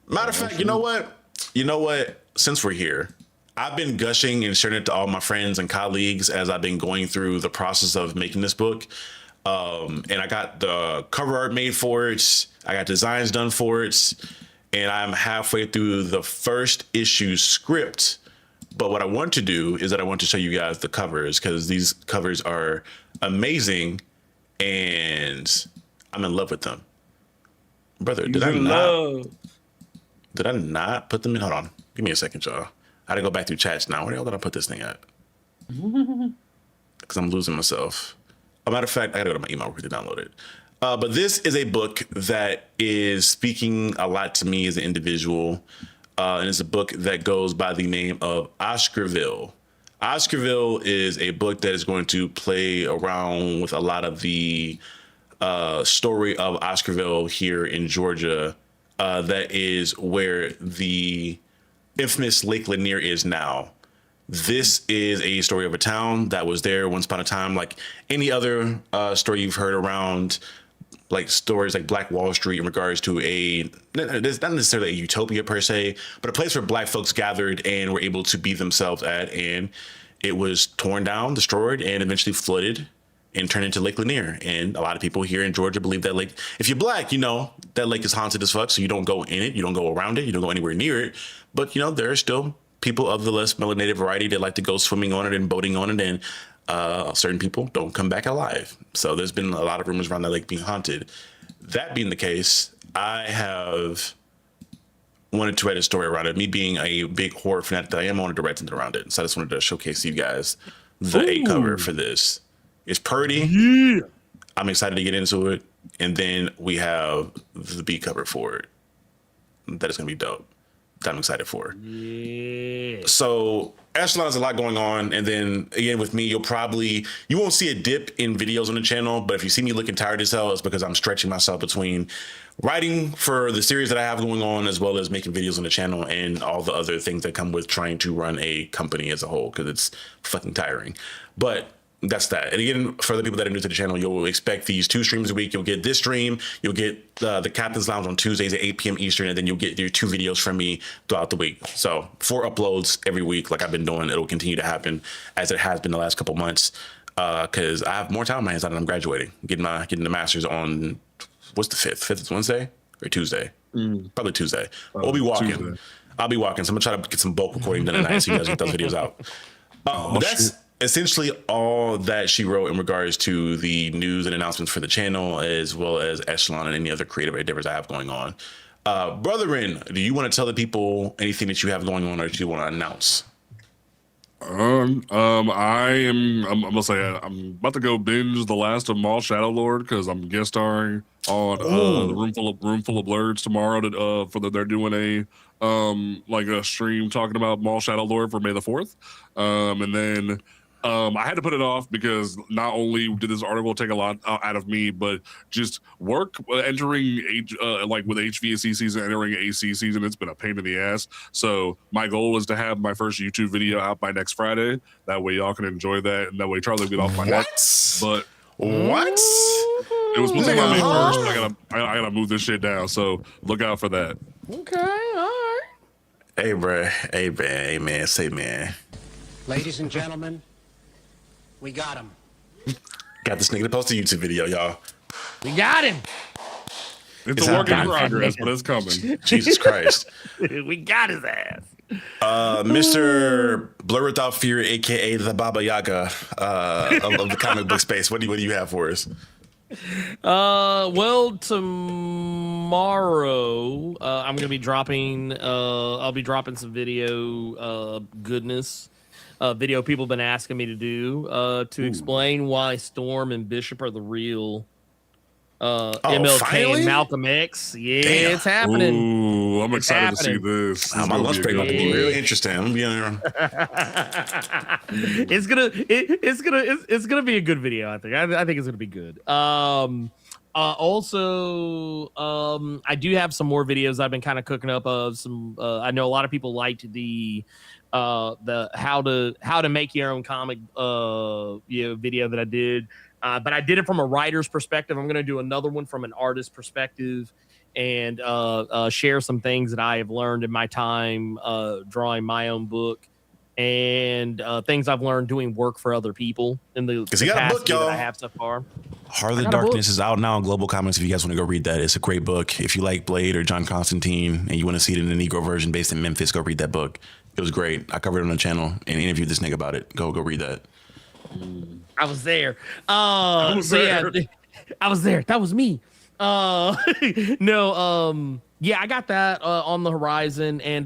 Matter of fact, you know what? Since we're here, I've been gushing and sharing it to all my friends and colleagues as I've been going through the process of making this book. And I got the cover art made for it. I got designs done for it. And I'm halfway through the first issue script. But what I want to do is that I want to show you guys the covers, because these covers are amazing and I'm in love with them. Brother, did I not put them in? Hold on. Give me a second, y'all. I gotta go back through chats now. Where the hell did I put this thing at? Because I'm losing myself. As a matter of fact, I gotta go to my email to download it. But this is a book that is speaking a lot to me as an individual. And it's a book that goes by the name of Oscarville. Oscarville is a book that is going to play around with a lot of the story of Oscarville here in Georgia. That is where the infamous Lake Lanier is now. This is a story of a town that was there once upon a time, like any other story you've heard around, like stories like Black Wall Street in regards to not necessarily a utopia per se, but a place where Black folks gathered and were able to be themselves at. And it was torn down, destroyed, and eventually flooded and turned into Lake Lanier. And a lot of people here in Georgia believe that lake, if you're Black, you know, that lake is haunted as fuck. So you don't go in it, you don't go around it, you don't go anywhere near it. But, you know, there are still people of the less melanated variety that like to go swimming on it and boating on it, and certain people don't come back alive. So there's been a lot of rumors around that lake being haunted. That being the case, I have wanted to write a story around it. Me being a big horror fanatic that I am, I wanted to write something around it. So I just wanted to showcase you guys the A cover for this. It's pretty. Yeah. I'm excited to get into it. And then we have the B cover for it. That is going to be dope. That I'm excited for. Yeah. So Echelon has a lot going on. And then again, with me, you won't see a dip in videos on the channel, but if you see me looking tired as hell, it's because I'm stretching myself between writing for the series that I have going on, as well as making videos on the channel and all the other things that come with trying to run a company as a whole, because it's fucking tiring. But that's that. And again, for the people that are new to the channel, you'll expect these 2 streams a week. You'll get this stream, you'll get the Captain's Lounge on Tuesdays at 8 p.m. Eastern, and then you'll get your 2 videos from me throughout the week. So 4 uploads every week, like I've been doing. It'll continue to happen as it has been the last couple months, because I have more time on my hands now that I'm graduating, getting the master's on, what's the 5th? 5th is Wednesday or Tuesday? Probably Tuesday. We'll be walking. Tuesday. I'll be walking. So I'm gonna try to get some bulk recording done tonight so you guys get those videos out. That's essentially all that she wrote in regards to the news and announcements for the channel, as well as Echelon and any other creative endeavors I have going on. Brethren, do you want to tell the people anything that you have going on, or do you want to announce? I'm gonna say I'm about to go binge the last of Maul Shadowlord, because I'm guest starring on the Room Full of Blurs tomorrow. They're doing a stream talking about Maul Shadowlord for May the 4th, and then I had to put it off because not only did this article take a lot out of me, but just work entering with HVAC season, entering AC season, it's been a pain in the ass. So my goal is to have my first YouTube video out by next Friday. That way y'all can enjoy that, and that way Charlie will get off my neck. But what? It was supposed to be May 1st. I gotta move this shit down. So look out for that. Okay, all right. Hey, bro. Hey, man. Hey, man. Say, man. Ladies and gentlemen, we got him. Got this nigga to post a YouTube video, y'all. We got him. It's a work in progress, but it's coming. Jesus Christ. We got his ass. Mr. Blur Without Fear, aka the Baba Yaga of the comic book space. What do you have for us? Well, tomorrow I'm gonna be dropping. I'll be dropping some video goodness. Video people have been asking me to do to explain why Storm and Bishop are the real MLK finally? and Malcolm X. Yeah, Damn. it's happening. Ooh, I'm It's excited to see happening. this. My lunch break about to be real interesting. I'm gonna be on It's gonna be a good video. I think. I think it's gonna be good. Also, I do have some more videos I've been kind of cooking up of some. I know a lot of people liked the how to make your own comic video that I did. But I did it from a writer's perspective. I'm going to do another one from an artist perspective and share some things that I have learned in my time drawing my own book and things I've learned doing work for other people in the you got a capacity book, y'all. that I have so far. Heart of I the got a book. Darkness is out now on Global Comics. If you guys want to go read that, it's a great book. If you like Blade or John Constantine and you want to see it in the Negro version based in Memphis, go read that book. It was great. I covered it on the channel and interviewed this nigga about it. Go read that. I was there. I was there. Yeah, I was there. That was me. Yeah, I got that on the horizon. And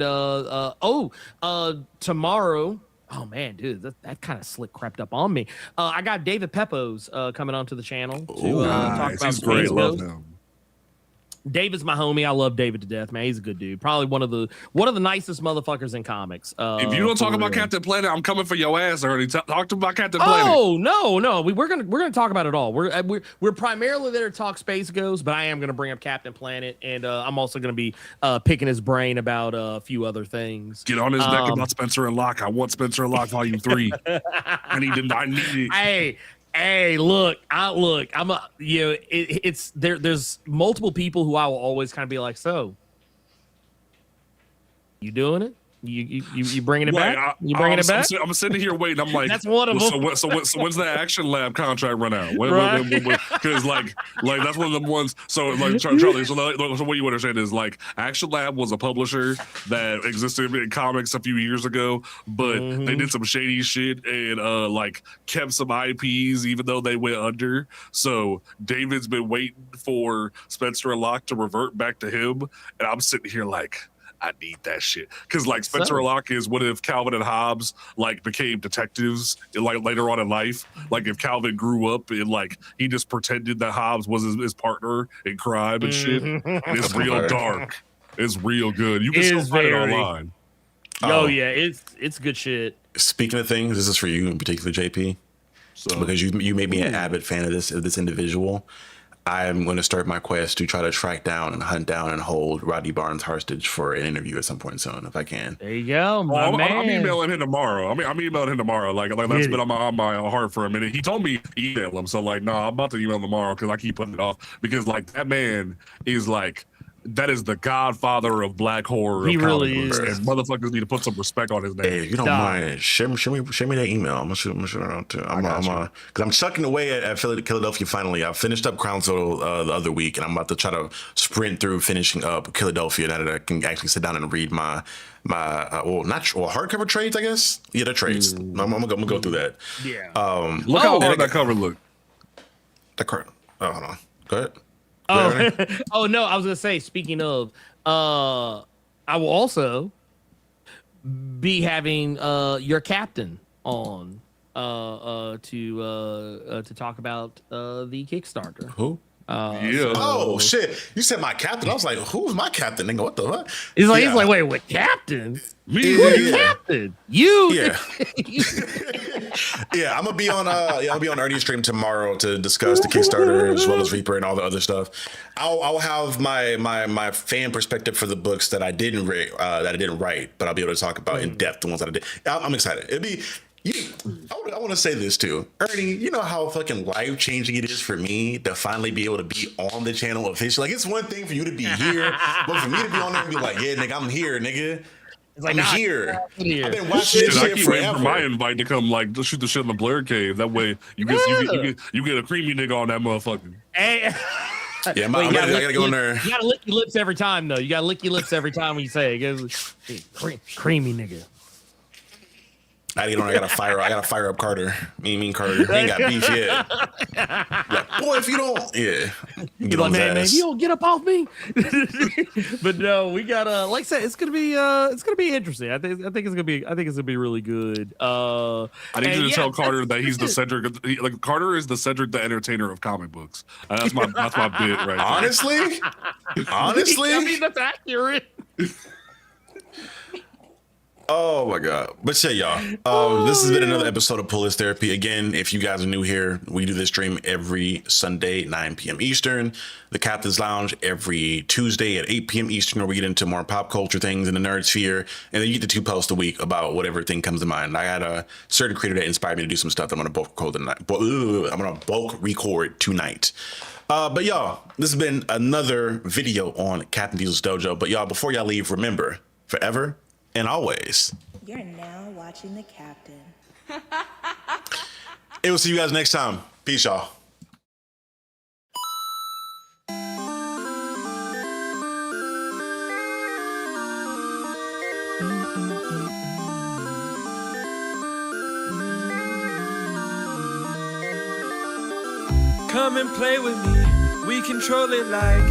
tomorrow. Oh man, dude, that kind of slick crept up on me. I got David Pepos coming onto the channel to talk about He's great. Space Love Ghost. him. David's my homie. I love David to death, man. He's a good dude. Probably one of the nicest motherfuckers in comics. If you don't talk for about real. Captain Planet, I'm coming for your ass already. Talk to about Captain Planet. Oh no, we're gonna talk about it all. We're primarily there to talk Space Ghost, but I am gonna bring up Captain Planet, and I'm also gonna be picking his brain about a few other things. Get on his neck about Spencer and Locke. I want Spencer and Locke Volume 3. I need it. Hey, look, I'm a it's there. There's multiple people who I will always kind of be like, so you doing it? You bringing it back? You bringing it back? I'm sitting here waiting. I'm like, That's one of them. So when's the Action Lab contract run out? Right. Because like that's one of the ones. So like Charlie, so what you understand is like Action Lab was a publisher that existed in comics a few years ago, but they did some shady shit and like kept some IPs even though they went under. So David's been waiting for Spencer and Locke to revert back to him, and I'm sitting here like, I need that shit because like Spencer and Locke is what if Calvin and Hobbes like became detectives like later on in life. Like if Calvin grew up and like he just pretended that Hobbes was his partner in crime and shit. And it's real dark. It's real good. You can still find it online. Oh yeah, it's good shit. Speaking of things, this is for you in particular, JP, because you made me an avid fan of this individual. I'm going to start my quest to try to track down and hunt down and hold Rodney Barnes hostage for an interview at some point soon, if I can. There you go, I'm emailing him tomorrow. I'm emailing him tomorrow. Like that's been on my heart for a minute. He told me email him, so like, no, I'm about to email him tomorrow because I keep putting it off because like that man is like. That is the godfather of black horror. He of really comic books, is. And motherfuckers need to put some respect on his name. Hey, if you don't mind, share me that email. I'm gonna shoot it out too. Because I'm chucking away at Philadelphia. Finally, I finished up Crown Soul the other week, and I'm about to try to sprint through finishing up Philadelphia now that I can actually sit down and read my hardcover trades. I guess they're trades. I'm gonna go through that. Yeah. Look how hard that cover look. Hold on. Go ahead. Oh no, I was gonna say. Speaking of, I will also be having your captain on to talk about the Kickstarter. Who? Yeah. Oh shit! You said my captain. I was like, who's my captain? Nigga, what the fuck? He's like, wait, what captain? Me? Captain? You? Yeah. Yeah, I'm gonna be on Ernie's stream tomorrow to discuss the Kickstarter as well as Reaper and all the other stuff. I'll have my fan perspective for the books that I didn't write, but I'll be able to talk about in depth the ones that I did. I'm excited. I want to say this too, Ernie. You know how fucking life changing it is for me to finally be able to be on the channel officially. Like it's one thing for you to be here, but for me to be on there and be like, yeah, nigga, I'm here, nigga. It's like, I'm here. I've been watching this I shit keep waiting forever. for my invite to come like to shoot the shit in the Blair Cave. That way you get a creamy nigga on that motherfucker. Hey. Yeah, Well, I gotta go in there. You gotta lick your lips every time, though. You gotta lick your lips every time when you say it. It goes, hey, creamy nigga. I gotta fire up Carter. Me and Carter. He ain't got beef yet. Like, boy, if you don't, yeah, get on his man, ass. you don't get up off me. But no, we got like I said, it's gonna be interesting. I think it's gonna be really good. I need you to tell Carter that he's the Cedric. Like Carter is the Cedric the Entertainer of comic books. That's my bit right there. Honestly, I mean, that's accurate. Oh my God. But yeah, y'all. This has been another episode of Pull Therapy. Again, if you guys are new here, we do this stream every Sunday, 9 p.m. Eastern. The Captain's Lounge every Tuesday at 8 p.m. Eastern, where we get into more pop culture things in the nerd sphere. And then you get the 2 posts a week about whatever thing comes to mind. I had a certain creator that inspired me to do some stuff that I'm gonna bulk record tonight. I'm gonna bulk record tonight. But y'all, this has been another video on Captain Diesel's Dojo. But y'all, before y'all leave, remember, forever and always, You're now watching the Captain. It will see you guys next time. Peace, y'all. Come and play with me. We control it like